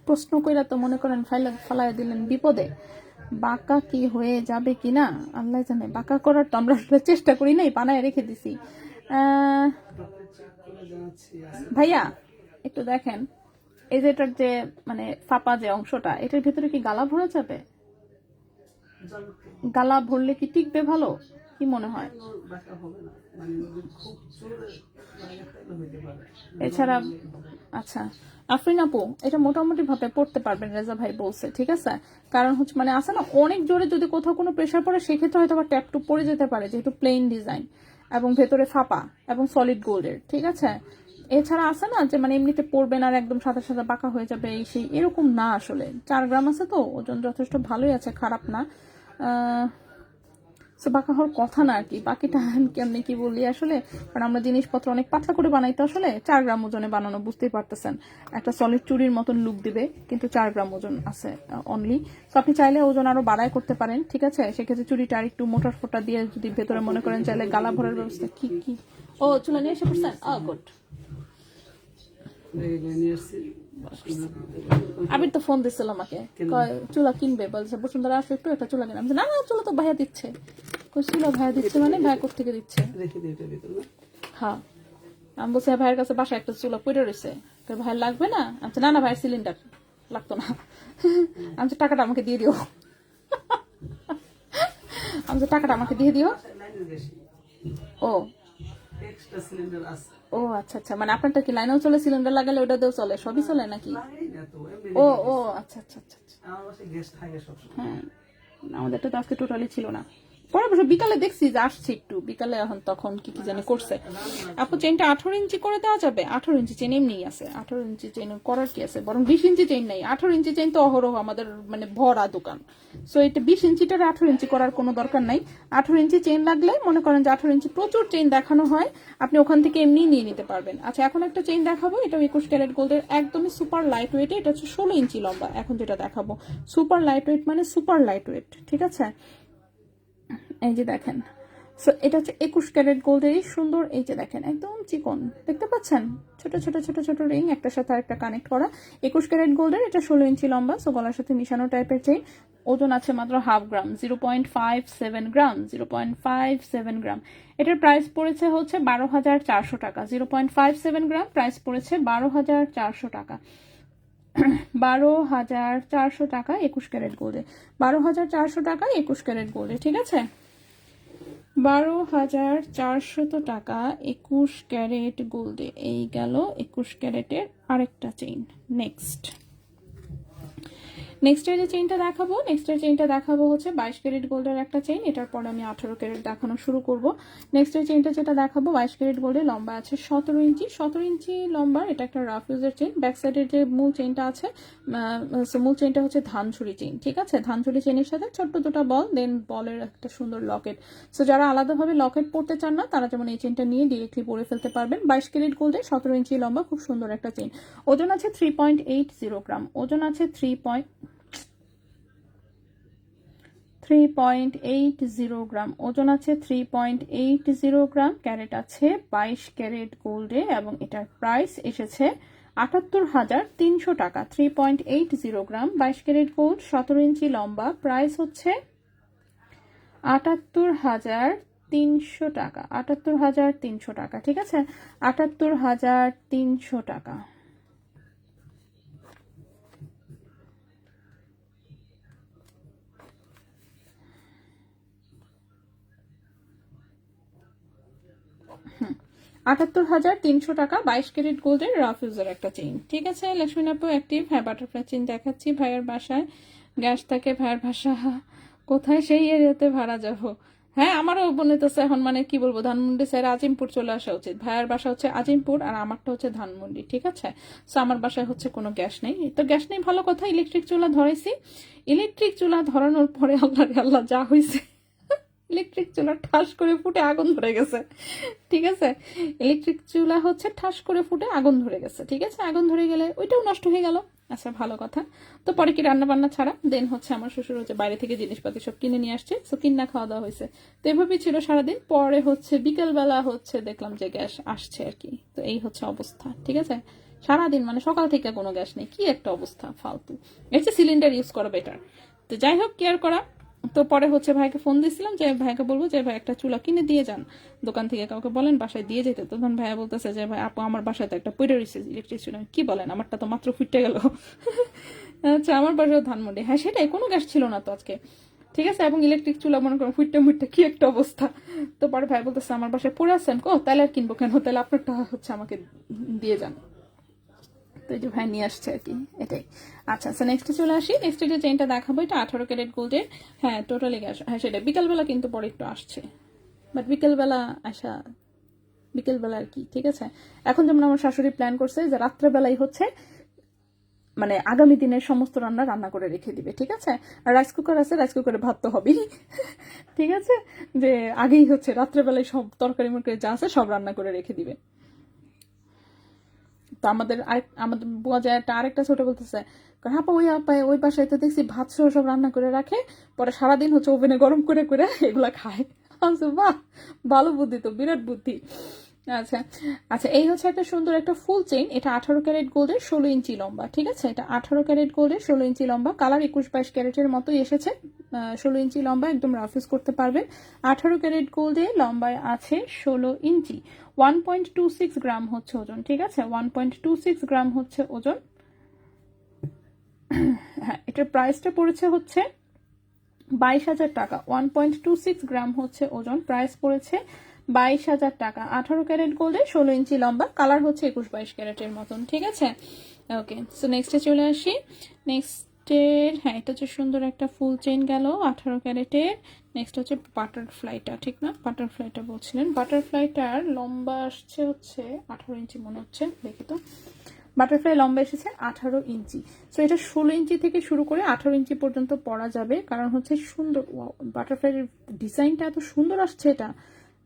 প্রশ্ন কইরা তো মনে করেন ফালাই দিলেন বিপদে। বাঁকা কি হয়ে যাবে কিনা আল্লাহ জানে। বাঁকা করার তো আমরা চেষ্টা করি নাই, বানায় রেখে দিছি। ভাইয়া একটু দেখেন, এই যে এটার যে মানে ফাঁপা যে অংশটা, এটার ভিতরে কি গালা ভরা যাবে? গালা ভরলে কি টিকবে ভালো? কি মনে হয়? এছাড়া আচ্ছা আফরিন আপু, এটা মোটামুটি ভাবে পড়তে পারবেন, রেজা ভাই বলছে। ঠিক আছে, কারণ হচ্ছে মানে আছে না অনেক জোরে যদি কোথাও কোনো প্রেশার পড়ে সেক্ষেত্রে হয়তো বা ট্যাপ টু পড়ে যেতে পারে, যেহেতু প্লেন ডিজাইন এবং ভেতরে ফাঁপা এবং সলিড গোল্ডের। ঠিক আছে, এছাড়া আছে না যে মানে এমনিতে পড়বেন আর একদম সাদা সাদা বাঁকা হয়ে যাবে এই সেই, এরকম না আসলে। 4 গ্রাম আছে তো, ওজন যথেষ্ট ভালোই আছে, খারাপ না। সো বাঁকা হওয়ার কথা না আর কি, বাকিটা কেমনি কি বলি আসলে, কারণ আমরা জিনিসপত্র অনেক পাতলা করে বানাই তো আসলে। 4 গ্রাম ওজনে বানানো, বুঝতেই পারতেছেন একটা সলিড চুরির মতন লুক দিবে, কিন্তু 4 গ্রাম ওজন আছে অনলি। তো আপনি চাইলে ওজন আরো বাড়াই করতে পারেন। ঠিক আছে, সেক্ষেত্রে চুরিটা আর একটু মোটা ফোটা দিয়ে যদি ভেতরে মনে করেন চাইলে গালা ভরার ব্যবস্থা। কি কি ও চুলা নিয়ে এসে পড়ছেন? গুড। আবির তো ফোন দিচ্ছিল আমাকে, চুলা কিনবে, বলছে বসুন্ধরা আসো একটু, একটা চুলা কিনে। না না, চুলা তো ভাইয়া দিচ্ছে। চুলা ভাইয়া দিচ্ছে মানে ভাইয়া কোথেকে দিচ্ছে? হ্যাঁ, আমি বলছি ভাইয়ের কাছে বাসায় একটা চুলা পড়ে রয়েছে, ভাইয়ের লাগবে না? আচ্ছা না না, ভাইয়ের সিলিন্ডার লাগতো না। আমি টাকাটা আমাকে দিয়ে দিও, আমি টাকাটা আমাকে দিয়ে দিও। ও ও আচ্ছা আচ্ছা, মানে আপনারটা কি লাইনেও চলে, সিলিন্ডার লাগালে ওটাতেও চলে, সবই চলে নাকি? ও ও আচ্ছা আচ্ছা আচ্ছা, হ্যাঁ আমাদেরটা তো আজকে টোটালি ছিল না। পরে অবশ্য বিকালে দেখছি যে আসছে একটু বিকালে, এখন তখন কি কি জানি করছে। আপু চেইনটা 18 ইঞ্চি করে দেওয়া যাবে? 18 ইঞ্চি চেইন এমনিই আছে, 18 ইঞ্চি চেইন করার কি আছে, বরং 20 ইঞ্চি চেইন নাই, 18 ইঞ্চি চেইন তো অহরহ আমাদের মানে ভরা দোকান। সো এটা 20 ইঞ্চিটার 18 ইঞ্চি করার কোনো দরকার নাই। 18 ইঞ্চি চেইন লাগলে মনে করেন যে 18 ইঞ্চি প্রচুর চেইন দেখানো হয়, আপনি ওখান থেকে এমনি নিয়ে নিতে পারবেন। আচ্ছা এখন একটা চেইন দেখাবো, এটা 21 ক্যারেট গোল্ডের, একদমই সুপার লাইট ওয়েট, এটা হচ্ছে 16 ইঞ্চি লম্বা। এখন যেটা দেখাবো সুপার লাইট ওয়েট মানে সুপার লাইট ওয়েট, ঠিক আছে? এই যে দেখেন, সো এটা হচ্ছে 21 ক্যারেট গোল্ডেরই সুন্দর, এই যে দেখেন একদম চিকন, দেখতে পাচ্ছেন ছোট ছোট ছোট ছোট রিং একটার সাথে আরেকটা কানেক্ট করা। 21 ক্যারেট গোল্ডের, এটা 16 ইঞ্চি লম্বা, সো গলার সাথে মিশানো টাইপের চেইন। ওজন আছে মাত্র 1/2 গ্রাম, 0.57 গ্রাম, 0.57 গ্রাম। এটার প্রাইস পড়েছে হচ্ছে 12,400 টাকা। 0.57 গ্রাম, প্রাইস পড়েছে 12,400 টাকা। 12,400 টাকা 21 ক্যারেট গোল্ডে, 12,400 টাকা 21 ক্যারেট গোল্ডে, ঠিক আছে? 12,400 টাকা 21 ক্যারেট গোল্ডে। এই গেল 21 ক্যারেটের আরেকটা চেইন। নেক্সটের যে চেইনটা দেখাবো, নেক্সটের চেইনটা দেখাবো হচ্ছে 22 ক্যারেট গোল্ডের একটা চেইন। এটার পরে আমি 18 ক্যারেট দেখানো শুরু করব। নেক্সটের চেইনটা যেটা দেখাবো 22 ক্যারেট গোল্ডের, লম্বা আছে 17 ইঞ্চি, 17 ইঞ্চি লম্বা। এটা একটা রাফ ইউজের চেইন। ব্যাক সাইডের যে মূল চেইনটা আছে, মূল চেইনটা হচ্ছে ধানছড়ি চেইন, ঠিক আছে? ধানছড়ি চেইনের সাথে ছোট্ট দুটো বল, দেন বলের একটা সুন্দর লকেট। সো যারা আলাদাভাবে লকেট পড়তে চান না, তারা যেমন এই চেইনটা নিয়ে ডিরেক্টলি পরে ফেলতে পারবেন। 22 ক্যারেট গোল্ডের, 17 ইঞ্চি লম্বা, খুব সুন্দর একটা চেইন। ওজন আছে 3.80 গ্রাম, ওজন আছে 3.80 গ্রাম, ওজন আছে 3.80 গ্রাম। ক্যারেট আছে 22 ক্যারেট গোল্ডে এবং এটার প্রাইস এসেছে 78,300 টাকা। 3.80 গ্রাম, 22 ক্যারেট গোল্ড, 17 ইঞ্চি লম্বা, প্রাইস হচ্ছে 78,300 টাকা। 78,300 টাকা, ঠিক আছে? 78,300 টাকা। $78,300 টাকা 22 ক্যারেট গোল্ডের রাফ ইউজের একটা চেইন, ঠিক আছে? লক্ষ্মী আপু অ্যাক্টিভ, হ্যাঁ বাটারফ্লাই চেইন দেখাচ্ছি। ভাইয়ের বাসায় গ্যাস থাকে, ভাইয়ের বাসা কোথায়, সেই এরিয়াতে ভাড়া যাবো। হ্যাঁ আমারও মনে তো এখন মানে কি বলবো, ধানমন্ডি স্যার আজিমপুর চলে আসা উচিত। ভাইয়ের বাসা হচ্ছে আজিমপুর আর আমারটা হচ্ছে ধানমন্ডি, ঠিক আছে? সো আমার বাসায় হচ্ছে কোনো গ্যাস নেই, তো গ্যাস নেই ভালো কথা। ইলেকট্রিক চুলা ধরেছি, ইলেকট্রিক চুলা ধরানোর পরে আল্লাহ আল্লাহ যা হয়েছে, ইলেকট্রিক চুলা ঠাস করে ফুটে আগুন ধরে গেছে, ঠিক আছে? ইলেকট্রিক চুলা হচ্ছে ঠাস করে ফুটে আগুন ধরে গেছে, ঠিক আছে? আগুন ধরে গেলে ওইটাও নষ্ট হয়ে গেল। আচ্ছা ভালো কথা। তো পরে কি রান্না বান্না ছাড়া দেন হচ্ছে আমার শ্বশুর হচ্ছে বাইরে থেকে জিনিসপাতি সব কিনে নিয়ে আসছে, সো কিনা খাওয়া দাওয়া হয়েছে। তো এভাবেই ছিল সারাদিন। পরে হচ্ছে বিকেলবেলা হচ্ছে দেখলাম যে গ্যাস আসছে আর কি। তো এই হচ্ছে অবস্থা, ঠিক আছে? সারাদিন মানে সকাল থেকে কোনো গ্যাস নেই, কি একটা অবস্থা ফালতু। এর চেয়ে সিলিন্ডার ইউজ করা বেটার। তো যাই হোক, কেয়ার করা। তো পরে হচ্ছে ভাইকে ফোন দিয়েছিলাম যে ভাইকে বলবো যে ভাই একটা চুলা কিনে দিয়ে যান দোকান থেকে, কাউকে বলেন বাসায় দিয়ে যেতে। তখন ভাইয়া বলতেছে যে ভাই আপু আমার বাসায় তো একটা পড়ে রয়েছে ইলেকট্রিক চুলা। কি বলেন, আমারটা তো মাত্র ফুটে গেল। আচ্ছা আমার বাসায় ধানমন্ডি, হ্যাঁ সেটাই, কোনো গ্যাস ছিল না তো আজকে, ঠিক আছে? এবং ইলেকট্রিক চুলা মনে করেন ফুটতে কি একটা অবস্থা। তো পরে ভাই বলতেছে আমার বাসায় পড়ে আসছেন, কো তাহলে আর কিনবো কেন, তাহলে আপনারটা হচ্ছে আমাকে দিয়ে যান। তো এই যে ভাই নিয়ে আসছে আর কি, এটাই। আচ্ছা আচ্ছা নেক্সটে চলে আসি। নেক্সটে যে চেইনটা দেখাবো এটা 18 ক্যারেট গোল্ডের, হ্যাঁ টোটালি গ্যাস, হ্যাঁ সেটা বিকালবেলা কিন্তু পরে একটু আসছে, বাট বিকেলবেলা আসা বিকেলবেলা আর কি, ঠিক আছে? এখন যেমন আমার শাশুড়ি প্ল্যান করছে যে রাত্রেবেলাই হচ্ছে মানে আগামী দিনের সমস্ত রান্না করে রেখে দিবে, ঠিক আছে? আর রাইস কুকার আছে, রাইস কুকারে ভাত তো হবেই, ঠিক আছে? যে আগেই হচ্ছে রাত্রেবেলায় সব তরকারি মরকারি যা আছে সব রান্না করে রেখে দিবে। তো আমাদের বুয়া যায় একটা আরেকটা ছোট বলতেছে, হাপা ওই বাসায় তো দেখছি ভাত সহ সব রান্না করে রাখে, পরে সারাদিন হচ্ছে ওভেনে গরম করে করে এগুলা খায়। বাহ ভালো বুদ্ধি তো, বিরাট বুদ্ধি। আচ্ছা আচ্ছা এই হচ্ছে একটা সুন্দর একটা ফুল চেইন। এটা 18 ক্যারেট গোল্ডের, 16 ইঞ্চি লম্বা, ঠিক আছে? এটা 18 ক্যারেট গোল্ডের, 16 ইঞ্চি লম্বা, কালার 21-22 ক্যারেটের মতোই এসেছে। 16 ইঞ্চি লম্বা, একদম রাফ ইউজ করতে পারবেন। 18 ক্যারেট গোল্ডে লম্বায় আছে 16 ইঞ্চি, 1.26 গ্রাম হচ্ছে ওজন, ঠিক আছে? 1.26 গ্রাম হচ্ছে ওজন। হ্যাঁ এটার প্রাইসটা পড়েছে হচ্ছে 22,000 টাকা। 1.26 গ্রাম হচ্ছে ওজন, প্রাইস পড়েছে 22,000 টাকা। 18 ক্যারেট গোল্ডে, 16 ইঞ্চি লম্বা, কালার হচ্ছে 21-22 ক্যারেটের মতন, ঠিক আছে? ওকে, সো নেক্সটে চলে আসি। ক্যারেটের, হ্যাঁ এটা হচ্ছে সুন্দর একটা ফুল চেইন গেল 18 ক্যারেটের। নেক্সট হচ্ছে বাটারফ্লাইটা, ঠিক না? বাটারফ্লাইটা বলছিলেন। বাটারফ্লাইটার লম্বা আসছে হচ্ছে 18 ইঞ্চি মনে হচ্ছে, দেখি তো। বাটারফ্লাই লম্বা এসেছে 18 ইঞ্চি। সো এটা 16 ইঞ্চি থেকে শুরু করে 18 ইঞ্চি পর্যন্ত পরা যাবে, কারণ হচ্ছে সুন্দর বাটারফ্লাইয়ের ডিজাইনটা এত সুন্দর আসছে। এটা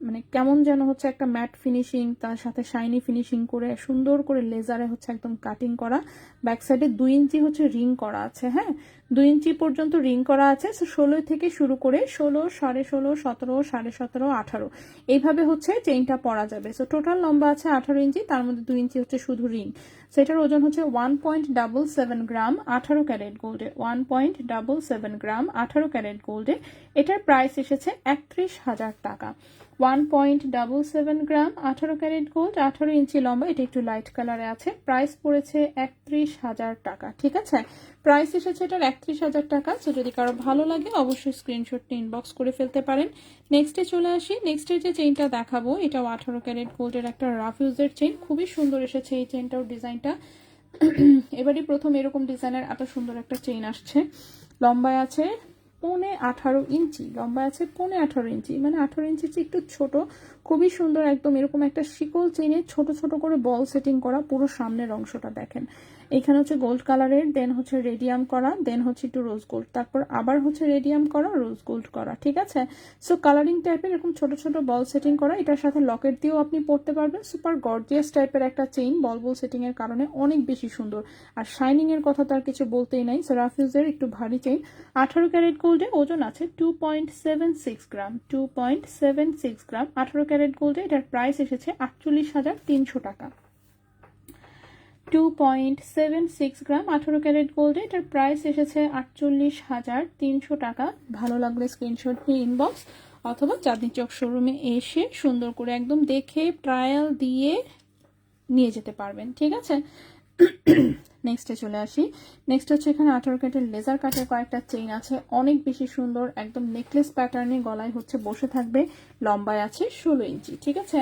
মানে কেমন যেন হচ্ছে একটা ম্যাট ফিনিশিং, তার সাথে শাইনি ফিনিশিং করে সুন্দর করে লেজারে হচ্ছে একদম কাটিং করা। ব্যাক সাইডে 2 ইঞ্চি হচ্ছে রিং করা আছে, হ্যাঁ 2 ইঞ্চি পর্যন্ত রিং করা আছে। সো 16 থেকে শুরু করে 16, 16.5, 17, 17.5, 18 এইভাবে হচ্ছে চেইনটা পরা যাবে। সো টোটাল লম্বা আছে 18 ইঞ্চি, তার মধ্যে 2 ইঞ্চি হচ্ছে শুধু রিং। সো এটার ওজন হচ্ছে 1.77 গ্রাম 18 ক্যারেট গোল্ডে, 1.77 গ্রাম 18 ক্যারেট গোল্ডে। এটার প্রাইস এসেছে 31,000 টাকা। 1.77 গ্রাম 18 ক্যারেট গোল্ড, 18 ইঞ্চি লম্বা, এটা একটু লাইট কালারে আছে। প্রাইস পড়েছে 31,000 টাকা, ঠিক আছে? প্রাইস এসেছে এটার 31,000 টাকা। সো যদি কারো ভালো লাগে অবশ্যই স্ক্রিনশটটি ইনবক্স করে ফেলতে পারেন। নেক্সটে চলে আসি। নেক্সটের যে চেইনটা দেখাবো এটাও 18 ক্যারেট গোল্ডের একটা রাফ ইউজের চেইন, খুবই সুন্দর এসেছে এই চেইনটাও ডিজাইনটা। এবারই প্রথম এরকম ডিজাইনের এত সুন্দর একটা চেইন আসছে। লম্বায় আছে 18.5 ইঞ্চি, লম্বা আছে 18.5 ইঞ্চি, মানে 18 ইঞ্চির চেয়ে একটু ছোট। খুবই সুন্দর, একদম এরকম একটা শিকল চেইনে ছোট ছোট করে বল সেটিং করা। পুরো সামনের অংশটা দেখেন, এখানে হচ্ছে গোল্ড কালারের, দেন হচ্ছে রেডিয়াম করা, দেন হচ্ছে একটু রোজ গোল্ড, তারপর আবার হচ্ছে রেডিয়াম করা, রোজ গোল্ড করা, ঠিক আছে? সো কালারিং টাইপের এরকম ছোট ছোট বল সেটিং করা। এটার সাথে লকেট দিয়েও আপনি পরতে পারবেন। সুপার গর্জিয়াস টাইপের একটা চেইন, বল বল সেটিং এর কারণে অনেক বেশি সুন্দর। আর শাইনিং এর কথা তো আর কিছু বলতেই নাই। সো রাফিউজের একটু ভারী চেইন, 18 ক্যারেট গোল্ডে, ওজন আছে 2.76 গ্রাম, 2.76 গ্রাম 18 ক্যারেট গোল্ডে। এটার প্রাইস এসেছে 48,300 টাকা। 2.76 গ্রাম 18 ক্যারেট গোল্ডে, এটার প্রাইস এসেছে 48,300 টাকা। ভালো লাগলে স্ক্রিনশট নিয়ে ইনবক্স অথবা চাঁদনী চক শোরুমে এসে সুন্দর করে একদম দেখে ট্রায়াল দিয়ে নিয়ে যেতে পারবেন, ঠিক আছে? নেক্সটে চলে আসি। নেক্সট হচ্ছে এখানে 18 ক্যারেটের লেজার কাটের কয়েকটা চেইন আছে, অনেক বেশি সুন্দর, একদম নেকলেস প্যাটার্নে গলায় হচ্ছে বসে থাকবে। লম্বায় আছে 16 ইঞ্চি, ঠিক আছে?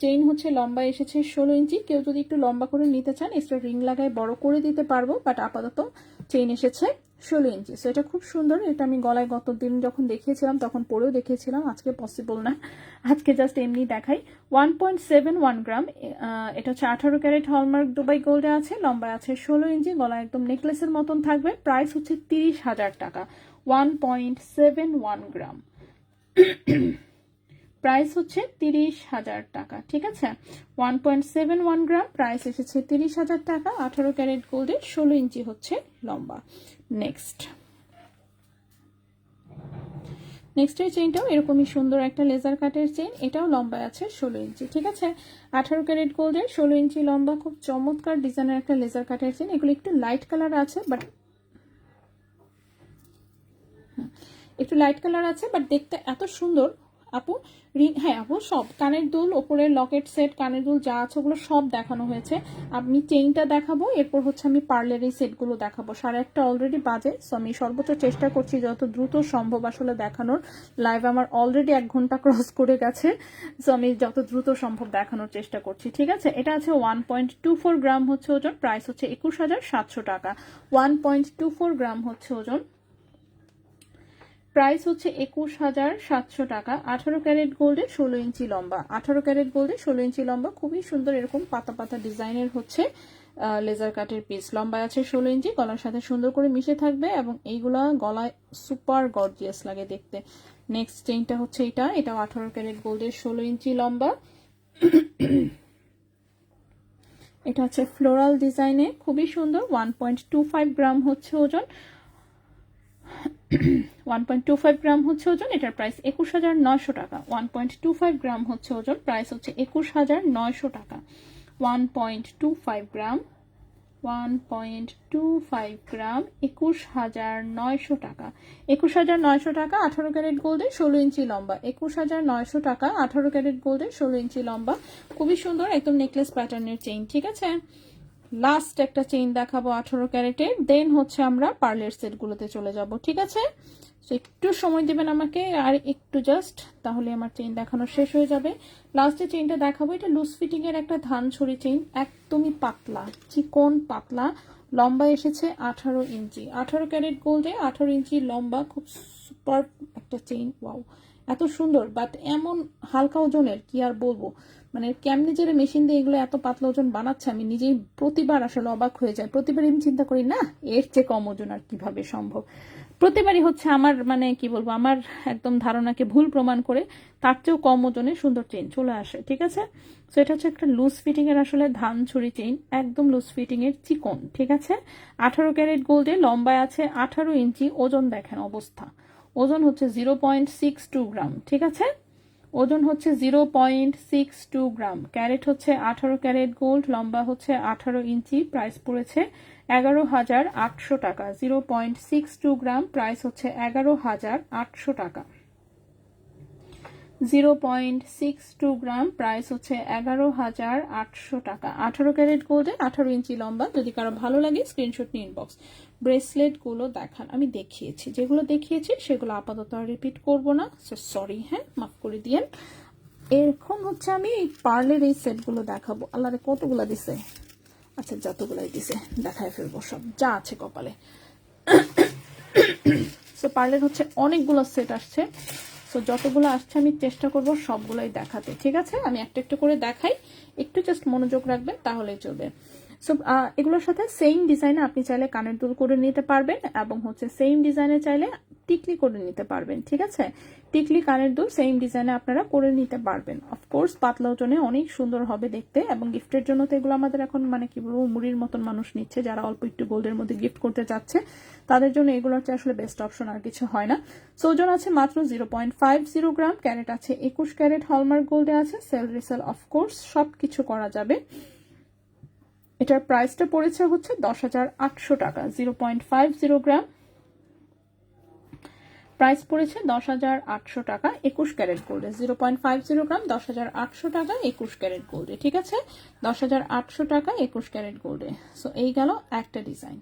চেইন হচ্ছে লম্বা এসেছে 16 ইঞ্চি। কেউ যদি একটু লম্বা করে নিতে চান এক্সট্রা রিং লাগায় বড় করে দিতে পারবো, বাট আপাতত চেইন এসেছে 16 ইঞ্চি। সো এটা খুব সুন্দর। এটা আমি গলায় গতদিন যখন দেখিয়েছিলাম তখন পরেও দেখিয়েছিলাম, আজকে পসিবল না, আজকে জাস্ট এমনি দেখাই। 1.71 গ্রাম, এটা হচ্ছে 18 ক্যারেট হলমার্ক দুবাই গোল্ডে আছে, লম্বায় আছে 16 ইঞ্চি, গলায় একদম নেকলেসের মতন থাকবে। প্রাইস হচ্ছে 30,000 টাকা। 1.71 গ্রাম, প্রাইস হচ্ছে 30,000 টাকা, ঠিক আছে? 1.71 গ্রাম, প্রাইস এসেছে 30,000 টাকা। 18 ক্যারেট গোল্ডের, 16 ইঞ্চি হচ্ছে লম্বা। নেক্সটের চেইনটাও এরকমই সুন্দর একটা লেজার কাটের চেইন, এটাও লম্বায় আছে 16 ইঞ্চি, ঠিক আছে? 18 ক্যারেট গোল্ডের, 16 ইঞ্চি লম্বা, খুব চমৎকার ডিজাইনের একটা লেজার কাটের চেইন। এগুলো একটু লাইট কালার আছে, বাট একটু লাইট কালার আছে, বাট দেখতে এত সুন্দর। আপু রিং, হ্যাঁ আপু সব কানের দুল, ওপরের লকেট সেট, কানের দুল যা আছে ওগুলো সব দেখানো হয়েছে। আমি চেইনটা দেখাবো, এরপর হচ্ছে আমি পার্লের এই সেটগুলো দেখাবো। 1:30 অলরেডি বাজে, সো আমি সর্বোচ্চ চেষ্টা করছি যত দ্রুত সম্ভব আসলে দেখানোর। লাইভ আমার অলরেডি 1 ঘন্টা ক্রস করে গেছে, সো আমি যত দ্রুত সম্ভব দেখানোর চেষ্টা করছি, ঠিক আছে? এটা আছে 1.24 গ্রাম হচ্ছে ওজন, প্রাইস হচ্ছে 21,700 টাকা। 1.24 গ্রাম হচ্ছে ওজন, প্রাইস হচ্ছে 21,700 টাকা। 18 ক্যারেট গোল্ডে, 16 ইঞ্চি লম্বা, 18 ক্যারেট গোল্ডে 16 ইঞ্চি লম্বা, খুবই সুন্দর এরকম পাতা পাতা ডিজাইনের হচ্ছে লেজার কাটের পিস। লম্বায় আছে 16 ইঞ্চি, গলার সাথে সুন্দর করে মিশে থাকবে এবং এইগুলা গলায় সুপার গর্জিয়াস লাগে দেখতে। নেক্সট চেইনটা হচ্ছে এটাও 18 ক্যারেট গোল্ডের, 16 ইঞ্চি লম্বা। এটা হচ্ছে ফ্লোরাল ডিজাইনে, খুবই সুন্দর। 1.25 গ্রাম হচ্ছে ওজন, 1.25 গ্রাম হচ্ছে ওজন, এটার প্রাইস 21,900 টাকা। 1.25 গ্রাম হচ্ছে ওজন, প্রাইস হচ্ছে 21,900 টাকা। 1.25 গ্রাম, 1.25 গ্রাম 21,900 টাকা। 21,900 টাকা। 18 ক্যারেট গোল্ডে, 16 ইঞ্চি লম্বা, 21,900 টাকা। 18 ক্যারেট গোল্ডে, 16 ইঞ্চি লম্বা, খুবই সুন্দর একদম নেকলেস প্যাটার্নের চেইন, ঠিক আছে? লাস্ট একটা চেইন দেখাবো 18 ক্যারেটের, দেন হচ্ছে আমরা পার্লের সেটগুলোতে চলে যাব, ঠিক আছে? তো একটু সময় দিবেন আমাকে, আর একটু জাস্ট, তাহলে আমার চেইন দেখানো শেষ হয়ে যাবে। লাস্টে চেইনটা দেখাবো, এটা লুজ ফিটিং এর একটা ধান ছড়ি চেইন, একদমই পাতলা, চিকন পাতলা, লম্বা এসেছে 18 ইঞ্চি, 18 ক্যারেট গোল্ডে 18 ইঞ্চি লম্বা, খুব সুপার একটা চেইন। ওয়াও, এত সুন্দর, বাট এমন হালকা ওজনের কি আর বলবো, মানে কেমনি যে মেশিন দিয়ে এগুলো এত পাতলা ওজন বানাচ্ছে আমি নিজেই প্রতিবার আসলে অবাক হয়ে যায়। প্রতিবার আমি চিন্তা করি না এর চেয়ে কম ওজন আর কিভাবে সম্ভব। প্রতিবারই হচ্ছে আমার মানে কি বলবো, আমার একদম ধারণাকে ভুল প্রমাণ করে তার চেয়েও কম ওজনে সুন্দর চেইন চলে আসে। ঠিক আছে, তো এটা হচ্ছে একটা লুজ ফিটিং এর আসলে ধান ছুরি চেইন, একদম লুজ ফিটিং এর চিকন। ঠিক আছে, 18 ক্যারেট গোল্ডে লম্বায় আছে 18 ইঞ্চি, ওজন দেখেন অবস্থা, ওজন হচ্ছে 0.62 গ্রাম। ঠিক আছে, ওজন হচ্ছে 0.62 গ্রাম, ক্যারেট হচ্ছে 18 ক্যারেট গোল্ড, লম্বা হচ্ছে 18 ইঞ্চি, প্রাইস পড়েছে 11,800 টাকা। 0.62 গ্রাম, প্রাইস হচ্ছে 11,800 টাকা। 0.62 গ্রাম, প্রাইস হচ্ছে 11,800 টাকা। 18 ক্যারেট গোল্ডে 18 ইঞ্চি লম্বা। যদি কারো ভালো লাগে স্ক্রিনশট নিয়ে ইনবক্স। ব্রেসলেট গুলো দেখান, আমি দেখিয়েছি, যেগুলো দেখিয়েছি সেগুলো আপাতত আর রিপিট করব না, সরি, হ্যাঁ মাফ করে দিয়েন। এখন হচ্ছে আমি এই পার্লের এই সেটগুলো দেখাবো। আল্লাহরে কতগুলো দিছে, আচ্ছা যতগুলাই দিছে দেখায় ফেলবো সব যা আছে কপালে। সো পার্লের হচ্ছে অনেকগুলো সেট আসছে, সো যতগুলো আসছে আমি চেষ্টা করব সবগুলোই দেখাতে। ঠিক আছে, আমি একটা একটা করে দেখাই, একটু জাস্ট মনোযোগ রাখবেন তাহলেই চলবে। সো এগুলোর সাথে সেম ডিজাইনে আপনি চাইলে কানের দুল করে নিতে পারবেন, এবং হচ্ছে সেম ডিজাইনে চাইলে টিকলি করে নিতে পারবেন। ঠিক আছে, টিকলি কানের দুল সেম ডিজাইনে আপনারা করে নিতে পারবেন। অফকোর্স পাতলা ওজনে অনেক সুন্দর হবে দেখতে, এবং গিফটের জন্য তো এগুলো আমাদের এখন মানে কি বলবো মুড়ির মতন মানুষ নিচ্ছে, যারা অল্প একটু গোল্ডের মধ্যে গিফট করতে চাচ্ছে তাদের জন্য এগুলো হচ্ছে আসলে বেস্ট অপশন, আর কিছু হয় না। সো ওজন আছে মাত্র 0.50 গ্রাম, ক্যারেট আছে 21 ক্যারেট, হলমার্ক গোল্ডে আছে, সেল রিসেল অফকোর্স সব কিছু করা যাবে। এটার প্রাইসটা পড়েছে হচ্ছে 10,800 টাকা। 0.50 গ্রাম, প্রাইস পড়েছে 10,800 টাকা 21 ক্যারেট গোল্ডে। 0.50 গ্রাম, 10,800 টাকা 21 ক্যারেট গোল্ডে। ঠিক আছে, 10,800 টাকা 21 ক্যারেট গোল্ডে। সো এই গেল একটা ডিজাইন।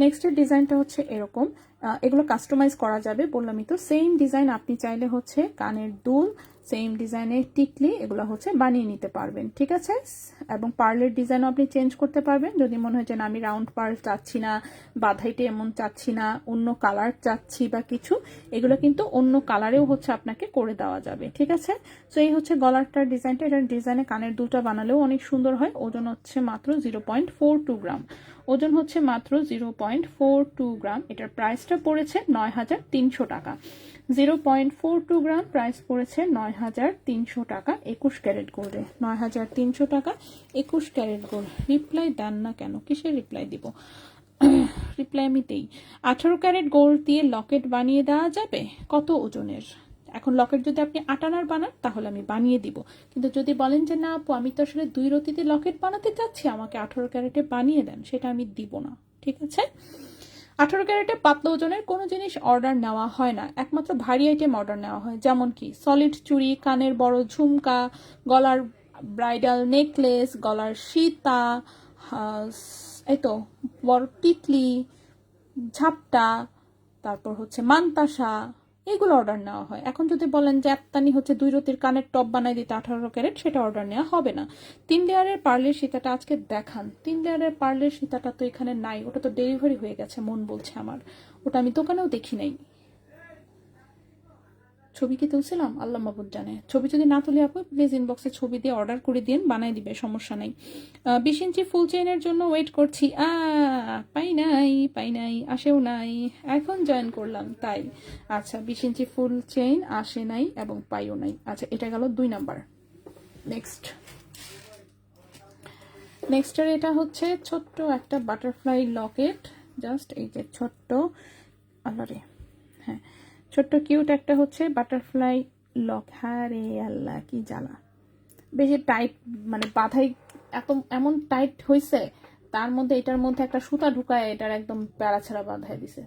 নেক্সটের ডিজাইনটা হচ্ছে এরকম, এগুলো কাস্টমাইজ করা যাবে বললামই তো। সেম ডিজাইন আপনি চাইলে হচ্ছে কানের দুল, সেম ডিজাইনের টিকলি, এগুলো হচ্ছে বানিয়ে নিতে পারবেন। ঠিক আছে, এবং পার্লের ডিজাইনও আপনি চেঞ্জ করতে পারবেন যদি মনে হয় যে না আমি রাউন্ড পার্ল চাচ্ছি না, বাধাইটে এমন চাচ্ছি না, অন্য কালার চাচ্ছি বা কিছু, এগুলো কিন্তু অন্য কালারেও হচ্ছে আপনাকে করে দেওয়া যাবে। ঠিক আছে, তো এই হচ্ছে গলারটার ডিজাইনটা, এটার ডিজাইনে কানের দুলটা বানালেও অনেক সুন্দর হয়। ওজন হচ্ছে মাত্র 0.42 গ্রাম, ওজন হচ্ছে মাত্র 0.42 গ্রাম। এটার প্রাইসটা পড়েছে 9,300 টাকা। 0.42 গ্রাম, প্রাইস পড়েছে 9,300 টাকা 21 ক্যারেট গোল্ডে। 9,300 টাকা 21 ক্যারেট গোল্ড। রিপ্লাই দেন না কেন, কিসের রিপ্লাই দিব? রিপ্লাই আমি দেই। 18 ক্যারেট গোল্ড দিয়ে লকেট বানিয়ে দেওয়া যাবে। কত ওজনের? এখন লকেট যদি আপনি 8 আনার বানান তাহলে আমি বানিয়ে দিব, কিন্তু যদি বলেন যে না আপু আমি তো আসলে 2 রতিতে লকেট বানাতে চাচ্ছি, আমাকে 18 ক্যারেটে বানিয়ে দেন, সেটা আমি দিব না। ঠিক আছে, 18 ক্যারেটে পাতলা ওজনের কোনো জিনিস অর্ডার নেওয়া হয় না, একমাত্র ভারী আইটেম অর্ডার নেওয়া হয়, যেমন কি সলিড চুড়ি, কানের বড় ঝুমকা, গলার ব্রাইডাল নেকলেস, গলার সীতা, এই তো বড় টিকলি, ঝাপটা, তারপর হচ্ছে মান্তাসা, এগুলো অর্ডার নেওয়া হয়। এখন যদি বলেন যে একটানি হচ্ছে 2 রতির কানের টপ বানাই দিতে 18 ক্যারেট, সেটা অর্ডার নেওয়া হবে না। 3 লেয়ারের পার্লের সীতাটা আজকে দেখান। 3 লেয়ারের পার্লের সীতাটা তো এখানে নাই, ওটা তো ডেলিভারি হয়ে গেছে মন বলছে আমার, ওটা আমি দোকানেও দেখি নাই। ছবি কি তুলছিলাম আল্লাহ মাহবুব জানে। ছবি যদি না তুলে আপু প্লিজ ইনবক্সে ছবি দিয়ে অর্ডার করে দিন, বানাই দিবে, সমস্যা নাই। 20 ইঞ্চি ফুল চেইনের জন্য ওয়েট করছি। পাই নাই, আসেও নাই, এখন জয়েন করলাম তাই। আচ্ছা, 20 ইঞ্চি ফুল চেইন আসে নাই এবং পাইও নাই। আচ্ছা, এটা গেল 2 নাম্বার। নেক্সটের এটা হচ্ছে ছোট্ট একটা বাটারফ্লাই লকেট, জাস্ট এই যে ছোট্ট, আল্লাহরে, হ্যাঁ ছোট্ট কিউট একটা হচ্ছে বাটারফ্লাই লক। হ্যাঁ রে আল্লাহ কি জ্বালা, বেশি টাইট মানে বাধাই এত এমন টাইট হয়েছে, তার মধ্যে এটার মধ্যে একটা সুতা ঢুকায় এটার একদম প্যারা ছেঁড়া বাঁধায় দিছে।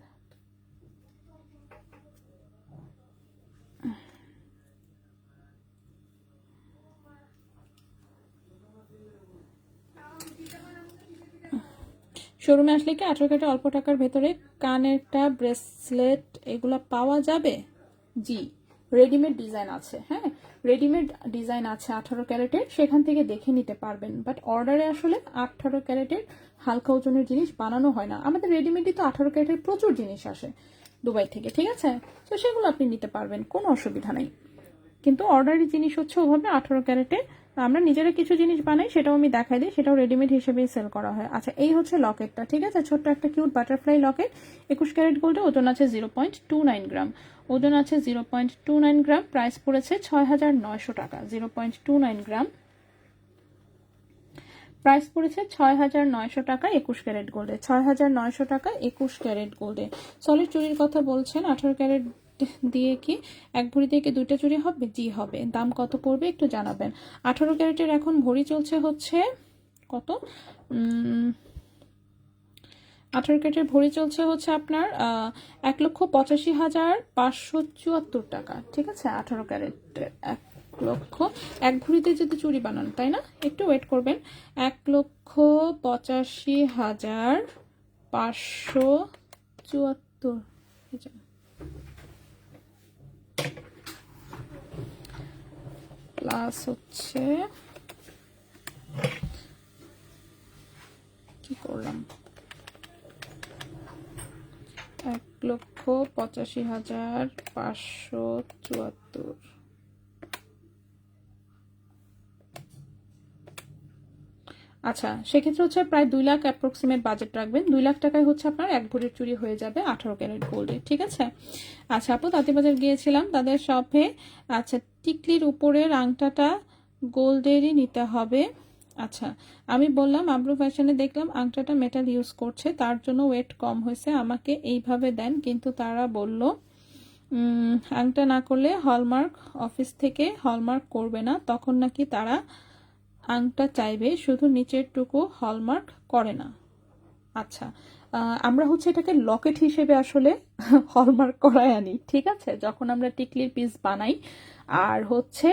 শোরুমে আসলে কি 18 ক্যারেটে অল্প টাকার ভেতরে কানেরটা ব্রেসলেট এগুলা পাওয়া যাবে? জি, রেডিমেড ডিজাইন আছে, হ্যাঁ রেডিমেড ডিজাইন আছে 18 ক্যারেটের, সেখান থেকে দেখে নিতে পারবেন। বাট অর্ডারে আসলে 18 ক্যারেটের হালকা ওজনের জিনিস বানানো হয় না। আমাদের রেডিমেডই তো 18 ক্যারেটের প্রচুর জিনিস আসে দুবাই থেকে, ঠিক আছে? তো সেগুলো আপনি নিতে পারবেন, কোনো অসুবিধা নেই। কিন্তু অর্ডারি জিনিস হচ্ছে ওভাবে 18 ক্যারেটে। আমরা নিজেরা কিছু জিনিস বানাই, সেটাও আমি দেখাই দিই, সেটাও রেডিমেড হিসেবেই সেল করা হয়। আচ্ছা, এই হচ্ছে লকেটটা, ঠিক আছে? ছোট্ট একটা কিউট বাটারফ্লাই লকেট, 21 ক্যারেট গোল্ডে, ওজন আছে 0.29 গ্রাম, ওজন আছে 0.29 গ্রাম। প্রাইস পড়েছে 6,900 টাকা, 0.29 গ্রাম। প্রাইস পড়েছে 6,900 টাকা 21 ক্যারেট গোল্ডে, 6,900 টাকা 21 ক্যারেট গোল্ডে। সলিড চুরির কথা বলছেন, 18 ক্যারেট দিয়ে কি এক ভরি দিয়ে কি দুইটা চুরি হবে? জি হবে। দাম কত পড়বে একটু জানাবেন। 18 ক্যারেটের এখন ভরি চলছে হচ্ছে কত, 18 ক্যারেটের ভরি চলছে হচ্ছে আপনার 1,85,574 টাকা, ঠিক আছে? 18 ক্যারেটের 1,00,000, এক ভরিতে যদি চুরি বানান, তাই না? একটু ওয়েট করবেন। 1,85,574 প্লাস হচ্ছে কি করলাম, 1,85,574। আচ্ছা, সেক্ষেত্রে হচ্ছে প্রায় 2 লাখ অ্যাপ্রক্সিমেট বাজেট রাখবেন। 2 লাখ টাকায় হচ্ছে আপনার এক ভরির চুরি হয়ে যাবে 18 ক্যারেট গোল্ডে, ঠিক আছে? আচ্ছা আপু, তাঁতিবাজার গিয়েছিলাম তাদের শপে। আচ্ছা, টিকলির উপরের আংটাটা গোল্ডেরই নিতে হবে। আচ্ছা, আমি বললাম আব্রু ফ্যাশনে দেখলাম আংটাটা মেটাল ইউজ করছে, তার জন্য ওয়েট কম হয়েছে, আমাকে এইভাবে দেন। কিন্তু তারা বলল আংটা না করলে হলমার্ক অফিস থেকে হলমার্ক করবে না, তখন নাকি তারা আংটা চাইবে, শুধু নিচের টুকু হলমার্ক করে না। আচ্ছা, আমরা হচ্ছে এটাকে লকেট হিসেবে আসলে হলমার্ক করায় আনি, ঠিক আছে? যখন আমরা টিকলির পিস বানাই। আর হচ্ছে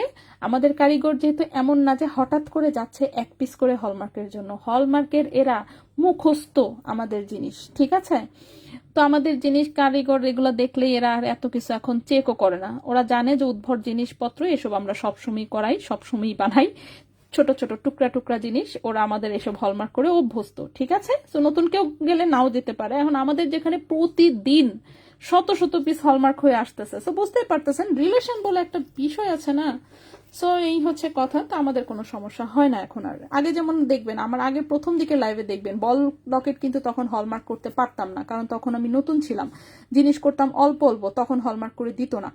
আমাদের কারিগর যেহেতু এমন না যে হঠাৎ করে যাচ্ছে এক পিস করে হলমার্কের জন্য, হলমার্কের এরা মুখস্থ আমাদের জিনিস, ঠিক আছে? তো আমাদের জিনিস কারিগর এগুলো দেখলে এরা আর এত কিছু এখন চেকও করে না, ওরা জানে যে উদ্ভট জিনিসপত্র এসব আমরা সবসময় করাই, সবসময় বানাই, ছোট ছোট টুকরা টুকরা জিনিস, ওরা আমাদের এসব হলমার্ক করে অভ্যস্ত, ঠিক আছে? তো নতুন কেউ গেলে নাও যেতে পারে। এখন আমাদের যেখানে প্রতিদিন শত শত পিস হলমার্ক হয়ে আসতেছে, তো বুঝতেই পারতেছেন রিলেশন বলে একটা বিষয় আছে না। সো এই হচ্ছে কথা, তো আমাদের কোনো সমস্যা হয় না এখন আর। আগে যেমন দেখবেন, আমার আগে প্রথম দিকে লাইভে দেখবেন বল লকেট কিন্তু তখন হলমার্ক করতে পারতাম না, কারণ তখন আমি নতুন ছিলাম, জিনিস করতাম অল্প অল্প, তখন হলমার্ক করে দিত না।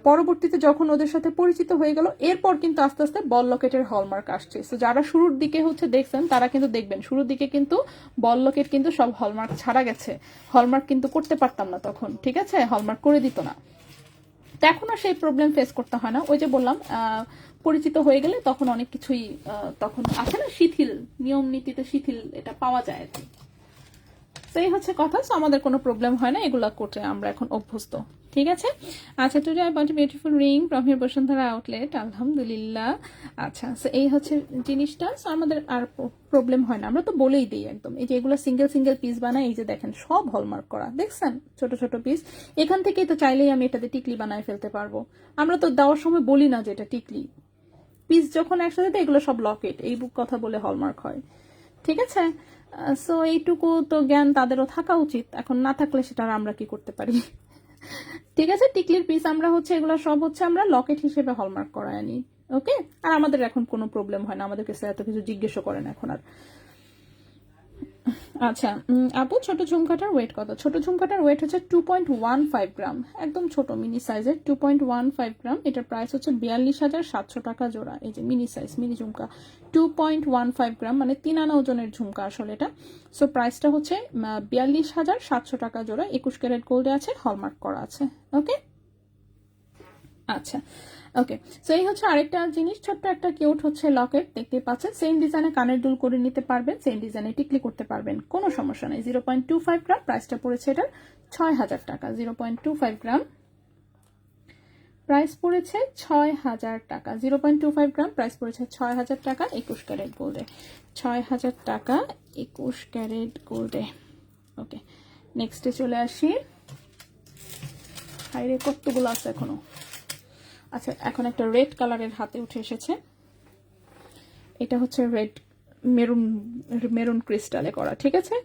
পরবর্তীতে যখন ওদের সাথে পরিচিত হয়ে গেল, এরপর কিন্তু আস্তে আস্তে বল লকেটের হলমার্ক আসছে। তো যারা শুরুর দিকে হচ্ছে দেখছেন, তারা কিন্তু দেখবেন শুরুর দিকে কিন্তু বল লকেট কিন্তু সব হলমার্ক ছাড়া গেছে, হলমার্ক কিন্তু করতে পারতাম না তখন, ঠিক আছে? হলমার্ক করে দিত না। তো এখন আর সেই প্রবলেম ফেস করতে হয় না। ওই যে বললাম পরিচিত হয়ে গেলে তখন অনেক কিছুই তখন আছে না, শিথিল নিয়ম নীতিতে শিথিল এটা পাওয়া যায় আর কি। তো এই হচ্ছে কথা। সো আমাদের কোনো প্রবলেম হয় না, এগুলা করতে আমরা এখন অভ্যস্ত, ঠিক আছে? আচ্ছা, today I bought beautiful ring from here Bashundhara outlet, আলহামদুলিল্লাহ। আচ্ছা, সো এই হচ্ছে জিনিসটা। সো আমাদের আর প্রবলেম হয় না, আমরা তো বলেই দিই একদম। এই যে এগুলো সিঙ্গেল সিঙ্গেল পিস বানায়, এই যে দেখেন সব হলমার্ক করা, দেখছেন ছোট ছোট পিস। এখান থেকেই তো চাইলেই আমি এটাতে টিকলি বানায় ফেলতে পারবো। আমরা তো দেওয়ার সময় বলি না যে এটা টিকলি পিস, যখন একসাথে দেয় এগুলো সব লকেট, এই বুক কথা বলে হলমার্ক হয়, ঠিক আছে? সো এইটুকু তো জ্ঞান তাদেরও থাকা উচিত, এখন না থাকলে সেটা আর আমরা কি করতে পারি? ঠিক আছে, টিকলির পিস আমরা হচ্ছে এগুলো সব হচ্ছে আমরা লকেট হিসেবে হলমার্ক করায় আনি, ওকে? আর আমাদের এখন কোনো প্রবলেম হয় না, আমাদের কাছে এত কিছু জিজ্ঞেসও করেন এখন আর। আচ্ছা আপু, ছোট ঝুমকাটার ওয়েট কত? ছোট ঝুমকাটার ওয়েট হচ্ছে 2.15 গ্রাম, একদম ছোট মিনি সাইজের 2.15 গ্রাম। এটার প্রাইস হচ্ছে 42,700 টাকা জোড়া। এই যে মিনি সাইজ মিনি ঝুমকা 2.15 গ্রাম, মানে 3 আনা ওজনের ঝুমকা আসলে এটা। সো প্রাইসটা হচ্ছে 42,700 টাকা জোড়া, 21 ক্যারেট গোল্ডে আছে, হলমার্ক করা আছে, ওকে? আচ্ছা, ওকে। সো এই হচ্ছে আরেকটা জিনিস, ছোট্ট একটা কিউট হচ্ছে লকেট, দেখতে পাচ্ছেন। সেম ডিজাইনে কানের দুল করে নিতে পারবেন, সেম ডিজাইনে টিকলি করতে পারবেন, কোনো সমস্যা নেই। 0.25 গ্রাম, প্রাইসটা পড়েছে এটার 6,000 টাকা। 0.25 গ্রাম, প্রাইস পড়েছে 6,000 টাকা। 0.25 গ্রাম, প্রাইস পড়েছে 6,000 টাকা, 21 ক্যারেট গোল্ডে। 6,000 টাকা 21 ক্যারেট গোল্ডে, ওকে। নেক্সটে চলে আসি। হাইরে কতগুলো আছে এখনো। আচ্ছা, এখন একটা রেড কালারের হাতে উঠে এসেছে। এটা হচ্ছে রেড মেরুন মেরুন ক্রিস্টালে করা, ঠিক আছে।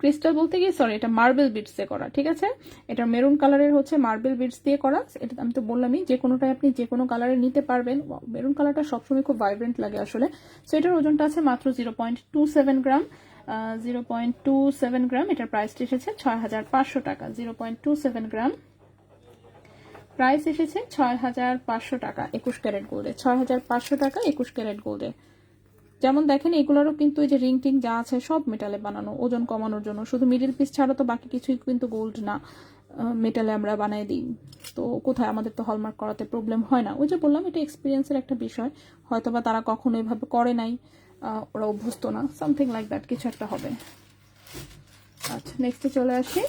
ক্রিস্টাল বলতে গিয়ে সরি, এটা মার্বেল বিটসে করা, ঠিক আছে। এটা মেরুন কালারের হচ্ছে মার্বেল বিটস দিয়ে করা। এটা আমি তো বললামই যে কোনোটাই আপনি যে কোনো কালারে নিতে পারবেন। মেরুন কালারটা সবসময় খুব ভাইব্রেন্ট লাগে আসলে। সো এটার ওজনটা আছে মাত্র 0.27 গ্রাম। 0.27 গ্রাম, এটার প্রাইসটা এসেছে 6,500 টাকা। 0.27 গ্রাম, প্রাইস এসেছে 6,500 টাকা 21 ক্যারেট গোল্ডে। 6,500 টাকা 21 ক্যারেট গোল্ডে। যেমন দেখেন এগুলোরও কিন্তু এই যে রিং টিং যা আছে সব মেটালে বানানো, ওজন কমানোর জন্য। শুধু মিডল পিস ছাড়া তো বাকি কিছুই কিন্তু গোল্ড না, মেটালে আমরা বানাই দিই। তো কোথায়, আমাদের তো হলমার্ক করাতে প্রবলেম হয় না। ওই যে বললাম, এটা এক্সপিরিয়েন্সের একটা বিষয়। হয়তোবা তারা কখনো এভাবে করে নাই, ওরা অভ্যস্ত না, সামথিং লাইক দ্যাট কিছু একটা হবে। আচ্ছা, নেক্সটে চলে আসি।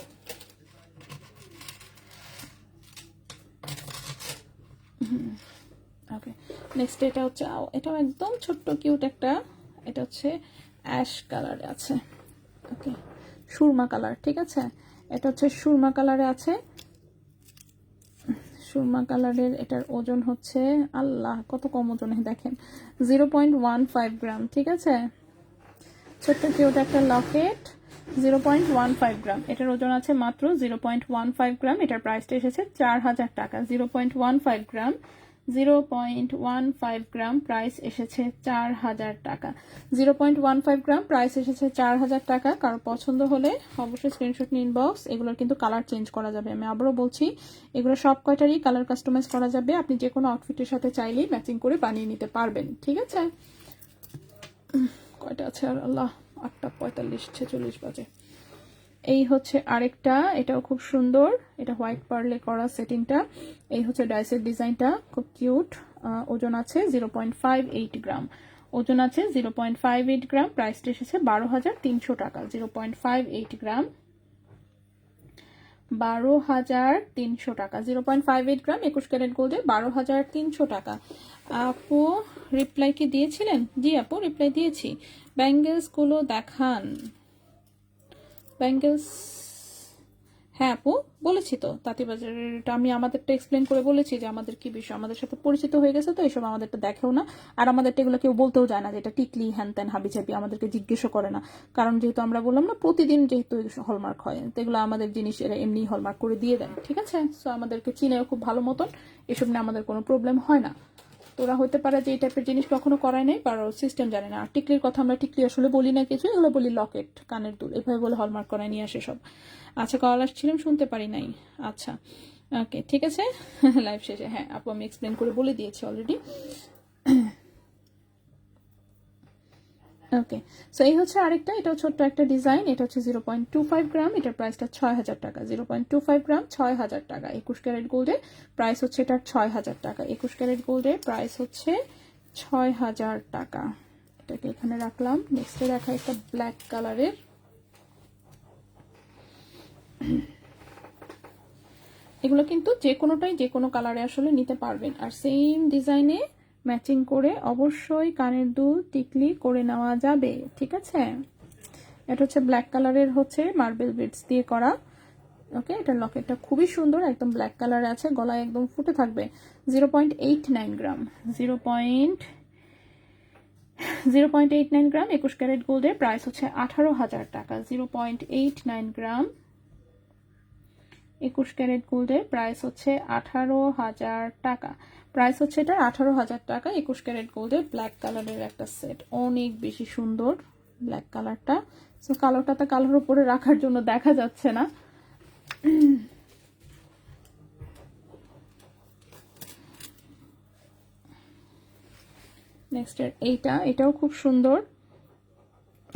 ওকে, নেক্সট এটা হচ্ছে, এটাও একদম ছোট্ট কিউট একটা, এটা হচ্ছে অ্যাশ কালারে আছে। ওকে, সুরমা কালার, ঠিক আছে। এটা হচ্ছে সুরমা কালারে আছে, সুরমা কালারের। এটার ওজন হচ্ছে, আল্লাহ কত কম ওজনে দেখেন, 0.15 গ্রাম, ঠিক আছে। ছোট্ট কিউট একটা লকেট, 0.15 গ্রাম। এটার ওজন আছে মাত্র 0.15 গ্রাম। এটার প্রাইসটা এসেছে 4,000 টাকা। 0.15 গ্রাম, 0.15 গ্রাম, প্রাইস এসেছে 4,000 টাকা। 0.15 গ্রাম, প্রাইস এসেছে 4,000 টাকা। কারো পছন্দ হলে অবশ্যই স্ক্রিনশট নিন ইনবক্স। এগুলোর কিন্তু কালার চেঞ্জ করা যাবে। আমি আবারও বলছি, এগুলো সব কয়টারই কালার কাস্টমাইজ করা যাবে। আপনি যে কোনো আউটফিটের সাথে চাইলেই ম্যাচিং করে বানিয়ে নিতে পারবেন, ঠিক আছে। কয়টা আছে আর, আল্লাহ, 8:45, 46 বাজে। এই হচ্ছে আরেকটা, এটাও খুব সুন্দর। এটা হোয়াইট পার্লে করা সেটিংটা। এই হচ্ছে ডাইসের ডিজাইনটা, খুব কিউট। ওজন আছে 0.58 গ্রাম। ওজন আছে 0.58 গ্রাম। প্রাইসটা এসেছে 12,300 টাকা। 0.58 গ্রাম, 12,300 টাকা। 0.58 গ্রাম 21 ক্যারেট গোল্ডে 12,300 টাকা। আপু রিপ্লাই কি দিয়েছিলেন? জি আপু, রিপ্লাই দিয়েছি। ব্যাঙ্গেলসগুলো দেখান। ব্যাঙ্গেলস, হ্যাঁ আপু, বলেছি তো তাঁতিবাজারেরটা আমি আমাদেরটা এক্সপ্লেন করে বলেছি যে আমাদের কি বিষয়, আমাদের সাথে পরিচিত হয়ে গেছে তো এইসব আমাদেরটা দেখেও না। আর আমাদেরটা এগুলো কেউ বলতেও যায় না যে এটা টিকলি হ্যান ত্যান হাবিজাবি, আমাদেরকে জিজ্ঞেসও করে না। কারণ যেহেতু আমরা বললাম না প্রতিদিন যেহেতু হলমার্ক হয়, তো এগুলো আমাদের জিনিস এরা এমনি হলমার্ক করে দিয়ে দেয়, ঠিক আছে। সো আমাদেরকে চিনেও খুব ভালো মতন, এসব নিয়ে আমাদের কোনো প্রবলেম হয় না। তোরা হতে পারে যে এই টাইপের জিনিস কখনো করায় নাই, বা সিস্টেম জানে না। আর টিকলির কথা আমরা টিকলি আসলে বলি না কিছু, এগুলো বলি লকেট, কানের দুল, এভাবে বলে হলমার্ক করায় নিয়ে আসে সব। আচ্ছা, কল আসছিলাম, শুনতে পারি নাই। আচ্ছা, ওকে, ঠিক আছে। লাইভ শেষে হ্যাঁ আপু আমি এক্সপ্লেন করে বলে দিয়েছি অলরেডি। ওকে, সো এই হচ্ছে আরেকটা, এটাও ছোট্ট একটা ডিজাইন। এটা হচ্ছে 0.25 গ্রাম। এটার প্রাইসটা 6,000 টাকা। 0.25 গ্রাম, 6,000 টাকা। 21 ক্যারেট গোল্ডে প্রাইস হচ্ছে এটার 6,000 টাকা। 21 ক্যারেট গোল্ডে প্রাইস হচ্ছে 6,000 টাকা। এটাকে এখানে রাখলাম। নেক্সটে দেখা একটা ব্ল্যাক কালারের। এগুলো কিন্তু যে কোনোটাই যে কোনো কালারে আসলে নিতে পারবেন। আর সেম ডিজাইনে ম্যাচিং করে অবশ্যই কানের দুল টিকলি করে নেওয়া যাবে, ঠিক আছে। এটা হচ্ছে ব্ল্যাক কালারের, হচ্ছে মার্বেল বিটস দিয়ে করা। ওকে, এটার লকেটটা খুবই সুন্দর, একদম ব্ল্যাক কালারে আছে, গলায় একদম ফুটে থাকবে। 0.89 গ্রাম, 0.89 গ্রাম 21 ক্যারেট গোল্ডের প্রাইস হচ্ছে 18,000 টাকা। 0.89 গ্রাম 21 ক্যারেট গোল্ডের প্রাইস হচ্ছে 18,000 টাকা। প্রাইস হচ্ছে এটা 18,000 টাকা। 21 ক্যারেট গোল্ডের ব্ল্যাক কালারের একটা সেট, অনেক বেশি সুন্দর ব্ল্যাক কালারটা। সো কালোটাতে কালোর উপরে রাখার জন্য দেখা যাচ্ছে না। নেক্সট এইটা, এটাও খুব সুন্দর,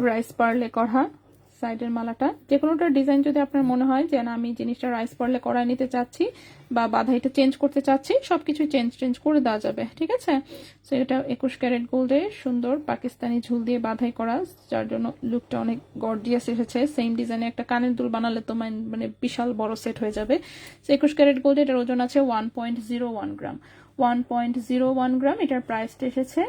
রাইস পার্লে করা সাইডের মালাটা। যে কোনোটার ডিজাইন যদি আপনার মনে হয় যে না আমি জিনিসটা রাইস পার্লে করায় নিতে চাচ্ছি বা বাধাইটা চেঞ্জ করতে চাচ্ছি, সবকিছু চেঞ্জ করে দেওয়া যাবে, ঠিক আছে। সো এটা 21 ক্যারেট গোল্ডে সুন্দর পাকিস্তানি ঝুল দিয়ে বাধাই করা, যার জন্য লুকটা অনেক গর্জিয়াস এসেছে। সেম ডিজাইনে একটা কানের দুল বানালে তো মানে বিশাল বড় সেট হয়ে যাবে। সো 21 ক্যারেট গোল্ডে এটার ওজন আছে 1.01 গ্রাম। 1.01 গ্রাম, এটার প্রাইসটা এসেছে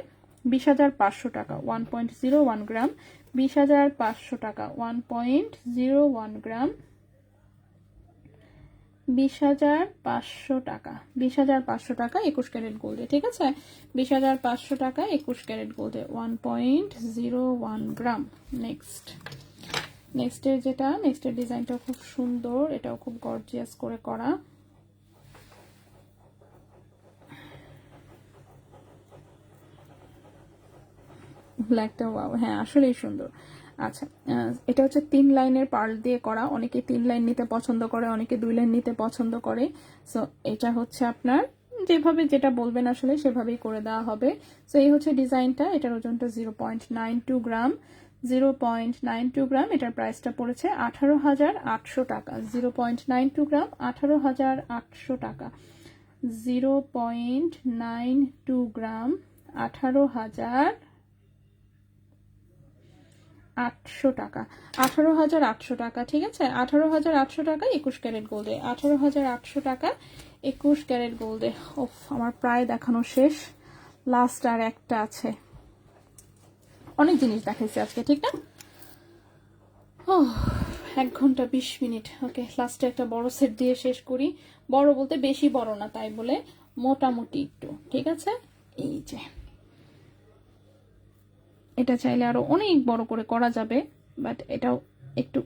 20,500 টাকা। 1.01 গ্রাম, 20,500 টাকা। 1.01 গ্রাম, 20,500 টাকা, 20,500 টাকা 21 ক্যারেট গোল্ডে, ঠিক আছে? 20,500 টাকা 21 ক্যারেট গোল্ডে, 1.01 গ্রাম। নেক্সটের নেক্সটের ডিজাইনটা খুব সুন্দর, এটাও খুব গর্জিয়াস করে করা। ব্ল্যাকটা ওয়াও, হ্যাঁ আসলেই সুন্দর। আচ্ছা, এটা হচ্ছে 3 লাইনের পার্ল দিয়ে করা। অনেকে 3 লাইন নিতে পছন্দ করে, অনেকে 2 লাইন নিতে পছন্দ করে। সো এটা হচ্ছে আপনার যেভাবে যেটা বলবেন আসলে সেভাবেই করে দেওয়া হবে। সো এই হচ্ছে ডিজাইনটা। এটার ওজনটা 0.92 গ্রাম, 0.92 গ্রাম। এটার প্রাইসটা পড়েছে 18,800 টাকা। 0.92 গ্রাম, 18,800 টাকা। 0.92 গ্রাম, 18,800 টাকা। 18,800 টাকা, ঠিক আছে? 18,800 টাকা 21 ক্যারেট গোল্ডে, 18,800 টাকা 21 ক্যারেট গোল্ডে। ওফ, আমার প্রায় দেখানো শেষ, লাস্ট আর একটা আছে। অনেক জিনিস দেখাইছি আজকে, ঠিক না? ও, 1 ঘন্টা 20 মিনিট। ওকে, লাস্টে একটা বড় সেট দিয়ে শেষ করি। বড় বলতে বেশি বড় না, তাই বলে মোটামুটি একটু, ঠিক আছে? এই যে এটা চাইলে আরো অনেক বড় করে করা যাবে, বাট এটাও একটু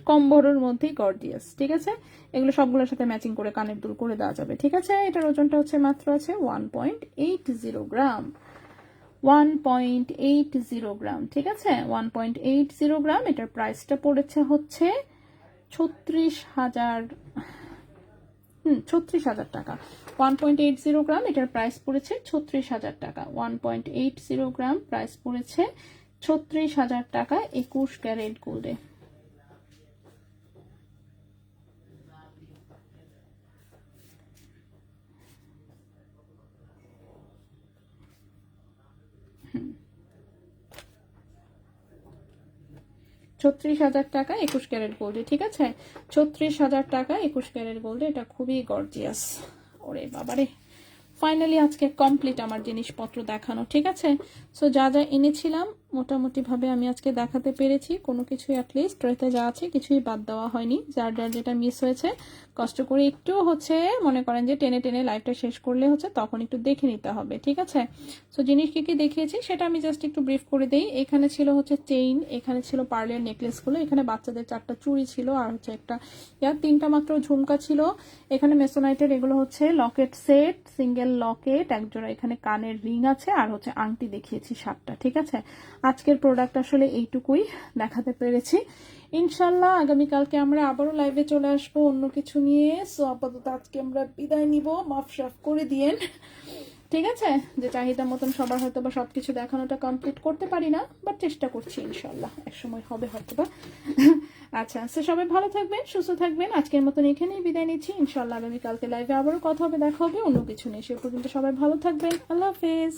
কম বড়র মধ্যেই গর্জিয়াস, ঠিক আছে? এগুলো সবগুলোর সাথে ম্যাচিং করে কানের দুল করে দেওয়া যাবে, ঠিক আছে? এটার ওজনটা হচ্ছে মাত্র আছে 1.80 গ্রাম, 1.80 গ্রাম, ঠিক আছে? 1.80 গ্রাম। এটার প্রাইসটা পড়েছে হচ্ছে 36,000 টাকা। 1.80 গ্রাম, এটার প্রাইস পড়েছে 36,000 টাকা। 1.80 গ্রাম, প্রাইস পড়েছে 36,000 টাকা 21 ক্যারেট গোল্ডে। ছত্রিশ হাজার টাকা 21 ক্যারেট গোল্ডে, ঠিক আছে? 36,000 টাকা 21 ক্যারেট গোল্ডে। এটা খুবই গর্জিয়াস। ওরে বাবারে, ফাইনালি আজকে কমপ্লিট আমার জিনিসপত্র দেখানো, ঠিক আছে? সো যা যা এনেছিলাম মোটামুটি ভাবে আমি আজকে দেখাতে পেরেছি। কোনো কিছুই অ্যাটলিস্ট ট্রেতে যা আছে কিছুই বাদ দেওয়া হয়নি। যার যার যেটা মিস হয়েছে কষ্ট করে একটু হচ্ছে মনে করেন যে টেনে টেনে লাইভটা শেষ করলে হচ্ছে তখন একটু দেখে নিতে হবে, ঠিক আছে? সো জিনিস কি কি দেখিয়েছি সেটা আমি জাস্ট একটু ব্রিফ করে দিই। এখানে ছিল হচ্ছে চেইন, এখানে ছিল পার্লের নেকলেসগুলো, এখানে বাচ্চাদের 4টা চুড়ি ছিল, আর হচ্ছে একটা 3টা মাত্র ঝুমকা ছিল। এখানে মেসোনাইটের এগুলো হচ্ছে লকেট সেট, সিঙ্গেল লকেট, একজোড়া এখানে কানের রিং আছে, আর হচ্ছে আংটি দেখিয়েছি 7টা, ঠিক আছে? আজকের প্রোডাক্ট আসলে এইটুকুই দেখাতে পেরেছি। ইনশাল্লাহ আগামীকালকে আমরা আবারও লাইভে চলে আসবো অন্য কিছু নিয়ে। সো আপাতত আজকে আমরা বিদায় নিব, মাফ সাফ করে দিয়েন, ঠিক আছে? যে চাহিদা মতন সবার হয়তো বা সবকিছু দেখানোটা কমপ্লিট করতে পারি না, বাট চেষ্টা করছি, ইনশাল্লাহ একসময় হবে হয়তো বা। আচ্ছা, সো সবাই ভালো থাকবেন, সুস্থ থাকবেন। আজকের মতন এখানেই বিদায় নিচ্ছি। ইনশাল্লাহ আগামীকালকে লাইভে আবারও কথা হবে, দেখা হবে অন্য কিছু নিয়ে। সে পর্যন্ত সবাই ভালো থাকবেন। আল্লাহ হাফেজ।